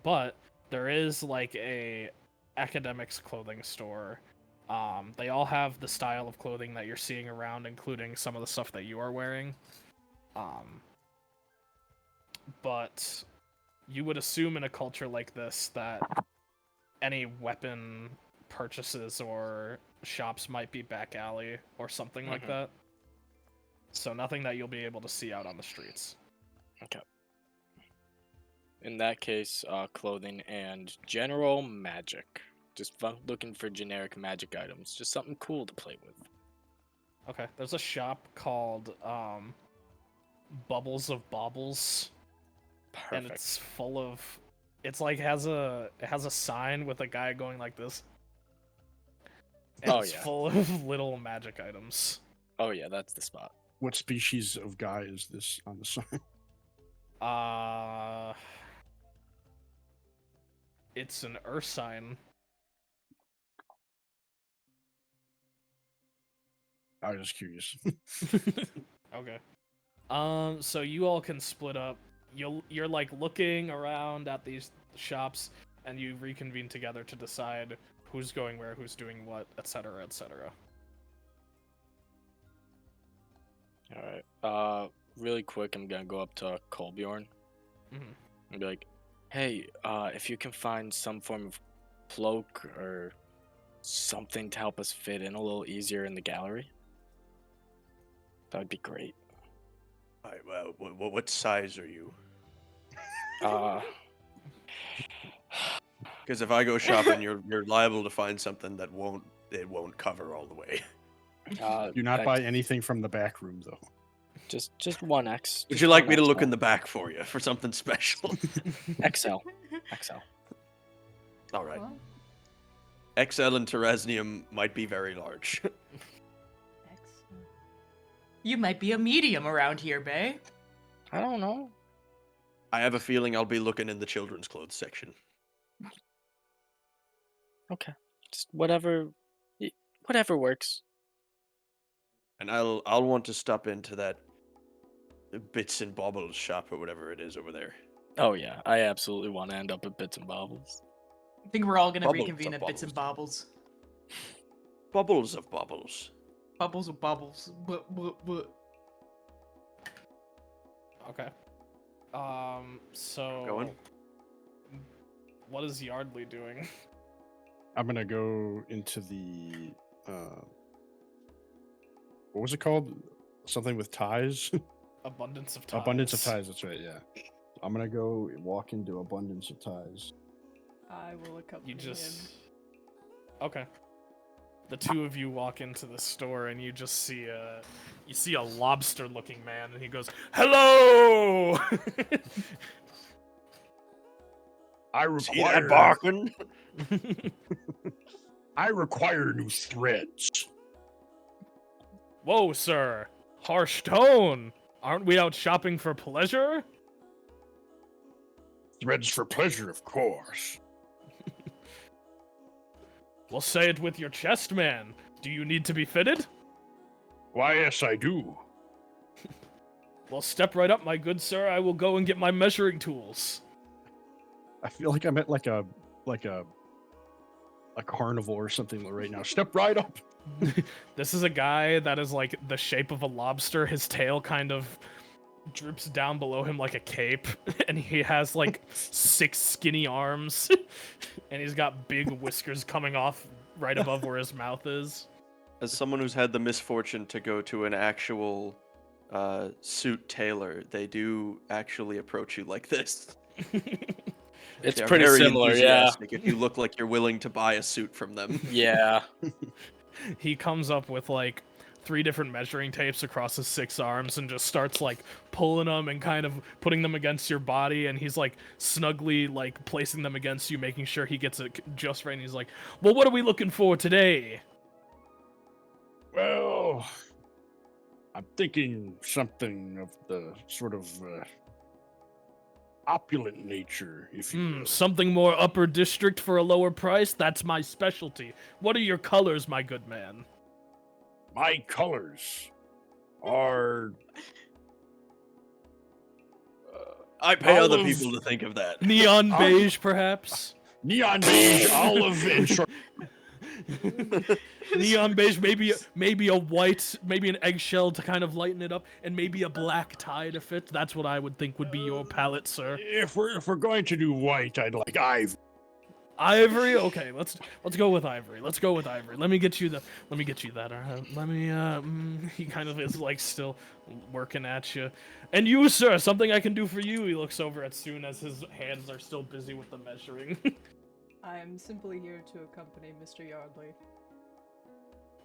But there is, like, a academics clothing store. They all have the style of clothing that you're seeing around, including some of the stuff that you are wearing. But you would assume in a culture like this that any weapon purchases or shops might be back alley or something like that. So nothing that you'll be able to see out on the streets. Okay. In that case, clothing and general magic. Just looking for generic magic items. Just something cool to play with. Okay, there's a shop called Bubbles of Baubles. Perfect. And it's full of... It's like it has a sign with a guy going like this. And Oh, it's yeah. full of little magic items. Oh yeah, that's the spot. What species of guy is this on the sign? It's an Ursine. I was just curious. Okay. So you all can split up. You're like looking around at these shops, and you reconvene together to decide who's going where, who's doing what, etc., etc. Alright. Really quick, I'm gonna go up to Kolbjorn Mhm. and be like, hey, if you can find some form of cloak or something to help us fit in a little easier in the gallery, that would be great. What size are you? Uh, Because if I go shopping, you're liable to find something that won't cover all the way. Do not X- buy anything from the back room, though. just 1X. Would just you like one me to look XL. in the back for you for something special? XL? All right. What? XL and Terrasnium might be very large. Excellent. You might be a medium around here, Bay. I don't know. I have a feeling I'll be looking in the children's clothes section. Okay, just whatever works. And I'll want to stop into that bits and baubles shop or whatever it is over there. Oh yeah, I absolutely want to end up at Bits and Bobbles. I think we're all gonna Bubbles reconvene of at Bits and Bobbles. Bubbles of bubbles. Bubbles of bubbles. Okay. So Going. what is Yardley doing? I'm gonna go into the what was it called? Something with ties? Abundance of ties. Abundance of ties, that's right, yeah. I'm gonna go walk into Abundance of Ties. I will accompany You him. just okay. The two of you walk into the store and you just see a lobster-looking man, and he goes, "Hello." I See that barking? I require new threads. Whoa, sir! Harsh tone. Aren't we out shopping for pleasure? Threads for pleasure, of course. Well, say it with your chest, man. Do you need to be fitted? Why, yes, I do. Well, step right up, my good sir. I will go and get my measuring tools. I feel like I'm at like a carnival or something right now. Step right up. This is a guy that is like the shape of a lobster. His tail kind of droops down below him like a cape, and he has like 6 skinny arms, and he's got big whiskers coming off right above where his mouth is. As someone who's had the misfortune to go to an actual suit tailor, they do actually approach you like this. It's They're pretty very similar, yeah. enthusiastic if you look like you're willing to buy a suit from them. Yeah. He comes up with like 3 different measuring tapes across his 6 arms and just starts like pulling them and kind of putting them against your body, and he's like snugly like placing them against you, making sure he gets it just right. And he's like, "Well, what are we looking for today?" Well, I'm thinking something of the sort of opulent nature, if you will. Something more upper district for a lower price? That's my specialty. What are your colors, my good man? My colors are I pay other Olive- people to think of that. Neon beige, perhaps? neon beige, olive, and short. Neon beige, maybe a white, maybe an eggshell to kind of lighten it up, and maybe a black tie to fit. That's what I would think would be your palette, sir. If we're going to do white, I'd like ivory. Ivory? Okay, let's go with ivory. Let's go with ivory. Let me get you that. He kind of is like still working at you. And you, sir, something I can do for you. He looks over as soon as his hands are still busy with the measuring. I'm simply here to accompany Mr. Yardley.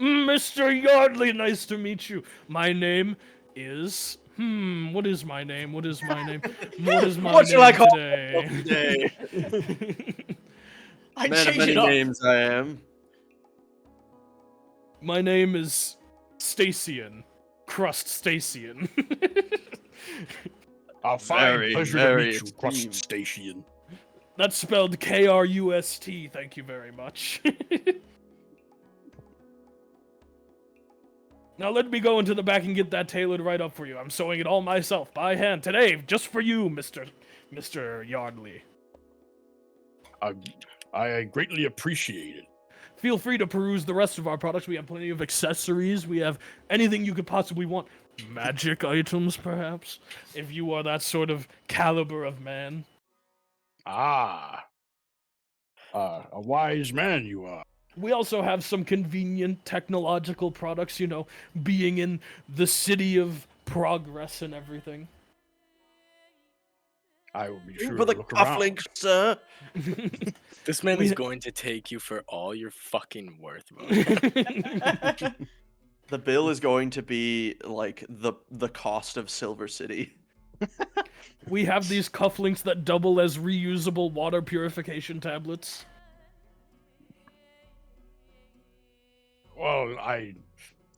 Mr. Yardley, nice to meet you. My name is what is my name? What is my name? What is my What name shall I call today? today? I Man of change many it up. names I am. My name is Stacian. Crust Stacian. A fine Very, pleasure very to meet you, Crust esteemed. Station. That's spelled Krust. Thank you very much. Now let me go into the back and get that tailored right up for you. I'm sewing it all myself by hand today, just for you, Mr. Yardley. I greatly appreciate it. feel free to peruse the rest of our products. We have plenty of accessories. We have anything you could possibly want. Magic items, perhaps, if you are that sort of caliber of man. Ah. A wise man you are. We also have some convenient technological products, being in the city of progress and everything. I will be sure For to the look around. cufflinks, sir. This man We- is going to take you for all you're fucking worth, bro. The bill is going to be like the cost of Silver City. We have these cufflinks that double as reusable water purification tablets. Well,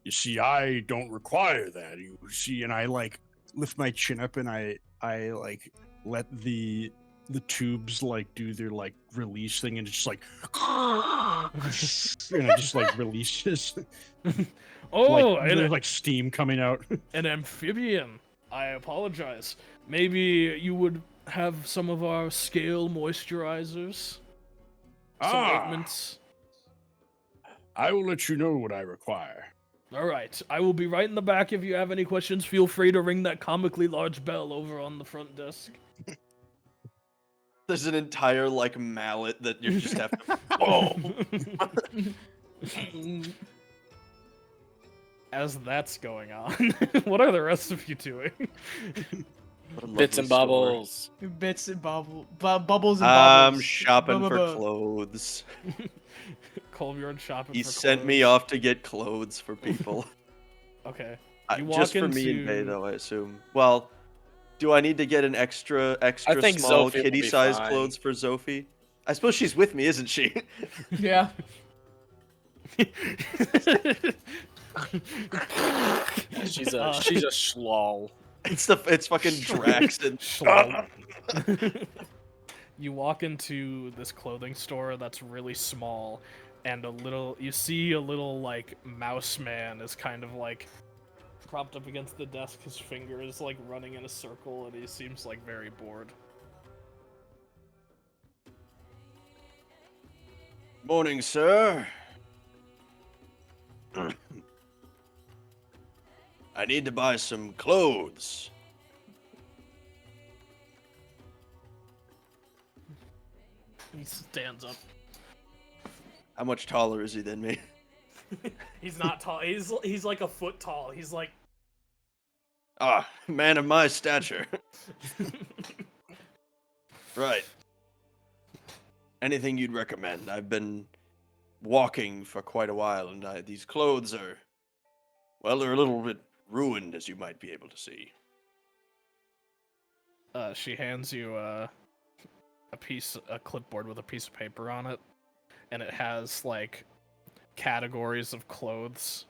you see, I don't require that. You see, and I like lift my chin up and I like let the tubes like do their like release thing and it's just like and it just like releases Oh, like and there's like steam coming out. an amphibian. I apologize. Maybe you would have some of our scale moisturizers, some ointments. I will let you know what I require. All right, I will be right in the back. If you have any questions, feel free to ring that comically large bell over on the front desk. There's an entire like mallet that you just have to. Oh, As that's going on, what are the rest of you doing? what a Bits lovely and story. bubbles. Bits and bubbles and I'm bubbles. shopping for Bu-bu-bu. clothes. Colbjorn shopping He for sent me clothes. off to get clothes for people. Okay. Uh, You just walk for me and Bay, into- though, I assume. Well, do I need to get an extra think small Zophie will kitty be size fine. clothes for Zophie? I suppose she's with me, isn't she? Yeah. She's a Uh, she's a schlol. It's fucking Drax and Schlong. You walk into this clothing store that's really small, and you see a little like mouse man is kind of like propped up against the desk. His finger is like running in a circle, and he seems like very bored. Morning, sir. I need to buy some clothes. He stands up. How much taller is he than me? He's not tall. He's like a foot tall. He's like Ah, man of my stature. Right. Anything you'd recommend? I've been walking for quite a while, and these clothes are, well, they're a little bit ruined, as you might be able to see. she hands you a clipboard with a piece of paper on it, and it has like categories of clothes.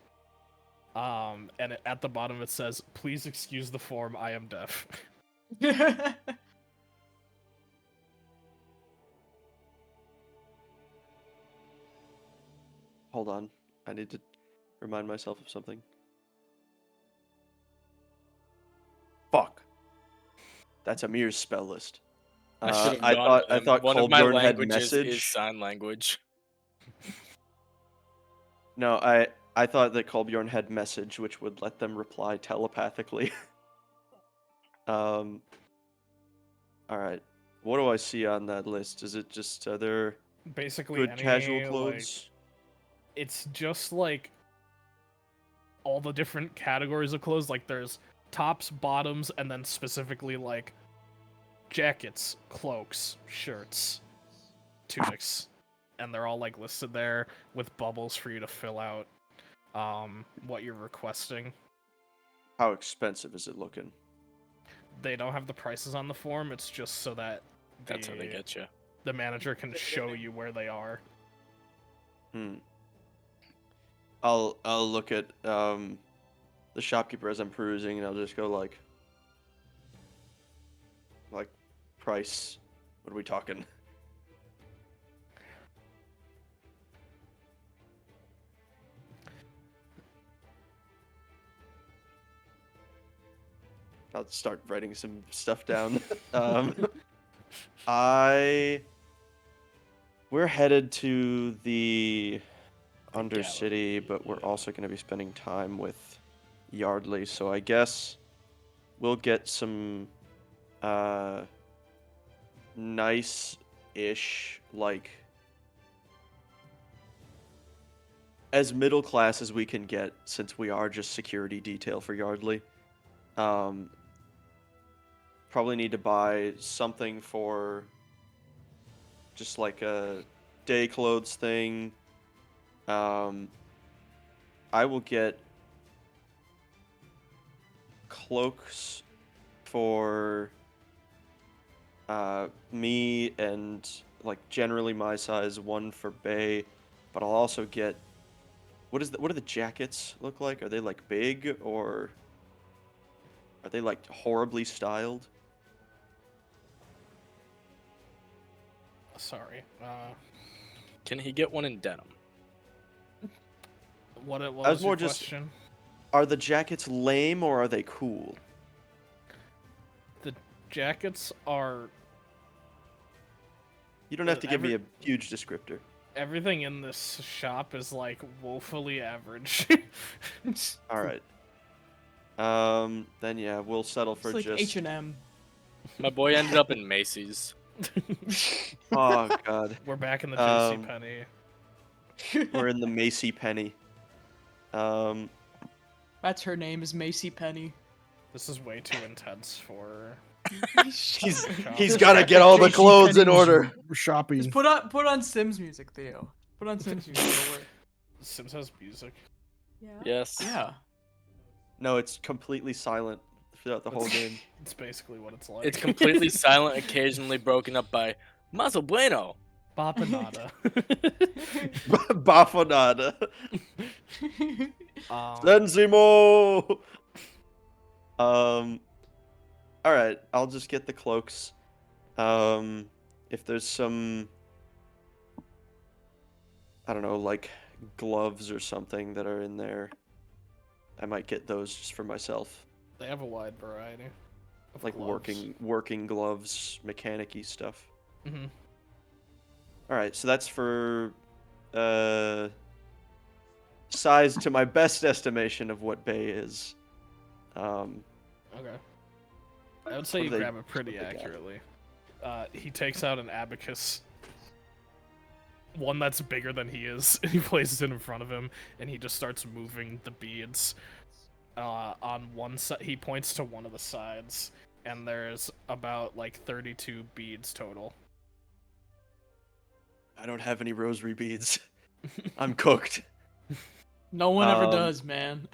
At the bottom it says, "Please excuse the form. I am deaf." Hold on. I need to remind myself of something. Fuck. That's Amir's spell list. I should have I gone thought with him. One of my Kolbjorn had languages message. is sign language. No, I thought that Kolbjorn had message, which would let them reply telepathically. All right. What do I see on that list? Is it just other Basically, good any, casual like, clothes? it's just like all the different categories of clothes. Like there's tops, bottoms, and then specifically like jackets, cloaks, shirts, tunics, and they're all like listed there with bubbles for you to fill out what you're requesting. How expensive is it looking? They don't have the prices on the form. It's just so that That's how they get you. the manager can show you where they are. I'll look at the shopkeeper as I'm perusing, and I'll just go like price. What are we talking? I'll start writing some stuff down. We're headed to the Undercity, but we're also going to be spending time with Yardley, so I guess we'll get some nice-ish, like, as middle class as we can get, since we are just security detail for Yardley. Probably need to buy something for just like a day clothes thing. I will get cloaks for me and like generally my size, one for Bay, but I'll also get what do the jackets look like? Are they like big or are they like horribly styled? Sorry. Can he get one in denim? What I was was more your just- question? Are the jackets lame or are they cool? The jackets are You don't have to give me a huge descriptor. everything in this shop is like woefully average. All right. Then yeah, we'll settle for It's like just. H&M. My boy ended up in Macy's. Oh God, We're back in the Um, JCPenney. we're in the Macy Penny. That's her name is Macy Penny. This is way too intense for. He's got to get all the clothes in order. Shopping. Just put on Sims music, Theo. Put on Sims music. Don't worry. Sims has music. Yeah. Yes. Yeah. No, it's completely silent throughout the whole game. It's basically what it's like. It's completely silent, occasionally broken up by Mazo Bueno. Bapanada. Bafonada. um, Sensimo. All right, I'll just get the cloaks. If there's some, I don't know, like gloves or something that are in there, I might get those just for myself. they have a wide variety. Of Like gloves. working gloves, mechanic-y stuff. Mm-hmm. All right, so that's for size to my best estimation of what Bay is. Okay. I would say What you do they- grab it pretty what they got? accurately. He takes out an abacus, one that's bigger than he is, and he places it in front of him, and he just starts moving the beads. On one side, he points to one of the sides, and there's about like 32 beads total. I don't have any rosary beads. I'm cooked. No one ever Um, does, man.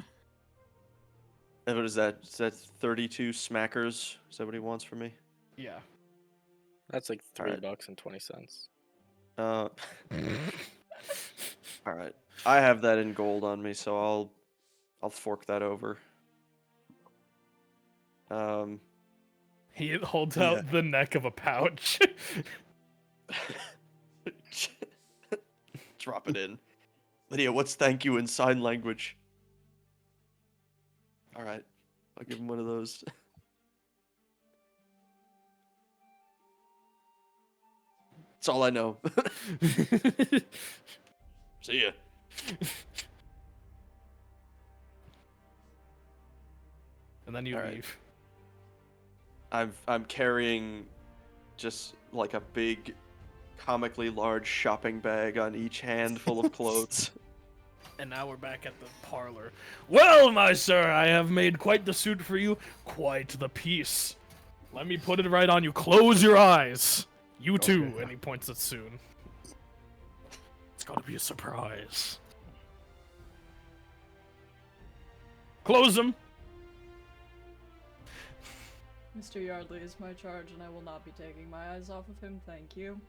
And what is that? Is that 32 smackers? Is that what he wants from me? Yeah. That's like Alright. $3.20. All right. I have that in gold on me, so I'll fork that over. He holds Yeah. out the neck of a pouch. Drop it in. Lydia, what's thank you in sign language? All right. I'll give him one of those. That's all I know. See ya. And then you All right. leave. I'm carrying just like a big, comically large shopping bag on each hand full of clothes. And now we're back at the parlor. Well, my sir, I have made quite the suit for you, quite the piece. Let me put it right on you. Close your eyes. You too. Okay. And he points at soon. It's gonna be a surprise. Close them. Mr. Yardley is my charge, and I will not be taking my eyes off of him, thank you.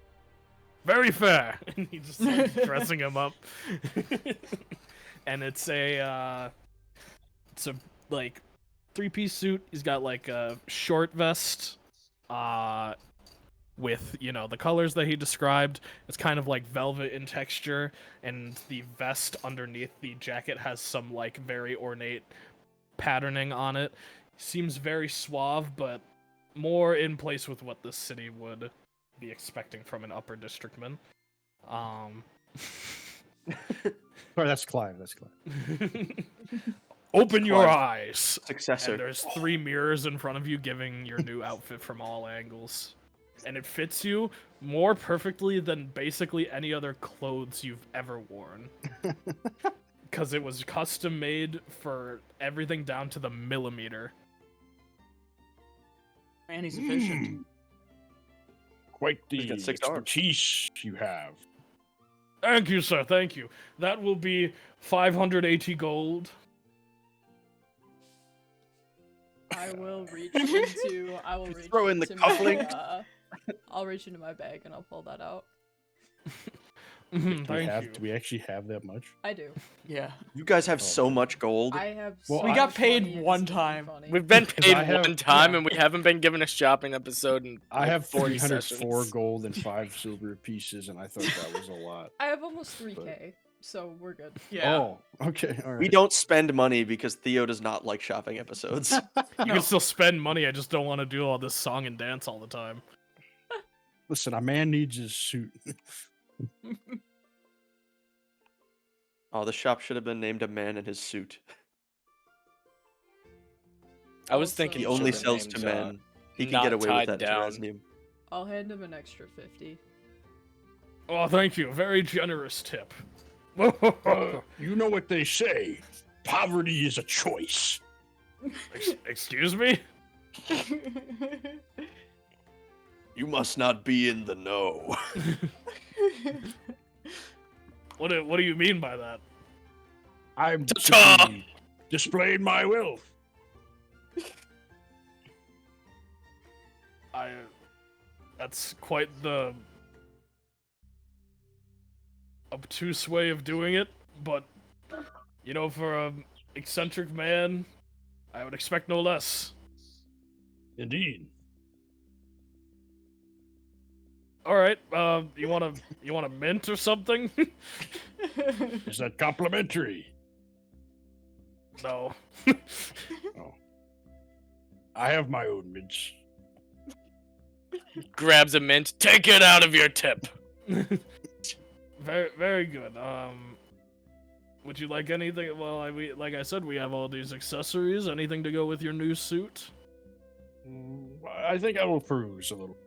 Very fair. And he just starts dressing him up. And it's a like 3-piece suit. He's got like a short vest with, you know, the colors that he described. It's kind of like velvet in texture, and the vest underneath the jacket has some like very ornate patterning on it. Seems very suave, but more in place with what this city would be expecting from an upper districtman. Oh, that's Clive. That's Clive. Open your Clive's eyes. Successor. And there's 3 mirrors in front of you giving your new outfit from all angles. And it fits you more perfectly than basically any other clothes you've ever worn. Because it was custom made for everything down to the millimeter. Man, he's efficient. Quite He's the got 6 arms. expertise you have. Thank you, sir, thank you. That will be 580 gold. I will reach into. I will reach Throw in the into my, cufflinks. I'll reach into my bag and I'll pull that out. Thank you. Do we actually have that much? I do. Yeah. You guys have so much gold. I have. Well, so We got much paid money, it one isn't even time. funny. We've been Because paid I have- one time, yeah. and we haven't been given a shopping episode in I like have 40 304 sessions. gold and 5 silver pieces, and I thought that was a lot. I have almost 3k, so we're good. Yeah. Oh, okay, all right. We don't spend money because Theo does not like shopping episodes. You No. can still spend money, I just don't want to do all this song and dance all the time. Listen, a man needs his suit. Oh, the shop should have been named A Man in His Suit. I was Also- thinking He it only should've sells named, to men. He can not get away with tied that down. Terraznium. I'll hand him an extra 50. Oh, thank you. Very generous tip. You know what they say. Poverty is a choice. Excuse me? You must not be in the know. What do you mean by that? I'm Ta-ta! simply displaying my wealth. That's quite the obtuse way of doing it, but you know, for a eccentric man, I would expect no less. Indeed. All right, you want a mint or something? Is that complimentary? No. Oh. I have my own mints. Grabs a mint. Take it out of your tip. Very, very good. Would you like anything? Well, like I said, we have all these accessories. Anything to go with your new suit? I think I will peruse a little.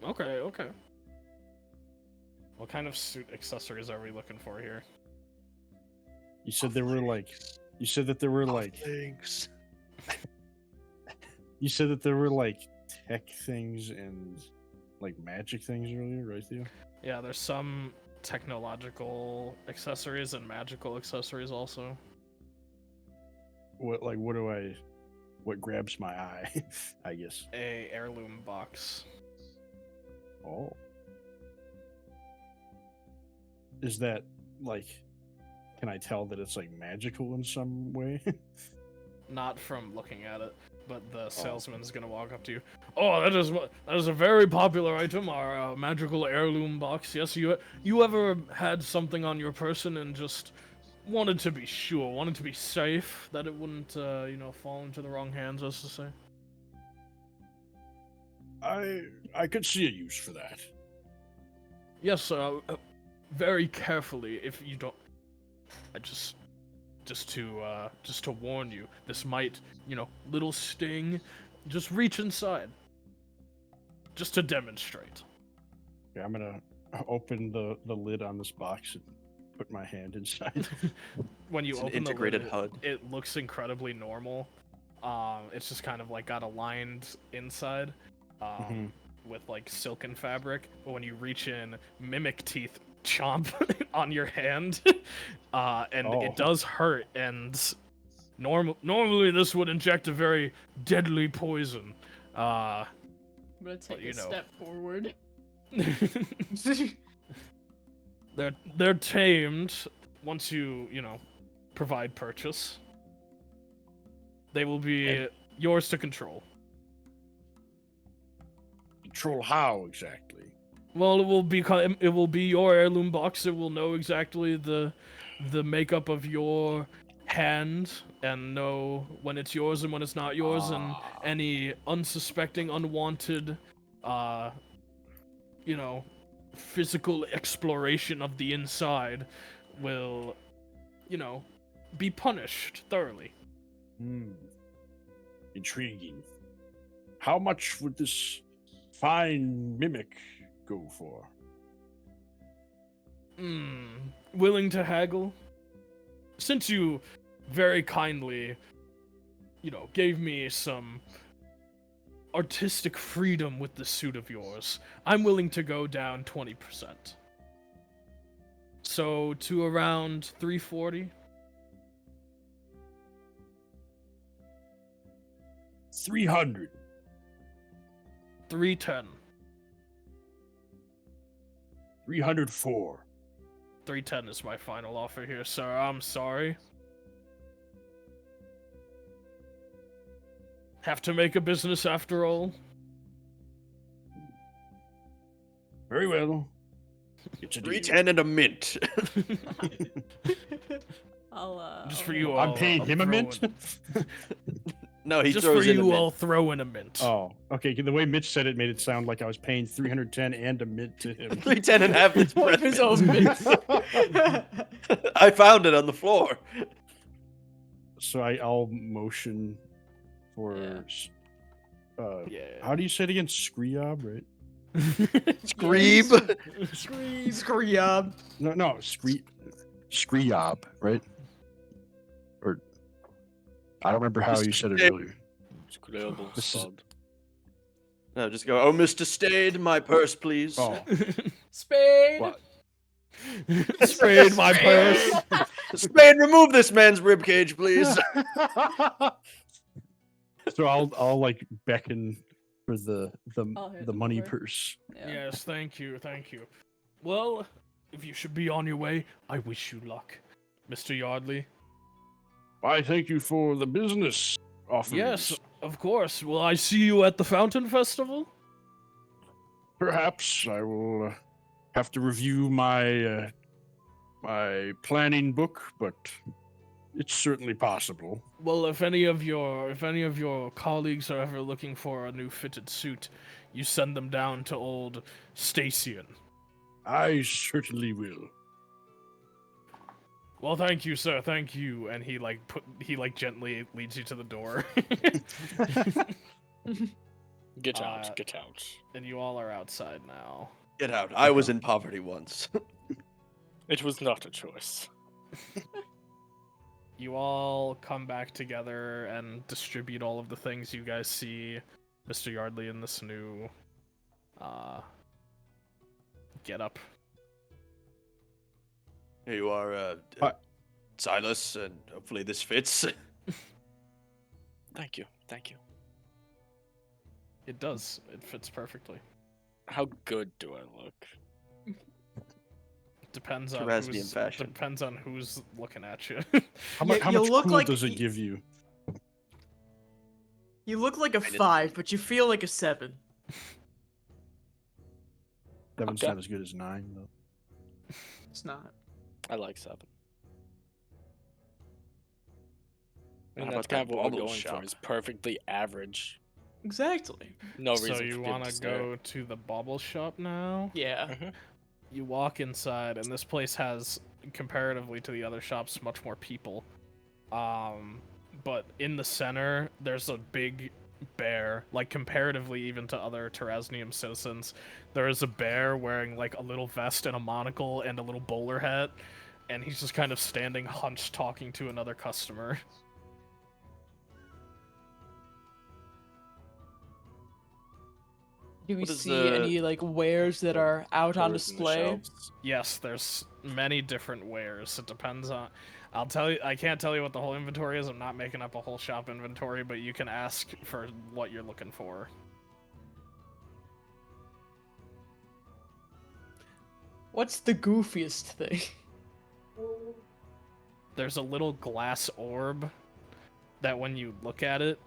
Okay, okay. What kind of suit accessories are we looking for here? You said there were like. You said that there were like. Thanks. You said that there were like tech things and like magic things earlier, right, Theo? Yeah, there's some technological accessories and magical accessories also. What grabs my eye? I guess. A heirloom box. Oh. Is that like? Can I tell that it's like magical in some way? Not from looking at it, but the salesman's gonna walk up to you. Oh, that is a very popular item, our magical heirloom box. Yes, you ever had something on your person and just wanted to be sure, wanted to be safe that it wouldn't, fall into the wrong hands, as to say. I could see a use for that. Yes, very carefully. If you don't, I just to warn you, this might, little sting. Just reach inside, just to demonstrate. Okay, I'm gonna open the lid on this box and put my hand inside. When you It's an open integrated the lid, HUD. it looks incredibly normal. It's just kind of like got a lined inside, Mhm. with like silken fabric. But when you reach in, mimic teeth chomp on your hand, and Oh. it does hurt. And normally this would inject a very deadly poison. I'm gonna take you a know. step forward. They're tamed once you provide purchase. They will be yours to control. Control how exactly? Well, it will be your heirloom box. It will know exactly the makeup of your hand and know when it's yours and when it's not yours, and any unsuspecting, unwanted, physical exploration of the inside will, be punished thoroughly. Hmm. Intriguing. How much would this fine mimic go for? Willing to haggle? Since you very kindly, gave me some artistic freedom with the suit of yours, I'm willing to go down 20%. So to around 340? 300. 310. 304. 310 is my final offer here, sir. I'm sorry. Have to make a business after all. Very well. It's a deal. 310 and a mint. Just I'll for you all. I'm paying I'll him a throw mint? No, he Just for throws in a you mint. all, throw in a mint. Oh, okay. The way Mitch said it made it sound like I was paying 310 and a mint to him. 310 and half his One of breath his own mints. I found it on the floor. So I'll motion for. Yeah. Yeah. How do you say it again? Screob, right? Screeb. Scream. No, Screob, right? Or I don't remember how you said it earlier. Scribble This is- spelled. No, just go, oh, Mr. Stade, my purse, please. Oh, Spade. what? Sprayed my purse. Spade, remove this man's ribcage, please. So I'll like beckon for the I'll hand the it money over. purse. Yeah. Yes, thank you. Well, if you should be on your way, I wish you luck. Mr. Yardley? Why, thank you for the business offerings. Yes, of course. Will I see you at the Fountain Festival? Perhaps I will have to review my my planning book, but it's certainly possible. Well, if any of your colleagues are ever looking for a new fitted suit, you send them down to old Stacian. I certainly will. Well, thank you, sir. Thank you. And he gently leads you to the door. Get out, Uh, get out. And you all are outside now. Get out. I was in poverty once. It was not a choice. You all come back together and distribute all of the things you guys see Mr. Yardley in this new get up. Here you are, Silas, and hopefully this fits. Thank you, thank you. It does. It fits perfectly. How good do I look? Depends on Terraznian fashion. Depends on who's looking at you. How, mu- You- how you much look cool like does it y- give you? You look like a Minus 5, but you feel like a 7. Seven's Okay. not as good as 9, though. It's not. I like 7. How And about that's kind of that what we're bauble going shop? for. Is perfectly average. Exactly. No So reason you for people want to to stare. go to the bauble shop now? Yeah. Mhm. You walk inside, and this place has, comparatively to the other shops, much more people. But in the center, there's a big bear, like comparatively even to other Terraznium citizens. There is a bear wearing like a little vest and a monocle and a little bowler hat, and he's just kind of standing hunched talking to another customer. Do we What is see the- any like wares that are out on Covers in the display? shelves. Yes, there's many different wares. It depends on. I'll tell you. I can't tell you what the whole inventory is. I'm not making up a whole shop inventory, but you can ask for what you're looking for. What's the goofiest thing? There's a little glass orb that when you look at it,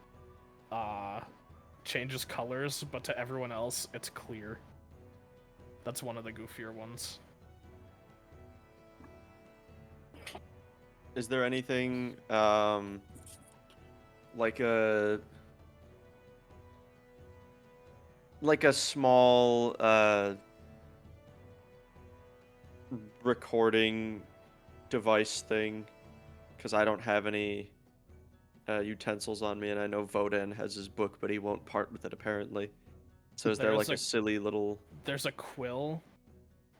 changes colors, but to everyone else, it's clear. That's one of the goofier ones. Is there anything like a small recording device thing, because I don't have any utensils on me, and I know Vodan has his book, but he won't part with it apparently. So is there There's like a silly little? There's a quill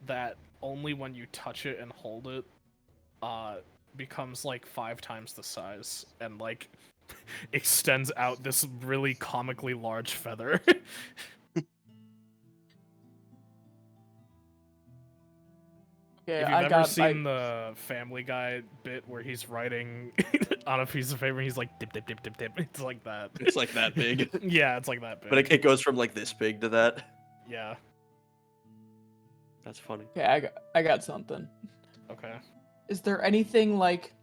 that only when you touch it and hold it, becomes like 5 times the size and like extends out this really comically large feather. Okay, If you've I ever got seen the Family Guy bit where he's writing on a piece of paper, he's like dip dip dip dip dip. It's like that. It's like that big. Yeah, it's like that big. But it goes from like this big to that. Yeah. That's funny. Okay, I got something. Okay. Is there anything like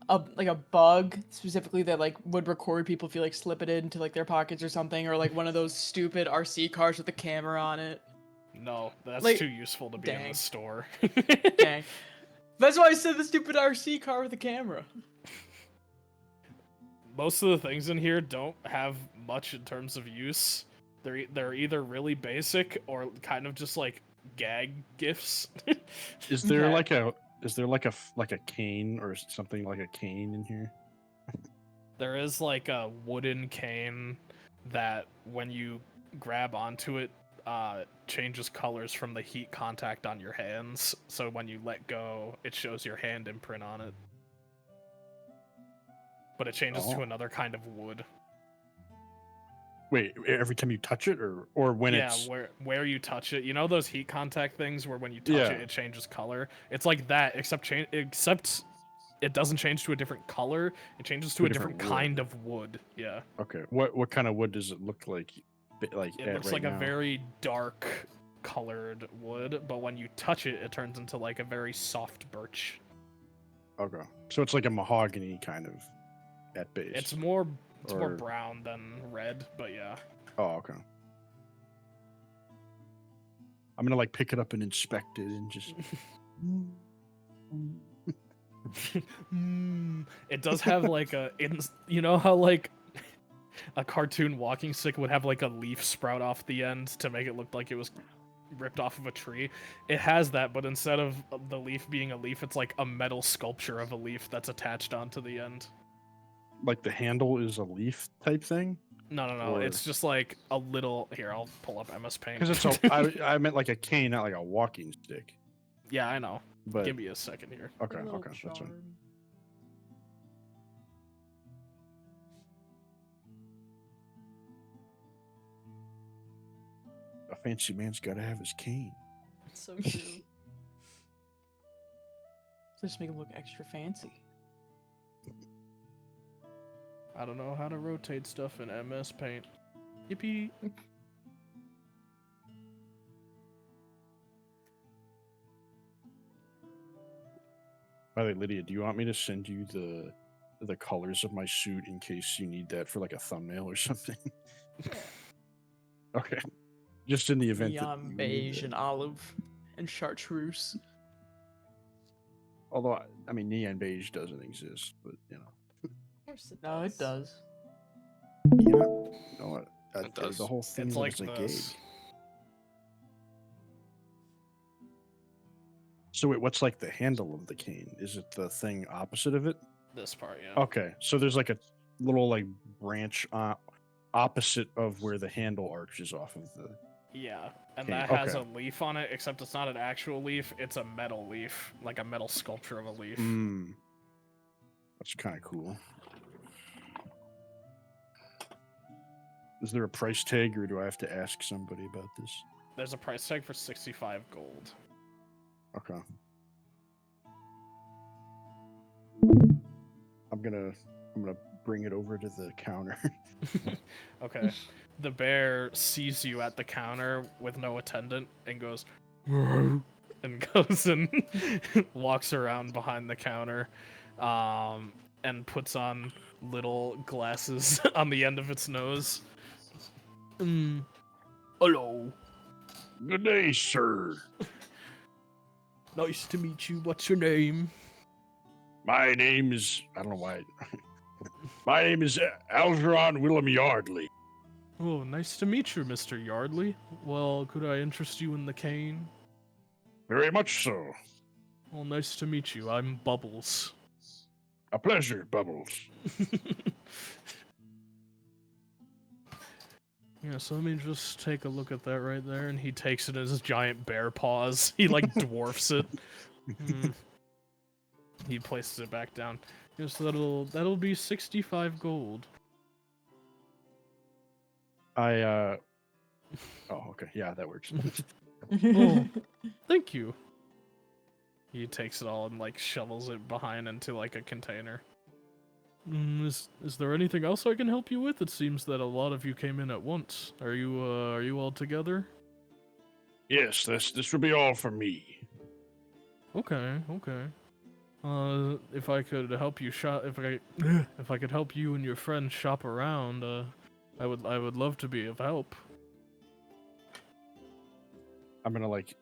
a bug specifically that like would record people if you like slip it into like their pockets or something, or like one of those stupid RC cars with a camera on it? No, that's Like, too useful to be in dang. the store. Dang. That's why I said the stupid RC car with a camera. Most of the things in here don't have much in terms of use. They're either really basic or kind of just like gag gifts. Is there Okay. like a cane or something like a cane in here? There is like a wooden cane that when you grab onto it, changes colors from the heat contact on your hands. So when you let go, it shows your hand imprint on it. But it changes to Oh. another kind of wood. Wait, every time you touch it, or when Yeah, it's where you touch it. You know those heat contact things where when you touch Yeah. it, it changes color? It's like that, except it doesn't change to a different color. It changes to a different kind wood. of wood. Yeah. Okay. What kind of wood does it look like? Like It at looks right like now? a very dark colored wood, but when you touch it, it turns into like a very soft birch. Okay. So it's like a mahogany kind of at base. It's more Or- brown than red, but yeah. Oh, okay. I'm gonna like pick it up and inspect it and just. It does have like you know how like a cartoon walking stick would have like a leaf sprout off the end to make it look like it was ripped off of a tree. It has that, but instead of the leaf being a leaf, it's like a metal sculpture of a leaf that's attached onto the end. Like the handle is a leaf type thing? No, Or- it's just like a little. Here, I'll pull up MS Paint. Because it's I meant like a cane, not like a walking stick. Yeah, I know. But Give me a second here. A okay, little okay, that's fine. charm. A fancy man's got to have his cane. So true. Just make him look extra fancy. I don't know how to rotate stuff in MS Paint. Yippee! By the way, Lydia, do you want me to send you the colors of my suit in case you need that for like a thumbnail or something? Okay. Just in the event that Neon you need beige that. and olive and chartreuse. Although I mean neon beige doesn't exist, but you know. Of course it No, does. it does. You know what? It does. The whole thing It's that like it's a this. gig. So wait, what's like the handle of the cane? Is it the thing opposite of it? This part, yeah. Okay, so there's like a little like branch opposite of where the handle arches off of the. Yeah, and Okay, that has okay. a leaf on it, except it's not an actual leaf, it's a metal leaf, like a metal sculpture of a leaf. Mm. That's kind of cool. Is there a price tag, or do I have to ask somebody about this? There's a price tag for 65 gold. Okay. I'm gonna bring it over to the counter. Okay. The bear sees you at the counter with no attendant and goes, and goes and walks around behind the counter, and puts on little glasses on the end of its nose. Hello. Good day, sir. Nice to meet you. What's your name? My name is I don't know why. My name is Algernon Willem Yardley. Oh, nice to meet you, Mr. Yardley. Well, could I interest you in the cane? Very much so. Well, nice to meet you. I'm Bubbles. A pleasure, Bubbles. Yeah, so let me just take a look at that right there, and he takes it in his giant bear paws. He like dwarfs it. Hmm. He places it back down. Yes, that'll be 65 gold. Oh, okay. Yeah, that works. Oh, thank you. He takes it all and like shovels it behind into like a container. Is there anything else I can help you with? It seems that a lot of you came in at once. Are you all together? Yes, this will be all for me. Okay. If I could help you shop, if I could help you and your friends shop around, I would love to be of help. I'm gonna like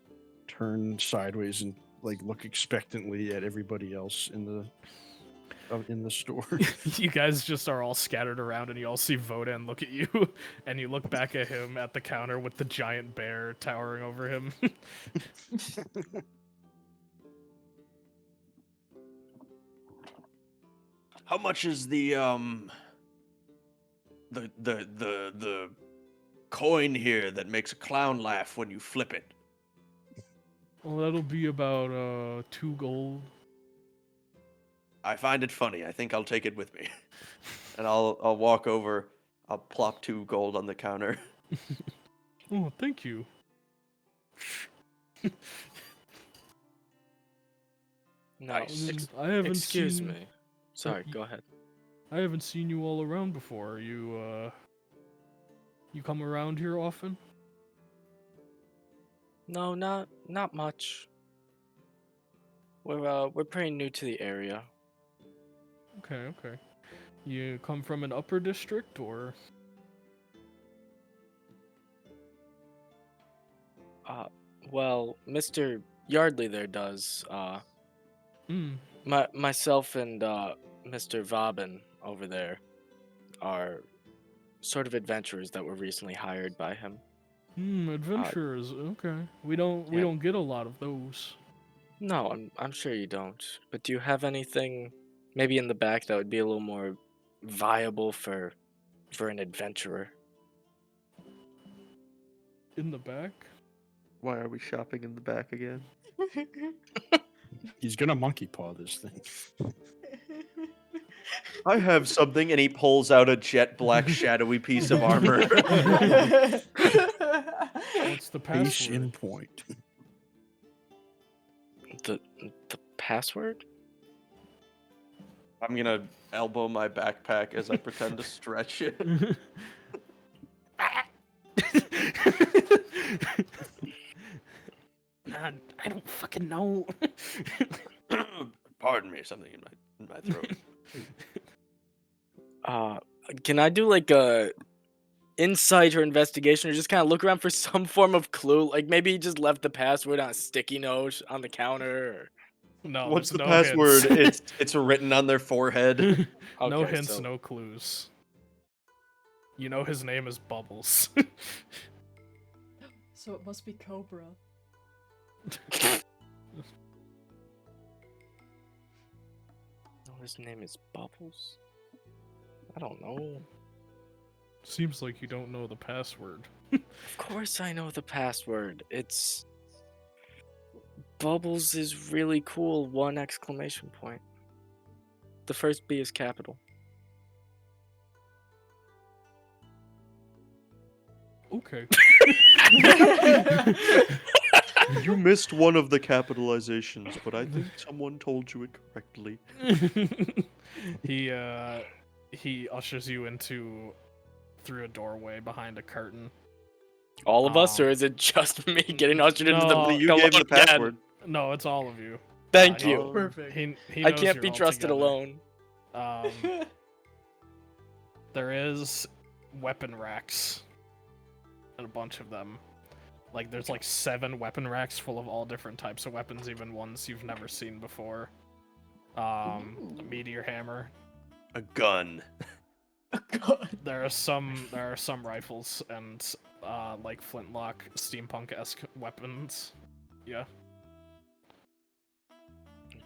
turn sideways and like look expectantly at everybody else in the store. You guys just are all scattered around, and you all see Vodan look at you, and you look back at him at the counter with the giant bear towering over him. How much is the coin here that makes a clown laugh when you flip it? Well, that'll be about 2 gold. I find it funny. I think I'll take it with me. And I'll walk over. I'll plop 2 gold on the counter. Oh, thank you. Nice. I haven't Excuse seen, me. Sorry, y- go ahead. I haven't seen you all around before. You come around here often? No, not much. We're pretty new to the area. Okay. You come from an upper district, or? Well, Mr. Yardley there does. Hmm. Myself and Mr. Vauban over there are sort of adventurers that were recently hired by him. Adventurers. Okay. We Yeah. don't get a lot of those. No, I'm sure you don't. But do you have anything maybe in the back that would be a little more viable for an adventurer? In the back? Why are we shopping in the back again? He's gonna monkey paw this thing. I have something, and he pulls out a jet black shadowy piece of armor. What's the Pace in password? point. The password? I'm gonna elbow my backpack as I pretend to stretch it. Man, I don't fucking know. Pardon me, something in my throat. Can I do like a insight or investigation, or just kind of look around for some form of clue? Like maybe he just left the password on a sticky note on the counter. No, What's there's the no password? hints. It's written on their forehead. Or... No Okay, hints, so no clues. You know his name is Bubbles. So it must be Cobra. no, his name is Bubbles. I don't know. Seems like you don't know the password. Of course I know the password. It's Bubbles is really cool. 1 exclamation point. The first B is capital. Okay. You missed one of the capitalizations, but I think someone told you it correctly. He ushers you through a doorway behind a curtain. All of us, or is it just me getting ushered into the No, You alone gave him the again? password. No, it's all of you. Thank he- you. Perfect. He I knows can't you're be all trusted together. alone. There is weapon racks. And a bunch of them. Like, there's like 7 weapon racks full of all different types of weapons, even ones you've never seen before. A meteor hammer. A gun. God. There are some rifles and like flintlock steampunk-esque weapons. Yeah.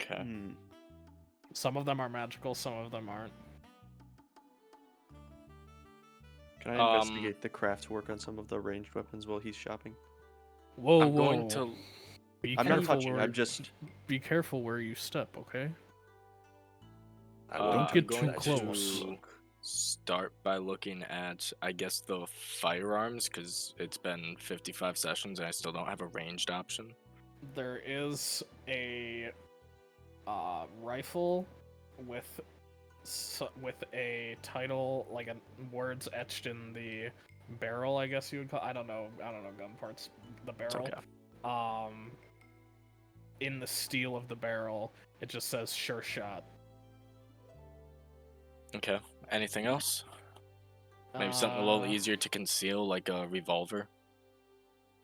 Okay. Some of them are magical, some of them aren't. Can I investigate the craft's work on some of the ranged weapons while he's shopping? Whoa, I'm whoa. going to. Be I'm not careful touching. where I'm just. be careful where you step, okay? I will Don't not, get but too I just want close. to look. Start by looking at, I guess, the firearms, because it's been 55 sessions and I still don't have a ranged option. There is a rifle with a title, like words etched in the barrel, I guess you would call. I don't know gun parts. The It's barrel. okay. In the steel of the barrel, it just says "Sure Shot." Okay. Anything else? Maybe something a little Uh, easier to conceal, like a revolver.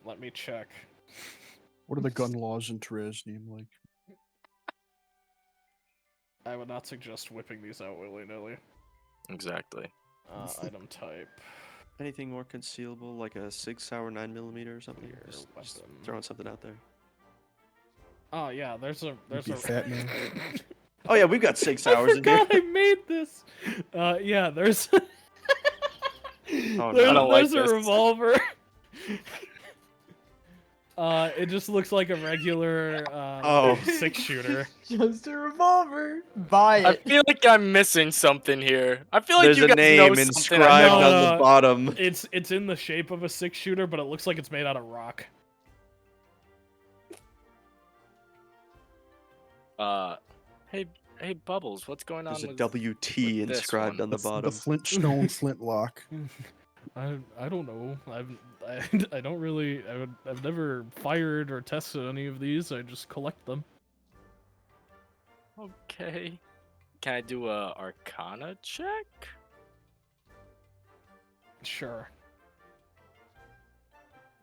Let me check. What are the gun laws in Tereznium like? I would not suggest whipping these out willy-nilly. Exactly. Item type. Anything more concealable, like a Sig Sauer 9mm or something? Here, Just weapon. throwing something out there. Oh yeah, there's a be fat man. Oh yeah, we've got Sig I Sauers in here. forgot I made this. Yeah, there's Oh, there's, no. I don't like there's a this. revolver. It just looks like a regular Oh. 6-shooter. Just a revolver. Buy I it. feel like I'm missing something here. I feel like There's you a guys know name something. inscribed No, on no, the bottom. It's in the shape of a 6-shooter, but it looks like it's made out of rock. Hey, Bubbles, what's going on There's a with WT with this inscribed one? on the The bottom. Flintstone flintlock. I don't know. I don't really. I've never fired or tested any of these. I just collect them. Okay. Can I do a Arcana check? Sure.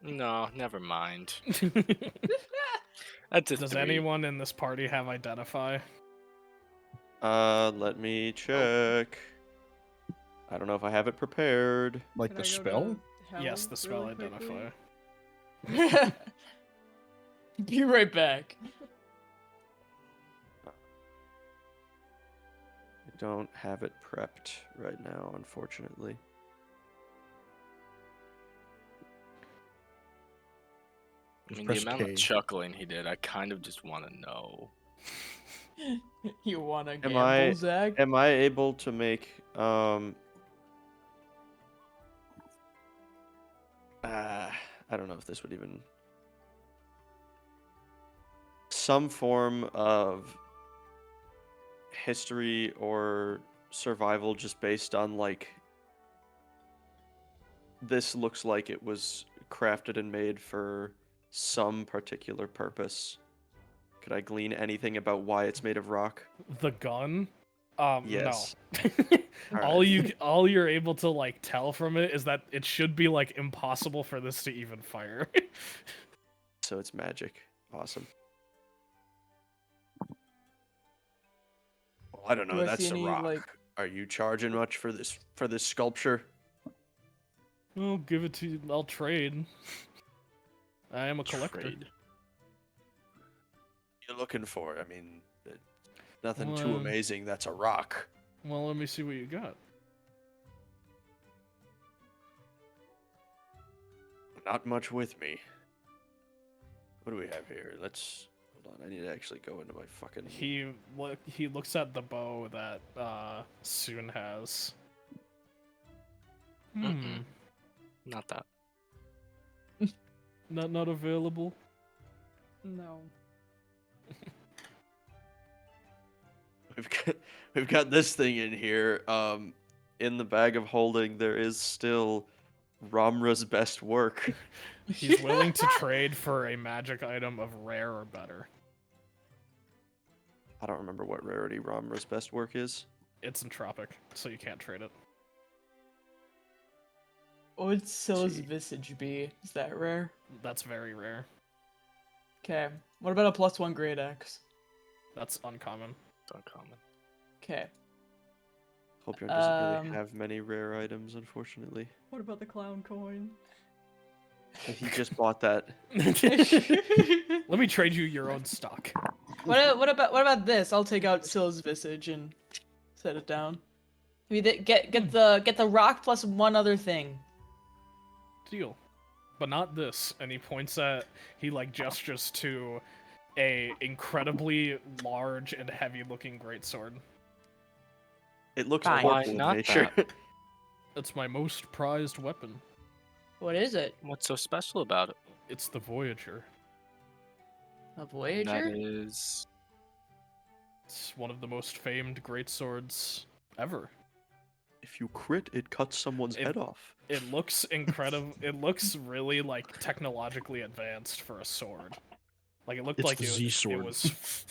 No, never mind. That's a Does 3. anyone in this party have identify? Let me check. I don't know if I have it prepared. Like Can the I go spell? to hell Yes, the spell really quickly? identify. Be right back. I don't have it prepped right now, unfortunately. I mean, the press amount K. of chuckling he did, I kind of just want to know. You wanna Am gamble, I- Zach? Am I able to make I don't know if this would even some form of history or survival just based on like this looks like it was crafted and made for some particular purpose. Could I glean anything about why it's made of rock? The gun? Yes. No. Alright. All you're able to like tell from it is that it should be like impossible for this to even fire. So it's magic. Awesome. Well, I don't know. Do I That's see a any, rock. like- Are you charging much for this sculpture? I'll give it to you. I'll trade. I am a collector. Trade. You're looking for? I mean, nothing too Well, amazing. That's a rock. Well, let me see what you got. Not much with me. What do we have here? Let's hold on. I need to actually go into my fucking. He looks at the bow that Soon has. Mm-mm. Not that. Not available. No. We've got this thing in here. In the bag of holding, there is still Ramra's best work. He's willing to trade for a magic item of rare or better. I don't remember what rarity Ramra's best work is. It's entropic, so you can't trade it. What would Scylla's Gee. visage be? Is that rare? That's very rare. Okay. What about a +1 great axe? That's uncommon. It's uncommon. Okay. Hope doesn't Um, really have many rare items, unfortunately. What about the clown coin? He just bought that. Let me trade you your own stock. What about this? I'll take out Sill's visage and set it down. Maybe get the rock plus one other thing. Deal. But not this. And he like gestures to a incredibly large and heavy-looking greatsword. It looks Fine. horrible Why in not nature. It's my most prized weapon. What is it? What's so special about it? It's the Voyager. A That Voyager? is. It's one of the most famed greatswords ever. If you crit, it cuts someone's head off. It looks incredible. It looks really like technologically advanced for a sword. Like it looked It's like the it Z-sword. was.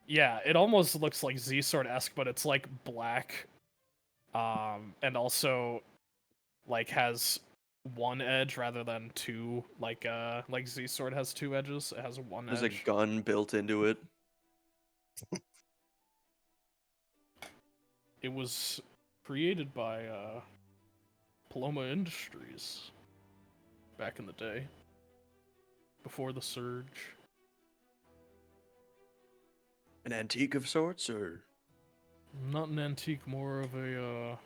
Yeah, it almost looks like Z-sword-esque, but it's like black, and also like has one edge rather than two. Like Z-sword has two edges. It has one There's edge. a gun built into it. It was created by Paloma Industries back in the day, before the surge. An antique of sorts, or Not an antique, more of a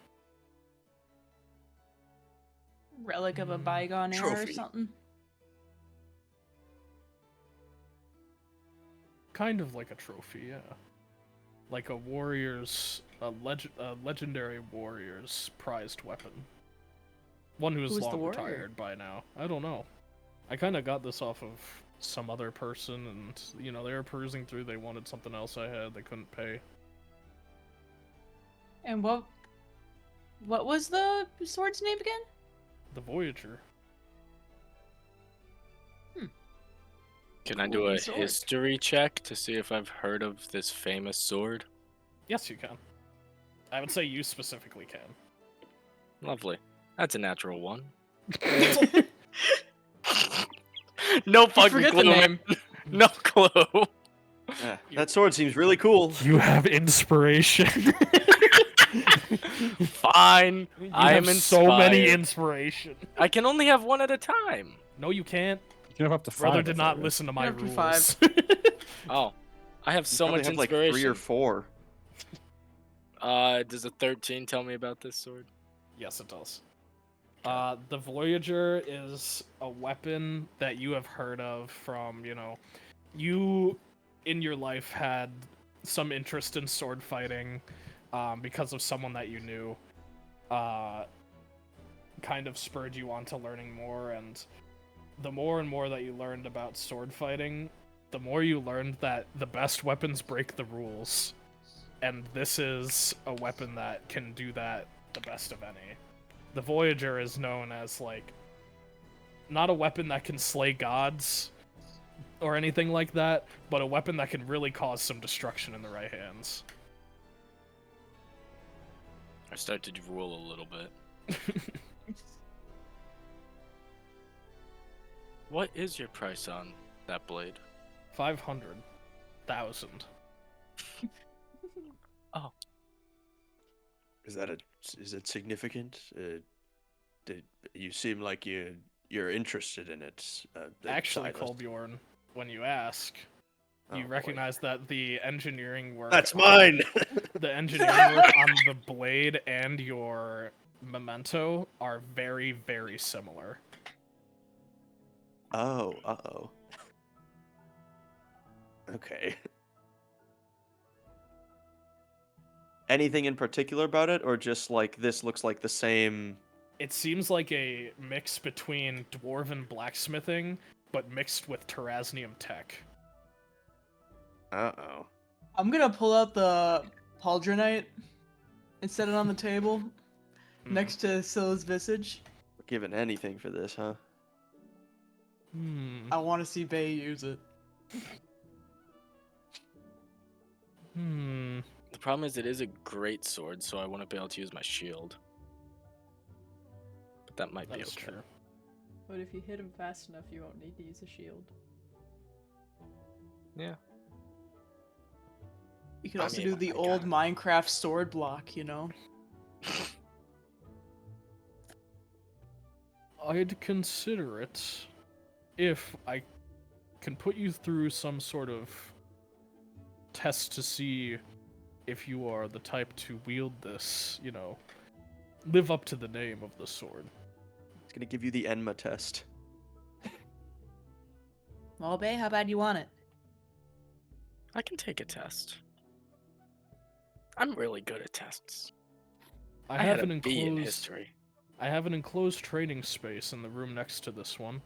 Relic of a bygone era or Trophy. something? kind of like a trophy, yeah. Like a legendary warrior's prized weapon. One who's Who's the long warrior? retired by now. I don't know. I kind of got this off of some other person, and they were perusing through. They wanted something else I had. They couldn't pay. And what was the sword's name again? The Voyager. Can I Cool do a sword. history check to see if I've heard of this famous sword? Yes, you can. I would say you specifically can. Lovely. That's a natural one. No fucking forget clue. the man. name. No clue. that sword seems really cool. You have inspiration. Fine. You I am have so many inspired. inspiration. I can only have one at a time. No, you can't. You can have up to 5. Brother I did thought, not right? listen to my Up to rules. 5. Oh. I have You so probably much have like inspiration. 3 or 4. Does a 13 tell me about this sword? Yes, it does. The Voyager is a weapon that you have heard of from, you in your life had some interest in sword fighting because of someone that you knew. Kind of spurred you on to learning more, and the more and more that you learned about sword fighting, the more you learned that the best weapons break the rules. And this is a weapon that can do that the best of any. The Voyager is known as, like, not a weapon that can slay gods or anything like that, but a weapon that can really cause some destruction in the right hands. I start to drool a little bit. What is your price on that blade? 500,000. Is it significant? You seem like you're interested in it. Actually, Silas. Kolbjorn, when you ask, Oh, you boy. recognize that the engineering work. That's on- mine. The engineering work on the blade and your memento are very, very similar. Oh, uh-oh. Okay. Anything in particular about it, or just like this looks like the same? It seems like a mix between dwarven blacksmithing, but mixed with Terrasnium tech. Uh-oh. I'm gonna pull out the pauldronite and set it on the table next to Scylla's visage. Giving anything for this, huh? Hmm. I want to see Bay use it. Hmm. The problem is it is a great sword, so I wouldn't be able to use my shield. But that might be That's okay. true. But if you hit him fast enough, you won't need to use a shield. Yeah. You could I also mean, do the I old got Minecraft sword block, you know? I'd consider it if I can put you through some sort of test to see if you are the type to wield this, live up to the name of the sword. It's gonna give you the Enma test. Well, Bay, how bad you want it? I can take a test. I'm really good at tests. I had have a an B in enclosed history. I have an enclosed training space in the room next to this one.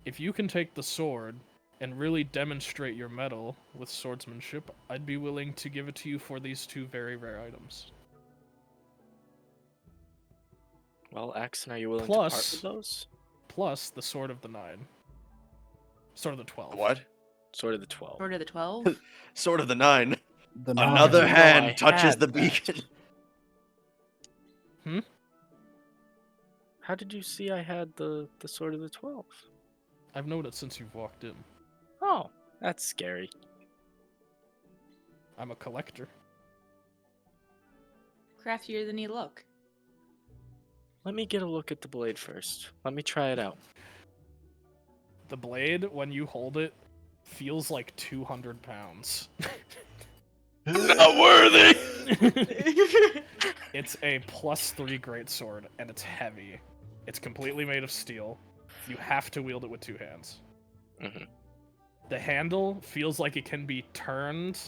If you can take the sword and really demonstrate your mettle with swordsmanship, I'd be willing to give it to you for these 2 very rare items. Well, Axon, are you willing to Plus- part with those? Plus the Sword of the 9. Sword of the 12. What? Sword of the 12. Order the 12? Sword of the 9. The How Another did you know hand I touches had the that? beacon. How did you see I had the Sword of the 12? I've known it since you've walked in. Oh, that's scary. I'm a collector. Craftier than you look. Let me get a look at the blade first. Let me try it out. The blade, when you hold it, feels like 200 pounds. Not worthy. It's a +3 greatsword, and it's heavy. It's completely made of steel. You have to wield it with 2 hands. Mhm. The handle feels like it can be turned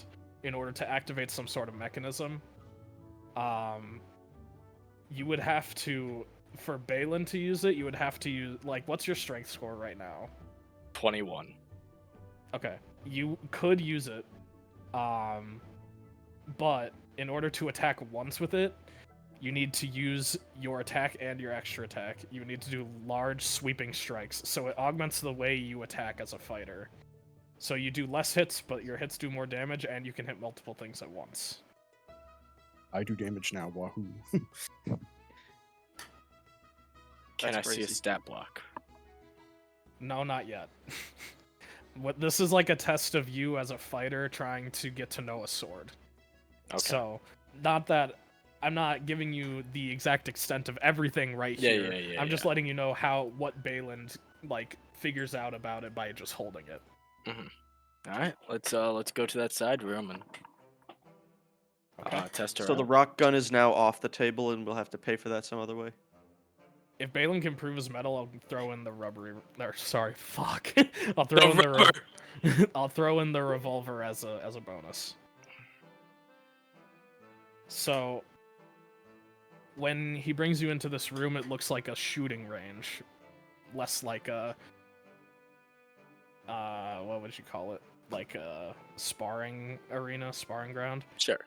in order to activate some sort of mechanism. You would have to, for Balin to use it, you would have to use, what's your strength score right now? 21. Okay, you could use it, but in order to attack once with it, you need to use your attack and your extra attack. You need to do large sweeping strikes, so it augments the way you attack as a fighter. So you do less hits, but your hits do more damage, and you can hit multiple things at once. I do damage now. Wahoo! Can That's I see a crazy. stat block? No, not yet. This is like a test of you as a fighter trying to get to know a sword. Okay. So, not that I'm not giving you the exact extent of everything right Yeah, here. yeah, I'm just letting you know what Balin figures out about it by just holding it. All right, let's go to that side room and test her So the out. rock gun is now off the table, and we'll have to pay for that some other way. If Balin can prove his metal, I'll throw in the rubbery. Fuck. I'll throw in the revolver as a bonus. So, when he brings you into this room, it looks like a shooting range, less like a what would you call it? Like a sparring arena, sparring ground. Sure.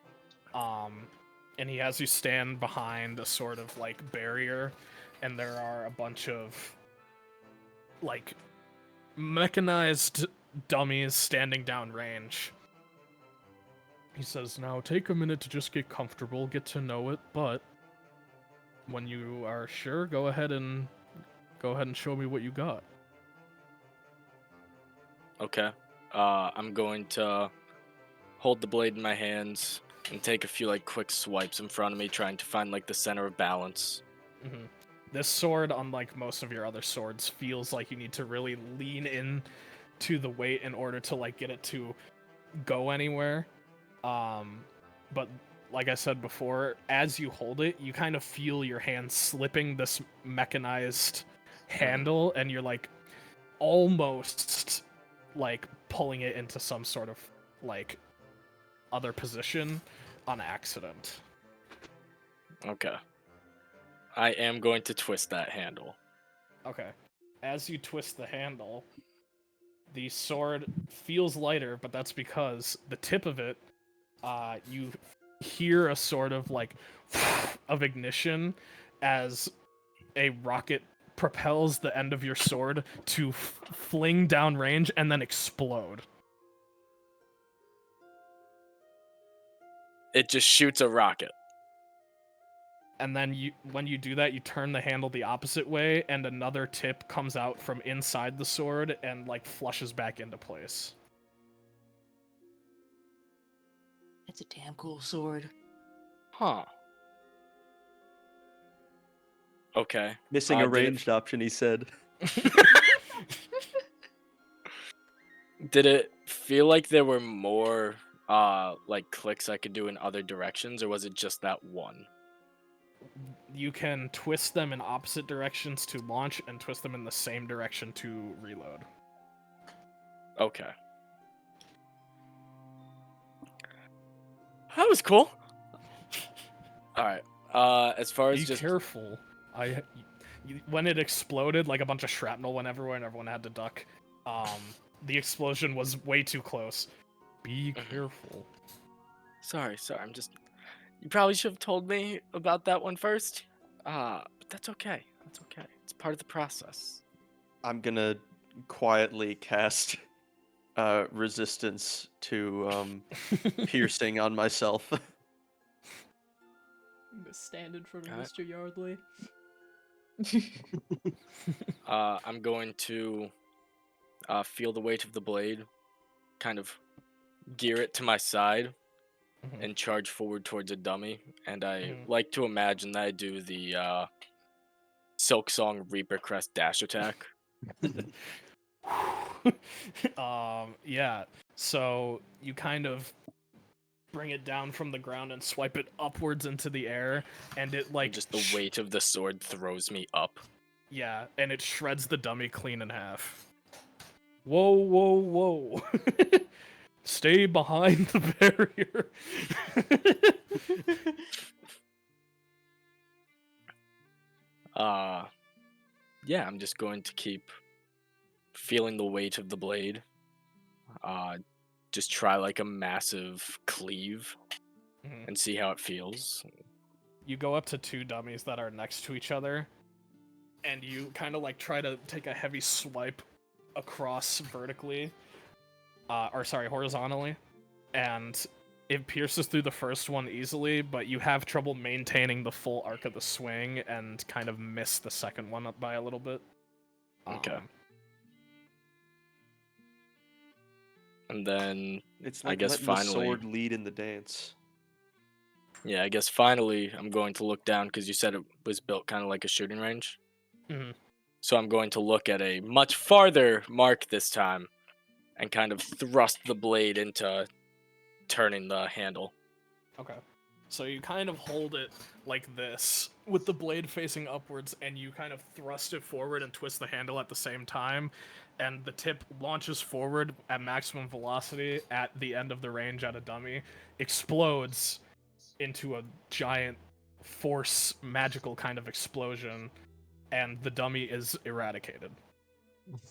And he has you stand behind a sort of barrier, and there are a bunch of mechanized dummies standing down range. He says, "Now take a minute to just get comfortable, get to know it, but when you are sure, go ahead and show me what you got." Okay. I'm going to hold the blade in my hands and take a few quick swipes in front of me, trying to find the center of balance. Mm-hmm. This sword, unlike most of your other swords, feels like you need to really lean in to the weight in order to get it to go anywhere. But like I said before, as you hold it, you kind of feel your hand slipping this mechanized handle, and you're almost pulling it into some sort of other position on accident. Okay. I am going to twist that handle. Okay. As you twist the handle, the sword feels lighter, but that's because the tip of it, you hear a sort of of ignition as a rocket propels the end of your sword to fling down range and then explode. It just shoots a rocket. And then when you do that, you turn the handle the opposite way, and another tip comes out from inside the sword and flushes back into place. It's a damn cool sword. Huh. Okay. Missing a Did it- ranged option, he said. Did it feel like there were more like clicks I could do in other directions, or was it just that one? You can twist them in opposite directions to launch and twist them in the same direction to reload. Okay. That was cool. All right. As far as Be just careful. When it exploded, like a bunch of shrapnel went everywhere and everyone had to duck. The explosion was way too close. Be careful. sorry, I'm just. You probably should have told me about that one first. But that's okay. That's okay. It's part of the process. I'm gonna quietly cast resistance to piercing on myself. I'm gonna stand in front of Alright. Mr. Yardley. I'm going to feel the weight of the blade, kind of gear it to my side, Mhm. and charge forward towards a dummy. And I Mhm. like to imagine that I do the Silk Song Reaper Crest dash attack. Yeah. So you kind of bring it down from the ground and swipe it upwards into the air, and it like Just the weight of the sword throws me up. yeah, and it shreds the dummy clean in half. Whoa, whoa, whoa! Stay behind the barrier. Yeah, I'm just going to keep feeling the weight of the blade. Just try like a massive cleave Mhm. and see how it feels. You go up to two dummies that are next to each other, and you kind of like try to take a heavy swipe across vertically, horizontally, and it pierces through the first one easily, but you have trouble maintaining the full arc of the swing and kind of miss the second one up by a little bit. Okay. And then It's I like guess letting the finally, sword lead in the dance. yeah, I guess finally I'm going to look down because you said it was built kind of like a shooting range. Mhm. So I'm going to look at a much farther mark this time and kind of thrust the blade into turning the handle. Okay. So you kind of hold it like this, with the blade facing upwards, and you kind of thrust it forward and twist the handle at the same time, and the tip launches forward at maximum velocity at the end of the range at a dummy, explodes into a giant force magical kind of explosion, and the dummy is eradicated,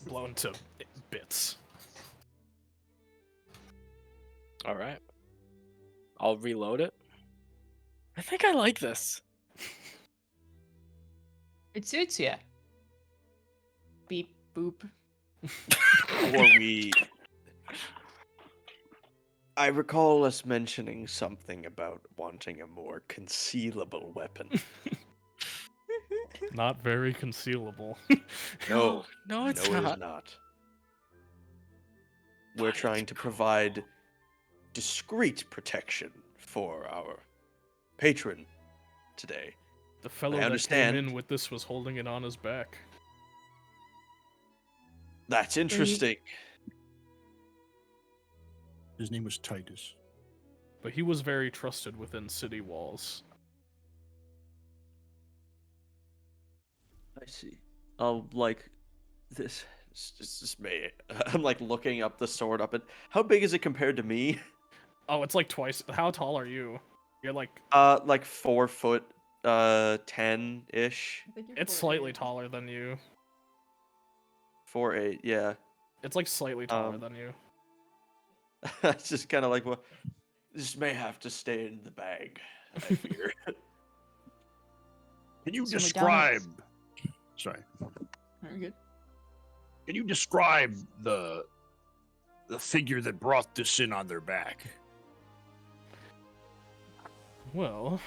blown to bits. All right. I'll reload it. I think I like this. It suits you. Beep boop. Or we. I recall us mentioning something about wanting a more concealable weapon. Not very concealable. No, No, it's no, it is not. not. We're But it's trying to cool. provide discreet protection for our patron today. The fellow I that came understand. in with this was holding it on his back. That's interesting. His name was Titus. But he was very trusted within city walls. I see. I'll like this. This may. I'm like looking up the sword up. How big is it compared to me? Oh, it's like twice. How tall are you? You're like, Like 4 foot, 10-ish. I think you're it's 4'8". slightly taller than you. 4'8", yeah. It's like slightly taller Um, than you. It's just kind of like, well, this may have to stay in the bag, I fear. Can you So describe? McDonald's- Sorry. Very good. Can you describe the figure that brought this in on their back? Well,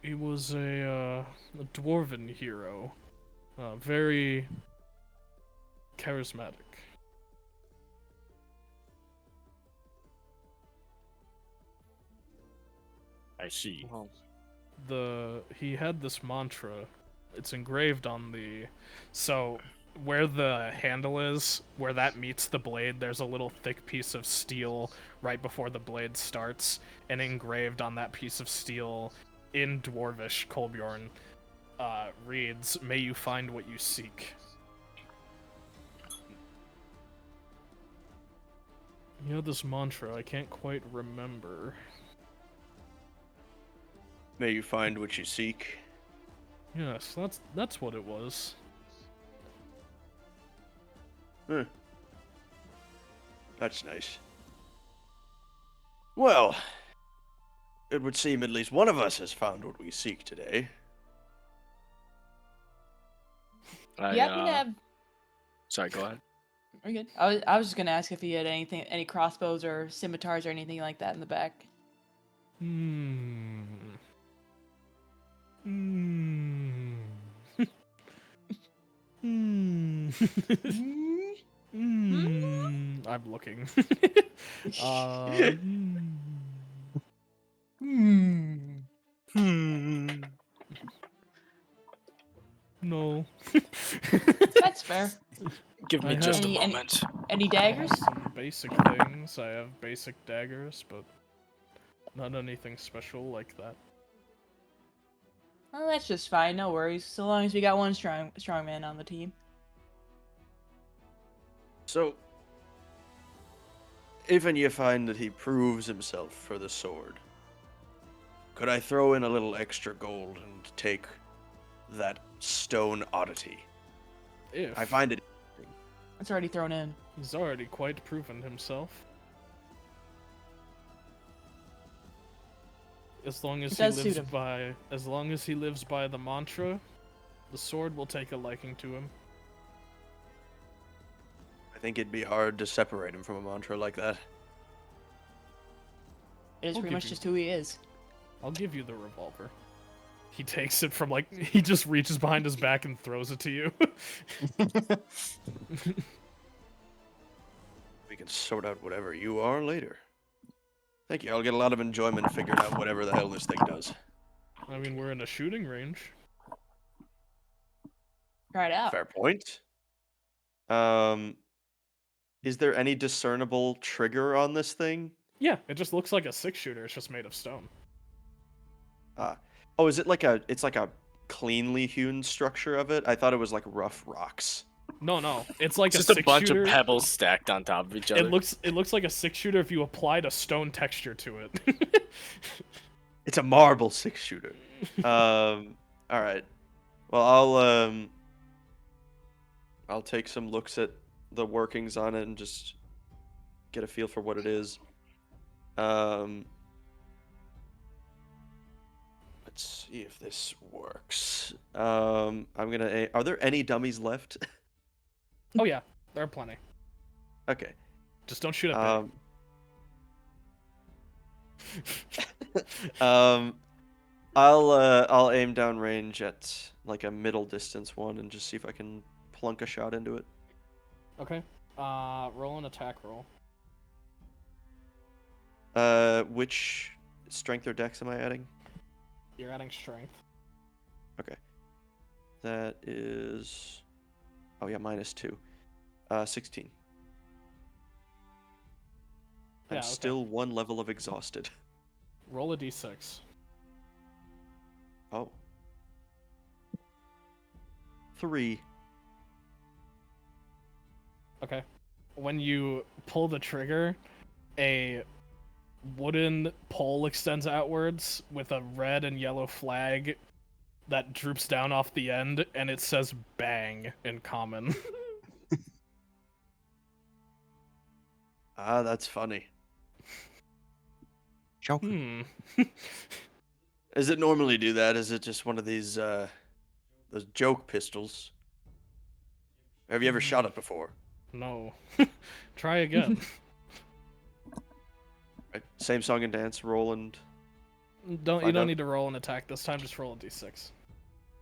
he was a dwarven hero. Very charismatic. I see. Well, He had this mantra. It's engraved on the. So where the handle is, where that meets the blade, there's a little thick piece of steel right before the blade starts, and engraved on that piece of steel in Dwarvish, Kolbjorn, reads, "May you find what you seek." You know this mantra, I can't quite remember. May you find what you seek. Yes, that's what it was. Huh. That's nice. Well, it would seem at least one of us has found what we seek today. I, You happen to have? Sorry, go ahead. We're good. I was just gonna ask if you had any crossbows or scimitars or anything like that in the back. Hmm. Hmm. Hmm. Hmm. I'm looking. Hmm. No. That's fair. Give me I just a have- Any- moment. Any I daggers? have some basic things. I have basic daggers, but not anything special like that. Well, that's just fine. No worries. So long as we got one strong man on the team. So, even you find that he proves himself for the sword, could I throw in a little extra gold and take that stone oddity? If I find it. It's already thrown in. he's already quite proven himself. As long as It he does suit lives him. by the mantra, the sword will take a liking to him. I think it'd be hard to separate him from a mantra like that. It is I'll pretty give much you- just who he is. I'll give you the revolver. He takes it from he just reaches behind his back and throws it to you. We can sort out whatever you are later. Thank you. I'll get a lot of enjoyment figuring out whatever the hell this thing does. I mean, we're in a shooting range. Try it out. Fair point. Is there any discernible trigger on this thing? Yeah, it just looks like a 6-shooter. It's just made of stone. Oh, is it it's like a cleanly hewn structure of it? I thought it was like rough rocks. No, it's like It's a just a bunch of 6-shooter. pebbles stacked on top of each other. It looks like a 6-shooter if you applied a stone texture to it. It's a marble 6-shooter. All right. Well, I'll take some looks at the workings on it and just get a feel for what it is. Let's see if this works. I'm gonna. Are there any dummies left? Oh yeah, there are plenty. Okay. Just don't shoot at me. I'll aim down range at like a middle distance one and just see if I can plunk a shot into it. Okay. Roll an attack roll. Which strength or dex am I adding? You're adding strength. Okay. That is. Oh yeah, -2. 16. I'm Yeah, okay. still one level of exhausted. Roll a d6. Oh. 3. Okay. When you pull the trigger, a wooden pole extends outwards with a red and yellow flag that droops down off the end, and it says "bang" in common. Ah, that's funny. Hmm. Does it normally do that? Is it just one of these those joke pistols? Have you ever shot it before? No. Try again. Right. Same song and dance, roll and You Find don't out. need to roll an attack this time. Just roll a d6.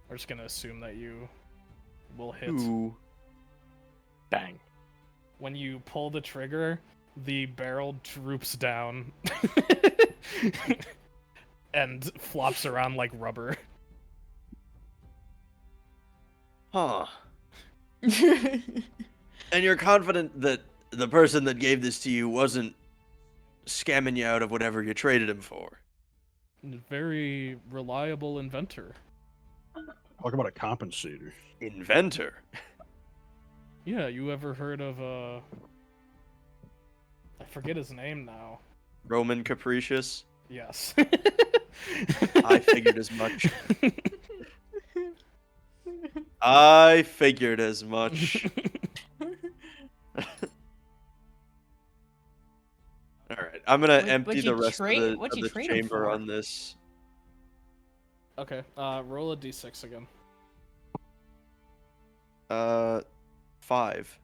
We're just gonna assume that you will hit. ooh. Bang. When you pull the trigger, the barrel droops down and flops around like rubber. Huh. And you're confident that the person that gave this to you wasn't scamming you out of whatever you traded him for. Very reliable inventor. Talk about a compensator. Inventor. Yeah, you ever heard of I forget his name now. Roman Capricious. Yes. I figured as much. I figured as much. All right, I'm gonna empty the rest of What'd you the trade him chamber for? on this. Okay, roll a d6 again. 5.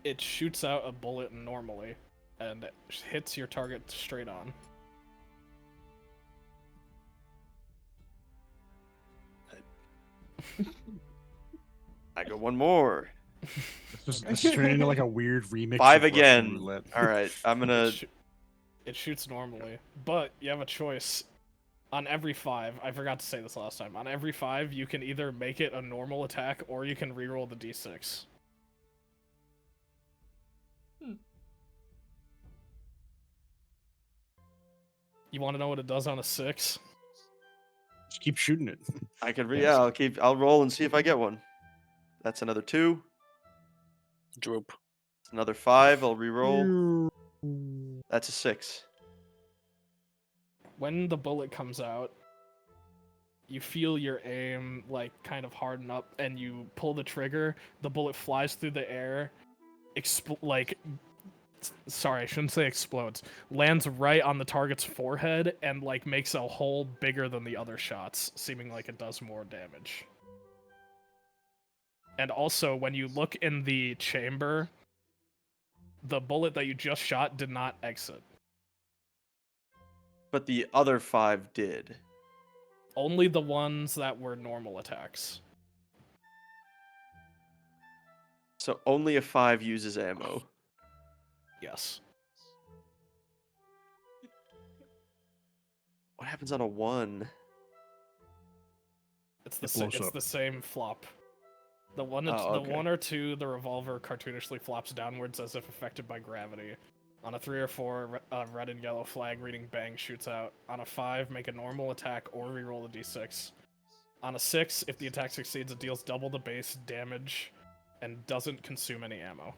It shoots out a bullet normally, and it hits your target straight on. I got one more. This is turning into like a weird remix. 5 of Russian again. roulette. All right, I'm gonna. It shoots normally, but you have a choice. On every 5, I forgot to say this last time. On every 5, you can either make it a normal attack or you can reroll the d6. You want to know what it does on a 6? Just keep shooting it. I can Yes. I'll roll and see if I get one. That's another 2. Droop. Another 5. I'll re-roll. That's a 6. When the bullet comes out, you feel your aim like kind of harden up, and you pull the trigger. The bullet flies through the air, sorry, I shouldn't say explodes. Lands right on the target's forehead and like makes a hole bigger than the other shots, seeming like it does more damage. And also, when you look in the chamber, the bullet that you just shot did not exit. But the other 5 did. Only the ones that were normal attacks. So only a 5 uses ammo. Yes. What happens on a 1? It's It blows it's up. the same flop. The one Oh, the okay. 1 or 2, the revolver cartoonishly flops downwards as if affected by gravity. On a 3 or 4, a red and yellow flag reading bang shoots out. On a 5, make a normal attack or reroll a d6. On a 6, if the attack succeeds, it deals double the base damage and doesn't consume any ammo.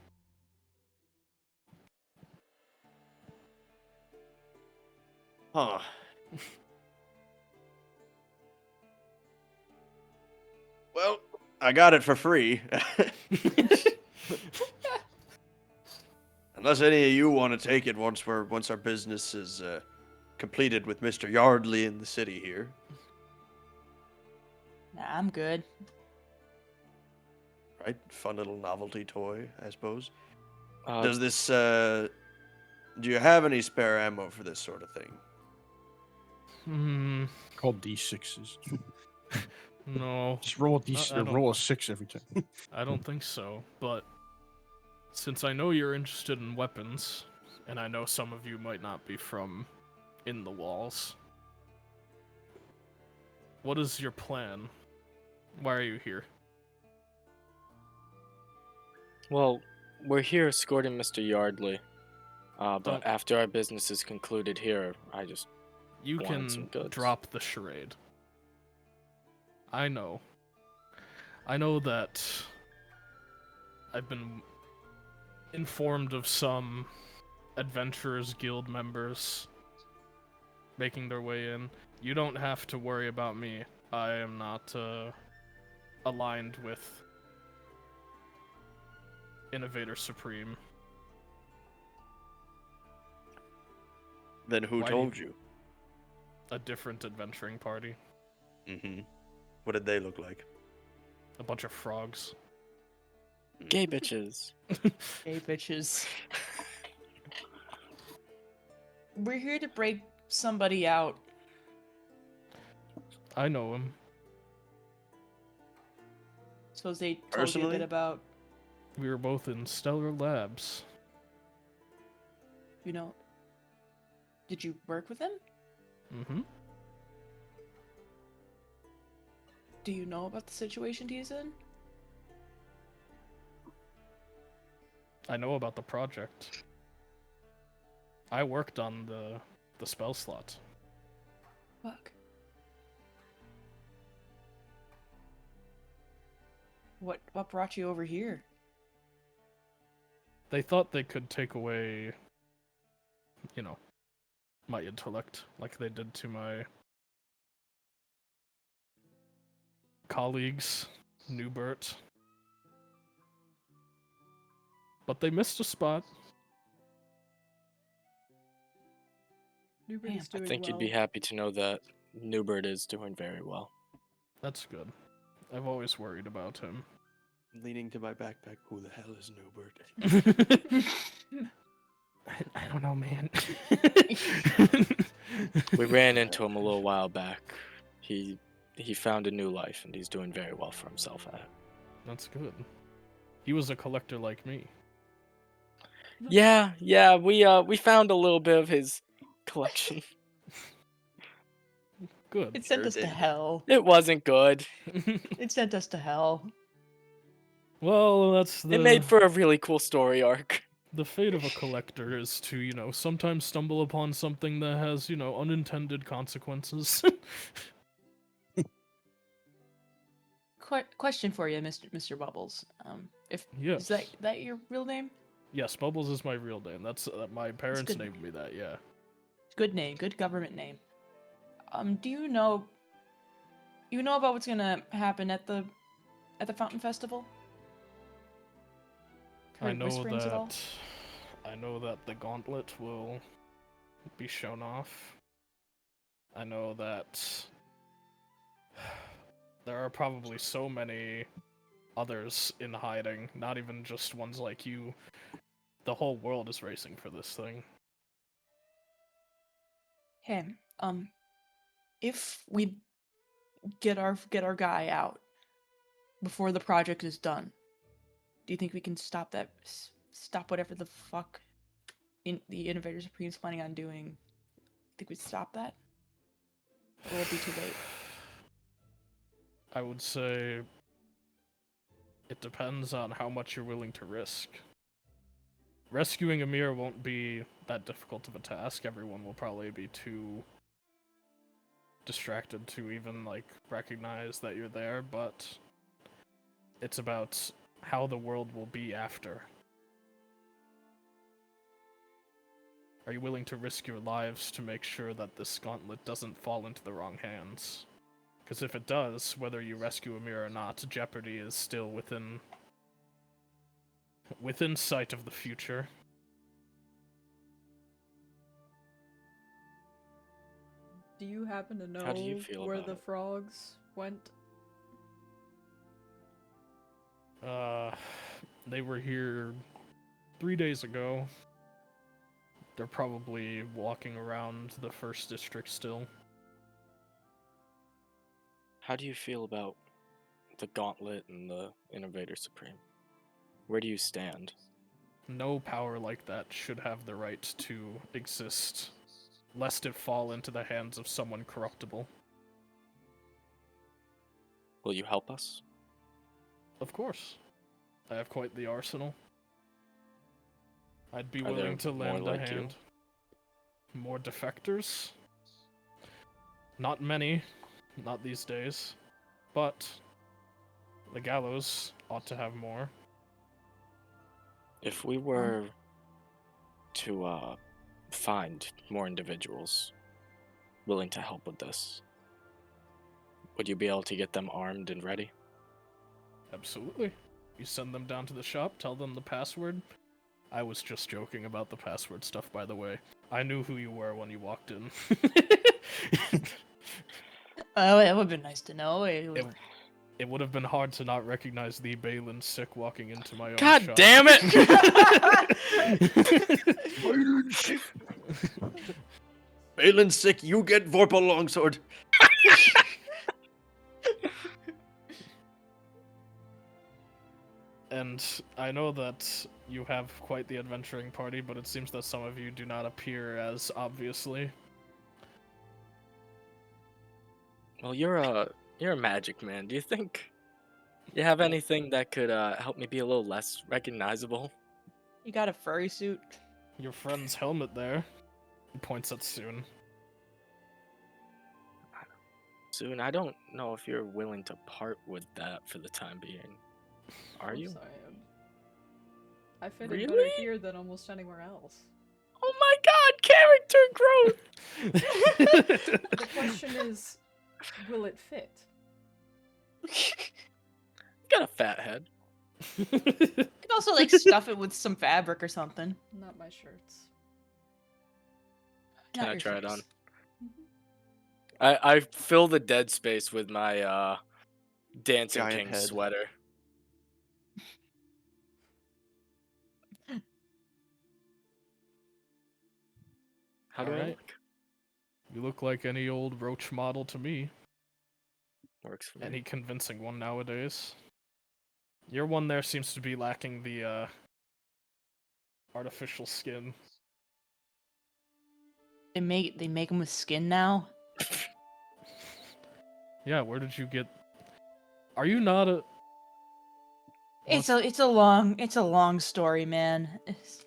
Huh. Well, I got it for free. Unless any of you want to take it once our business is completed with Mr. Yardley in the city here. Nah, I'm good. Right? Fun little novelty toy, I suppose. Uh, Does this do you have any spare ammo for this sort of thing? Called D6s. No, Just roll a D6 I or don't- roll a 6 every time. I don't think so, but since I know you're interested in weapons, and I know some of you might not be from in the walls, what is your plan? Why are you here? well, we're here escorting Mr. Yardley. But Don't- after our business is concluded here, I just You wanted some can goods. drop the charade. I know. I know that I've been informed of some Adventurers Guild members making their way in. You don't have to worry about me. I am not aligned with Innovator Supreme. Then who Why do told you? A different adventuring party. Mm-hmm. What did they look like? A bunch of frogs. Gay bitches. Hey, bitches. We're here to break somebody out. I know him. Suppose they told you a Personally? bit about, We were both in Stellar Labs. you know. Did you work with him? Mm-hmm. Do you know about the situation he's in? I know about the project. I worked on the spell slot. Fuck. What brought you over here? They thought they could take away, you know, my intellect like they did to my colleagues, Newbert. But they missed a spot. Newbert Man, is I doing think you'd well. be happy to know that Newbert is doing very well. That's good. I've always worried about him. Leaning to my backpack. Who the hell is Newbert? I don't know, man. We ran into him a little while back. He found a new life, and he's doing very well for himself at it. That's good. He was a collector like me. Yeah, we found a little bit of his collection. Good. It sent Sure us to did. hell. It wasn't good. It sent us to hell. Well, that's It made for a really cool story arc. the fate of a collector is to, sometimes stumble upon something that has, unintended consequences. Question for you, Mr. Bubbles. If Yes. is that your real name? Yes, Bubbles is my real name. That's my parents good. named me that. Yeah. Good name, good government name. Do you know about what's gonna happen at the Fountain Festival? I Heard know whisperings at all? that. I know that the gauntlet will be shown off. I know that there are probably so many others in hiding, not even just ones like you. The whole world is racing for this thing. Hey, if we get our guy out before the project is done, do you think we can stop whatever the fuck the Innovator Supreme is planning on doing? Think we'd stop that? Or will it be too late? I would say it depends on how much you're willing to risk. Rescuing Amir won't be that difficult of a task. Everyone will probably be too distracted to even, recognize that you're there, but it's about how the world will be after. Are you willing to risk your lives to make sure that this gauntlet doesn't fall into the wrong hands? Because if it does, whether you rescue Amir or not, jeopardy is still within sight of the future. Do you happen to know How do you feel where about the it? frogs went? They were here 3 days ago. They're probably walking around the first district still. How do you feel about the Gauntlet and the Innovator Supreme? Where do you stand? No power like that should have the right to exist, lest it fall into the hands of someone corruptible. Will you help us? Of course. I have quite the arsenal. I'd be Are there willing to more lend a like you? hand. More defectors? Not many, not these days. But the gallows ought to have more. If we were to find more individuals willing to help with this, would you be able to get them armed and ready? Absolutely. You send them down to the shop, tell them the password. I was just joking about the password stuff, by the way. I knew who you were when you walked in. Oh, that would have been nice to know. It would have been hard to not recognize the Balin sick walking into my own God shop. damn it! Balin's sick, you get Vorpal Longsword. And I know that you have quite the adventuring party, but it seems that some of you do not appear as obviously. Well, you're a magic man. Do you think you have anything that could help me be a little less recognizable? You got a furry suit? Your friend's helmet there. He points at Soon. Soon, I don't know if you're willing to part with that for the time being. Are Of you? course I am. I fit in better Really? here than almost anywhere else. Oh my god, character growth! The question is, will it fit? Got a fat head. You could also like stuff it with some fabric or something. Not my shirts. Can Not I your try it shirts. on? I fill the dead space with my Dancing Giant King head. sweater. How do I Alright. look? You look like any old roach model to me. Works for me. Any convincing one nowadays. Your one there seems to be lacking the artificial skin. They make them with skin now. Yeah, where did you get? Are you not a? It's a long story, man. It's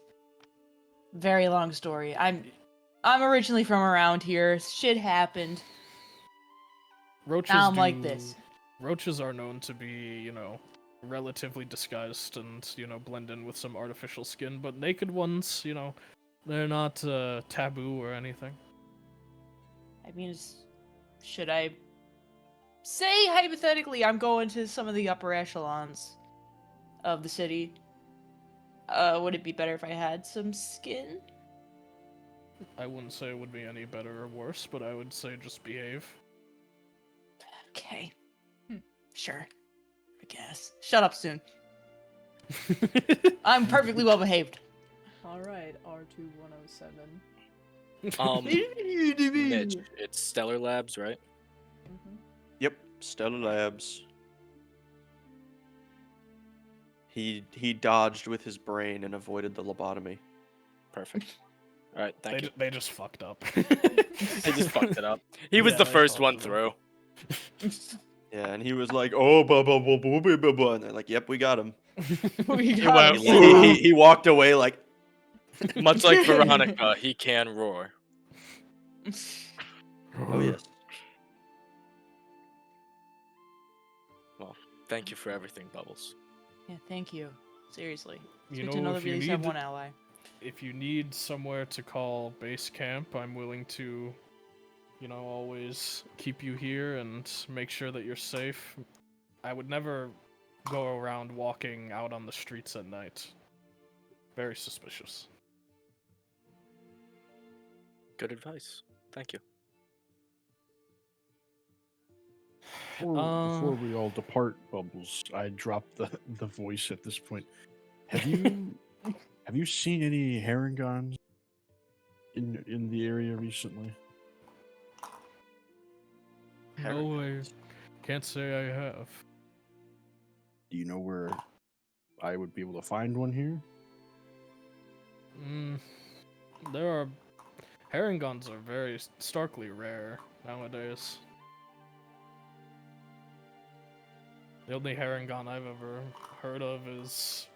very long story. I'm originally from around here. Shit happened. Roaches Now I'm like this. Roaches are known to be, relatively disguised and, blend in with some artificial skin, but naked ones, they're not taboo or anything. I mean, should I say hypothetically I'm going to some of the upper echelons of the city? Would it be better if I had some skin? I wouldn't say it would be any better or worse, but I would say just behave. Okay. Sure. I guess. Shut up soon. I'm perfectly well behaved. Alright, R2107. Mitch, it's Stellar Labs, right? Mm-hmm. Yep, Stellar Labs. He dodged with his brain and avoided the lobotomy. Perfect. All right, thank you. They just fucked up. They just fucked it up. He was Yeah, the they first fucked one it up. through. Yeah, and he was like, "Oh, blah blah blah blah blah blah blah," and they're like, "Yep, we got him." We He got went, him. He walked away like, much like Veronica, he can roar. "Oh yes." Thank you for everything, Bubbles. Yeah, thank you. Seriously. It's You good to know, know if that we you at least have need- one ally. If you need somewhere to call base camp, I'm willing to, always keep you here and make sure that you're safe. I would never go around walking out on the streets at night. Very suspicious. Good advice. Thank you. Before we all depart, Bubbles, I drop the voice at this point. Have you seen any herringons in the area recently? No, I can't say I have. Do you know where I would be able to find one here? There are herringons are very starkly rare nowadays. The only herringon I've ever heard of is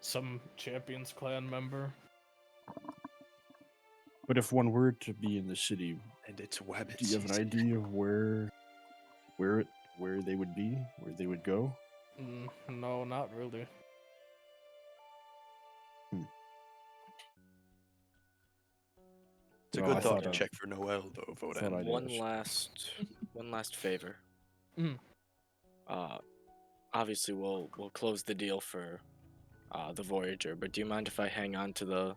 some Champions Clan member. But if one were to be in the city, And it's web. do you have an idea of where they would be, where they would go? No, not really. It's a No, good I thought thought to I'd- check for Noel though, thought Vodan. I'd One last favor. Mm. Obviously we'll close the deal for the Voyager, but do you mind if I hang on to the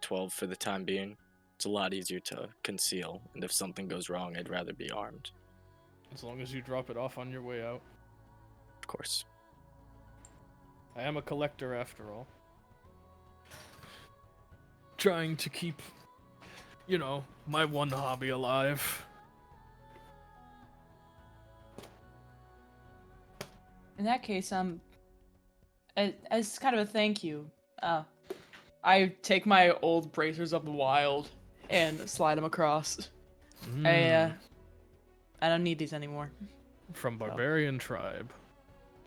12 for the time being? It's a lot easier to conceal, and if something goes wrong, I'd rather be armed. As long as you drop it off on your way out. Of course. I am a collector after all. Trying to keep, my one hobby alive. In that case, as kind of a thank you, I take my old bracers of the wild and slide them across. I don't need these anymore. From Barbarian Tribe.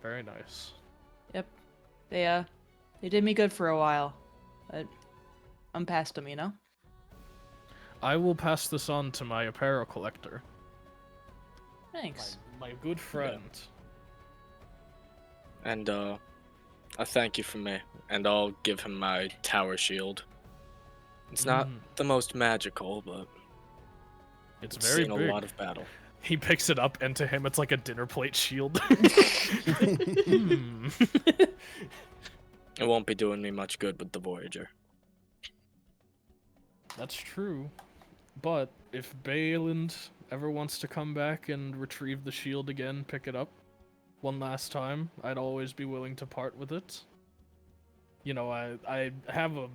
Very nice. Yep. They They did me good for a while, but I'm past them, you know? I will pass this on to my apparel collector, Thanks. my good friend. And a thank you from me, and I'll give him my tower shield. It's not the most magical, but It's it's very seen a big. lot of battle. He picks it up, and to him, it's like a dinner plate shield. Hmm. It won't be doing me much good with the Voyager. That's true. But if Bayland ever wants to come back and retrieve the shield again, pick it up one last time, I'd always be willing to part with it. You know, I have a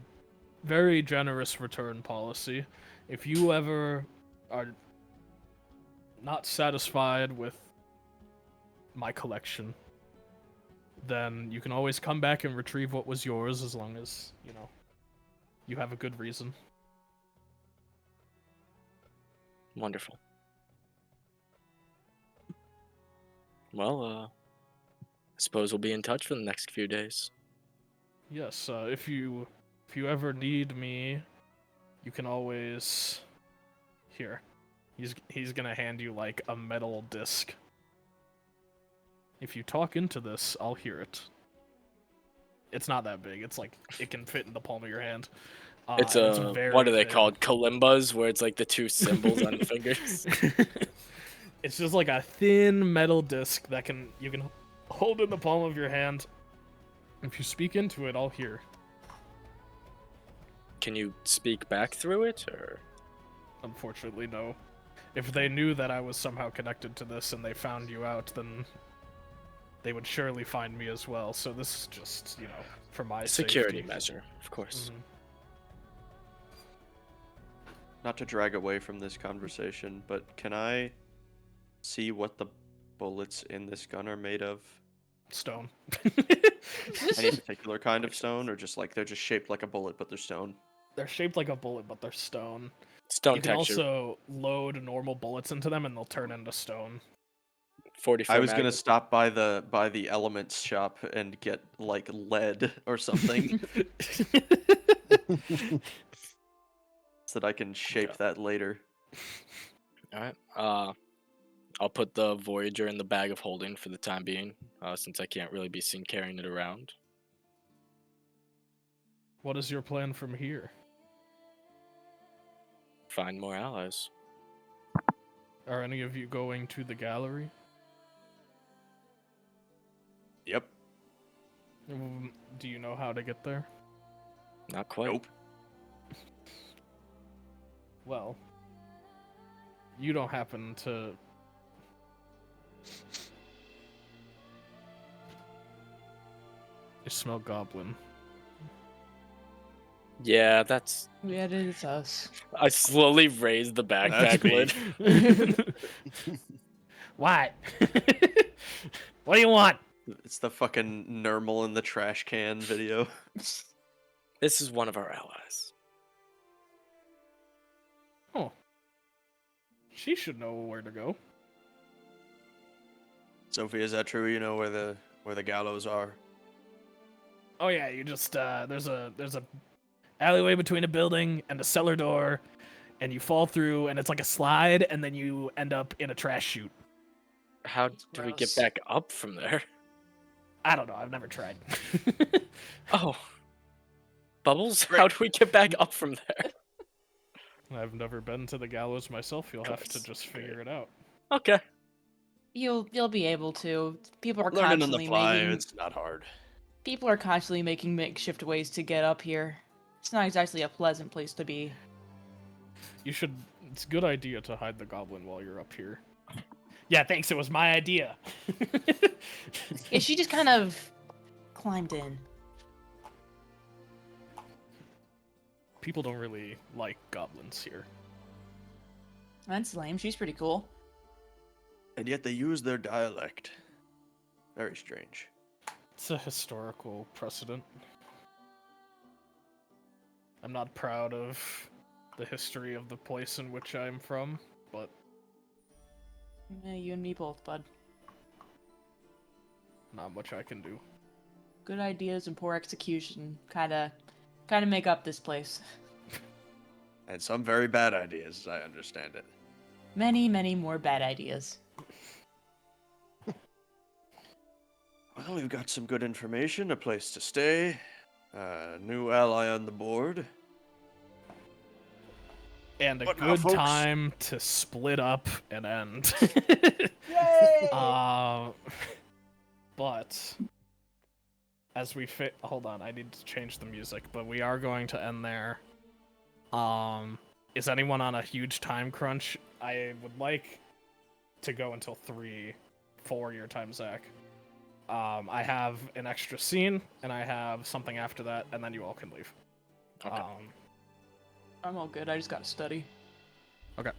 very generous return policy. If you ever are not satisfied with my collection, then you can always come back and retrieve what was yours as long as, you know, you have a good reason. Wonderful. Well, I suppose we'll be in touch for the next few days. Yes, if you ever need me, you can always here. He's gonna hand you like a metal disc. If you talk into this, I'll hear it. It's not that big. It's like it can fit in the palm of your hand. It's and a very what are they thin. called? Kalimbas, where it's like the two symbols on the fingers. It's just like a thin metal disc that you can hold in the palm of your hand. If you speak into it, I'll hear. Can you speak back through it, or? Unfortunately, no. If they knew that I was somehow connected to this and they found you out, then they would surely find me as well. So this is just, you know, for my Security safety. measure, of course. Mhm. Not to drag away from this conversation, but can I see what the bullets in this gun are made of? Stone. Any particular kind of stone, or just like they're just shaped like a bullet, but they're stone? They're shaped like a bullet, but they're stone. Stone You can texture. also load normal bullets into them, and they'll turn into stone. 44 I was gonna Magnum. stop by the elements shop and get like lead or something so that I can shape that later. All right. I'll put the Voyager in the bag of holding for the time being, since I can't really be seen carrying it around. What is your plan from here? Find more allies. Are any of you going to the gallery? Yep. Do you know how to get there? Not quite. Nope. Well, you don't happen to... You smell goblin. Yeah, that's. Yeah, it's us. I slowly raise the That's backpack me. lid. What? What do you want? It's the fucking Nermal in the trash can video. This is one of our allies. Oh. She should know where to go. Sophie, is that true? You know where the gallows are? Oh yeah, you just there's a alleyway between a building and a cellar door, and you fall through, and it's like a slide, and then you end up in a trash chute. How That's do we get gross. back up from there? I don't know. I've never tried. Oh. Bubbles? How do we get back up from there? I've never been to the gallows myself. You'll have to Course. just figure it out. Okay. You'll be able to. People are Learning on the constantly fly, making it's not hard. people are constantly making makeshift ways to get up here. It's not exactly a pleasant place to be. You should. It's a good idea to hide the goblin while you're up here. Yeah, thanks. It was my idea. Yeah, she just kind of climbed in. People don't really like goblins here. That's lame. She's pretty cool. And yet they use their dialect. Very strange. It's a historical precedent. I'm not proud of the history of the place in which I'm from, but Yeah, you and me both, bud. not much I can do. Good ideas and poor execution kinda make up this place. And some very bad ideas, as I understand it. Many, many more bad ideas. Well, we've got some good information, a place to stay, new ally on the board. And a What now, good folks? time to split up and end. Yay! But as we hold on, I need to change the music, but we are going to end there. Is anyone on a huge time crunch? I would like to go until 3 for your time, Zach. I have an extra scene, and I have something after that, and then you all can leave. Okay. I'm all good. I just gotta study. Okay.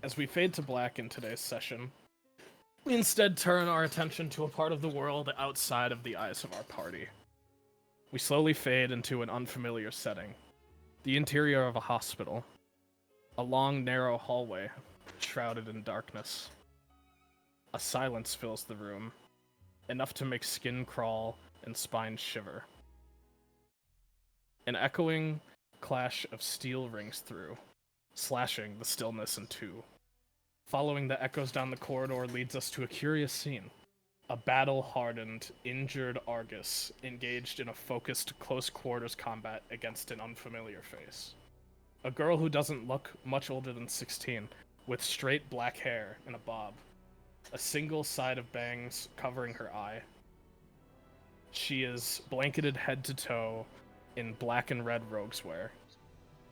As we fade to black in today's session, we instead turn our attention to a part of the world outside of the eyes of our party. We slowly fade into an unfamiliar setting. The interior of a hospital. A long, narrow hallway, shrouded in darkness. A silence fills the room, enough to make skin crawl and spine shiver. An echoing clash of steel rings through, slashing the stillness in two. Following the echoes down the corridor leads us to a curious scene. A battle-hardened, injured Argus engaged in a focused close-quarters combat against an unfamiliar face. A girl who doesn't look much older than 16, with straight black hair and a bob. A single side of bangs covering her eye. She is blanketed head to toe in black and red rogue's wear.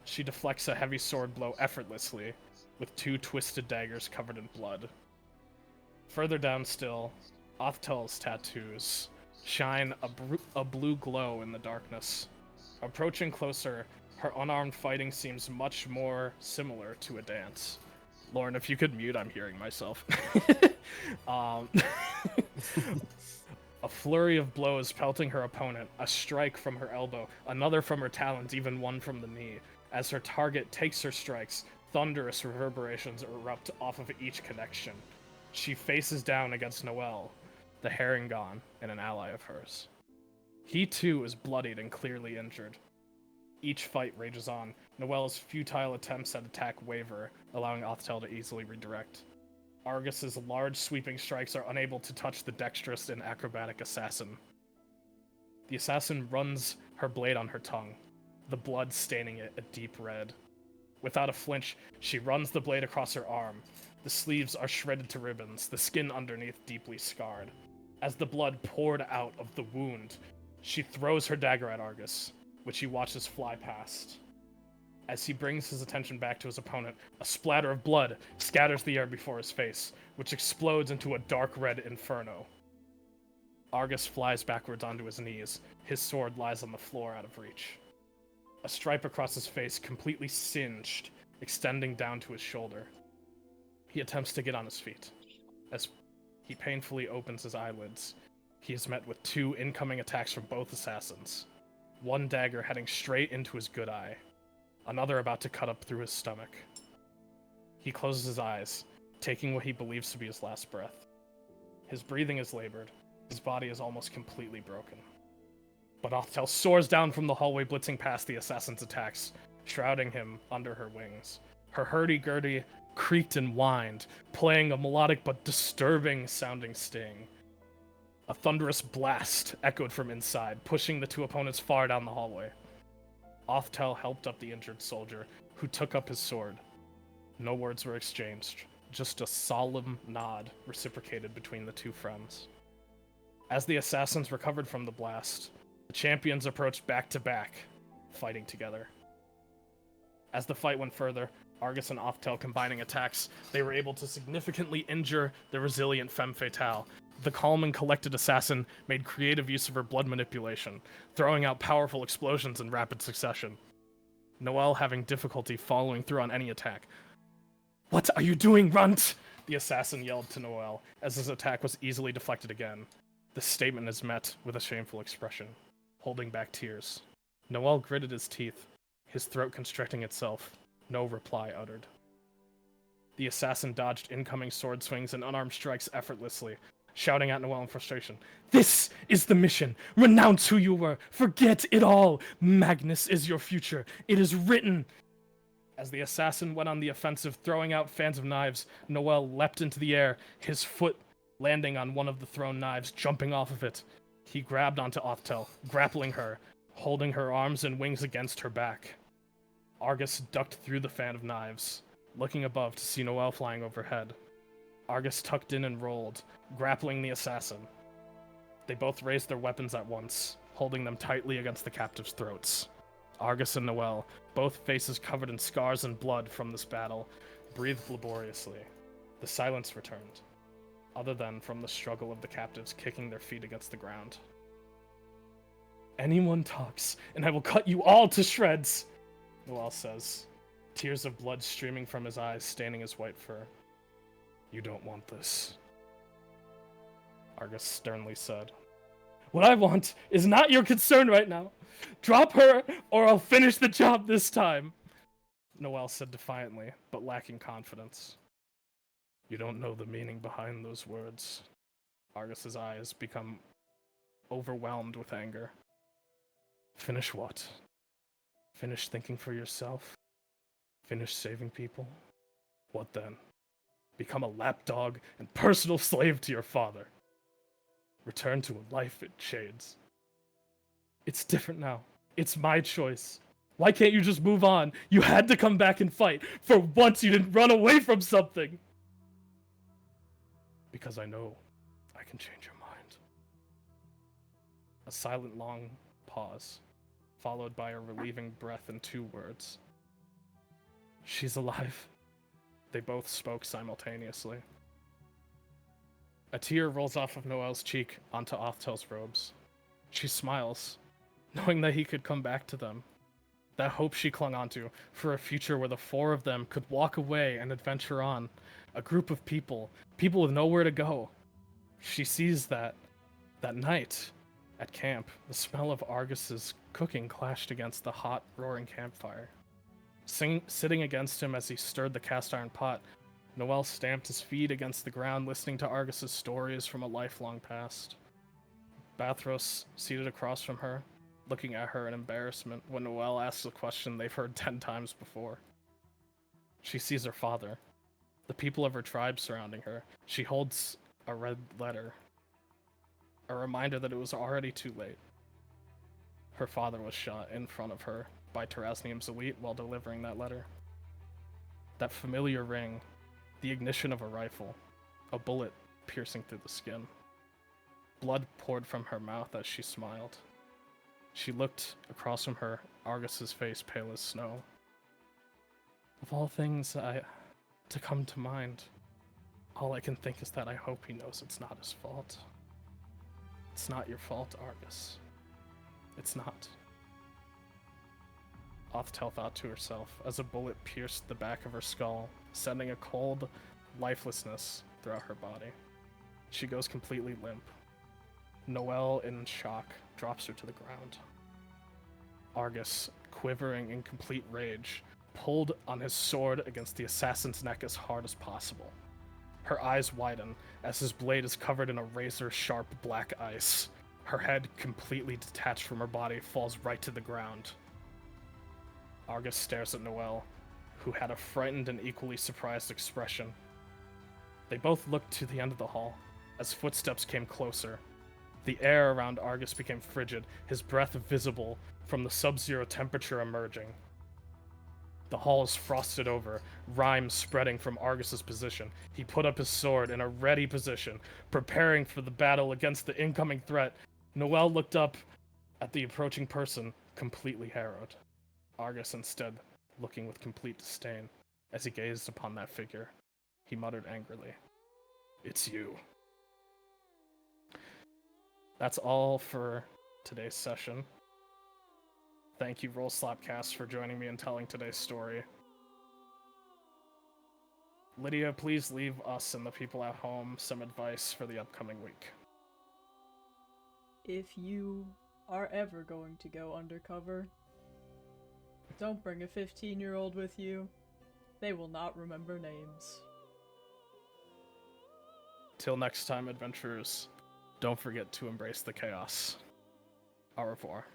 She deflects a heavy sword blow effortlessly, with 2 twisted daggers covered in blood. Further down still, Othtel's tattoos shine a blue glow in the darkness. Approaching closer, her unarmed fighting seems much more similar to a dance. Lauren, if you could mute, I'm hearing myself. A flurry of blows pelting her opponent, a strike from her elbow, another from her talons, even one from the knee. As her target takes her strikes, thunderous reverberations erupt off of each connection. She faces down against Noel, the Herringon, and an ally of hers. He too is bloodied and clearly injured. Each fight rages on. Noel's futile attempts at attack waver, allowing Othtel to easily redirect. Argus's large sweeping strikes are unable to touch the dexterous and acrobatic assassin. The assassin runs her blade on her tongue, the blood staining it a deep red. Without a flinch, she runs the blade across her arm. The sleeves are shredded to ribbons, the skin underneath deeply scarred. As the blood poured out of the wound, she throws her dagger at Argus, which he watches fly past. As he brings his attention back to his opponent, a splatter of blood scatters the air before his face, which explodes into a dark red inferno. Argus flies backwards onto his knees. His sword lies on the floor out of reach. A stripe across his face, completely singed, extending down to his shoulder. He attempts to get on his feet. As he painfully opens his eyelids, he is met with 2 incoming attacks from both assassins. One dagger heading straight into his good eye, another about to cut up through his stomach. He closes his eyes, taking what he believes to be his last breath. His breathing is labored. His body is almost completely broken. But Othtel soars down from the hallway, blitzing past the assassin's attacks, shrouding him under her wings. Her hurdy-gurdy creaked and whined, playing a melodic but disturbing sounding sting. A thunderous blast echoed from inside, pushing the 2 opponents far down the hallway. Othtel helped up the injured soldier, who took up his sword. No words were exchanged, just a solemn nod reciprocated between the 2 friends. As the assassins recovered from the blast, the champions approached back to back, fighting together. As the fight went further, Argus and Othtel combining attacks, they were able to significantly injure the resilient femme fatale. The calm and collected assassin made creative use of her blood manipulation, throwing out powerful explosions in rapid succession. Noel having difficulty following through on any attack. "What are you doing, runt?" the assassin yelled to Noel, as his attack was easily deflected again. The statement is met with a shameful expression, holding back tears. Noel gritted his teeth, his throat constricting itself, no reply uttered. The assassin dodged incoming sword swings and unarmed strikes effortlessly, shouting at Noelle in frustration. "This is the mission! Renounce who you were! Forget it all! Magnus is your future! It is written!" As the assassin went on the offensive, throwing out fans of knives, Noelle leapt into the air, his foot landing on one of the thrown knives, jumping off of it. He grabbed onto Othtel, grappling her, holding her arms and wings against her back. Argus ducked through the fan of knives, looking above to see Noelle flying overhead. Argus tucked in and rolled, grappling the assassin. They both raised their weapons at once, holding them tightly against the captives' throats. Argus and Noelle, both faces covered in scars and blood from this battle, breathed laboriously. The silence returned, other than from the struggle of the captives kicking their feet against the ground. "Anyone talks, and I will cut you all to shreds," Noelle says, tears of blood streaming from his eyes staining his white fur. "You don't want this," Argus sternly said. "What I want is not your concern right now. Drop her, or I'll finish the job this time," Noelle said defiantly, but lacking confidence. "You don't know the meaning behind those words." Argus's eyes become overwhelmed with anger. "Finish what? Finish thinking for yourself? Finish saving people? What then? Become a lapdog and personal slave to your father? Return to a life in chains? It's different now. It's my choice. Why can't you just move on? You had to come back and fight. For once you didn't run away from something." "Because I know I can change your mind." A silent long pause, followed by a relieving breath and 2 words. "She's alive." They both spoke simultaneously. A tear rolls off of Noelle's cheek onto Othtel's robes. She smiles, knowing that he could come back to them. That hope she clung onto for a future where the 4 of them could walk away and adventure on. A group of people with nowhere to go. She sees that night at camp, the smell of Argus's cooking clashed against the hot, roaring campfire. Sitting against him as he stirred the cast iron pot, Noelle stamped his feet against the ground, listening to Argus's stories from a lifelong past. Bathros, seated across from her, looking at her in embarrassment when Noelle asks a question they've heard 10 times before. She sees her father, the people of her tribe surrounding her. She holds a red letter, a reminder that it was already too late. Her father was shot in front of her by Terasnium's elite while delivering that letter. That familiar ring, the ignition of a rifle, a bullet piercing through the skin. Blood poured from her mouth as she smiled. She looked across from her, Argus's face pale as snow. Of all things to come to mind, all I can think is that I hope he knows it's not his fault. It's not your fault, Argus. It's not. Othtel thought to herself as a bullet pierced the back of her skull, sending a cold lifelessness throughout her body. She goes completely limp. Noelle, in shock, drops her to the ground. Argus, quivering in complete rage, pulled on his sword against the assassin's neck as hard as possible. Her eyes widen as his blade is covered in a razor-sharp black ice. Her head, completely detached from her body, falls right to the ground. Argus stares at Noelle, who had a frightened and equally surprised expression. They both looked to the end of the hall as footsteps came closer. The air around Argus became frigid, his breath visible from the sub-zero temperature emerging. The hall is frosted over, rime spreading from Argus's position. He put up his sword in a ready position, preparing for the battle against the incoming threat. Noelle looked up at the approaching person, completely harrowed. Argus, instead, looking with complete disdain as he gazed upon that figure. He muttered angrily, "It's you." That's all for today's session. Thank you, Roll Slapcast, for joining me and telling today's story. Lydia, please leave us and the people at home some advice for the upcoming week. If you are ever going to go undercover, don't bring a 15-year-old with you. They will not remember names. until next time, adventurers, don't forget to embrace the chaos. Au revoir.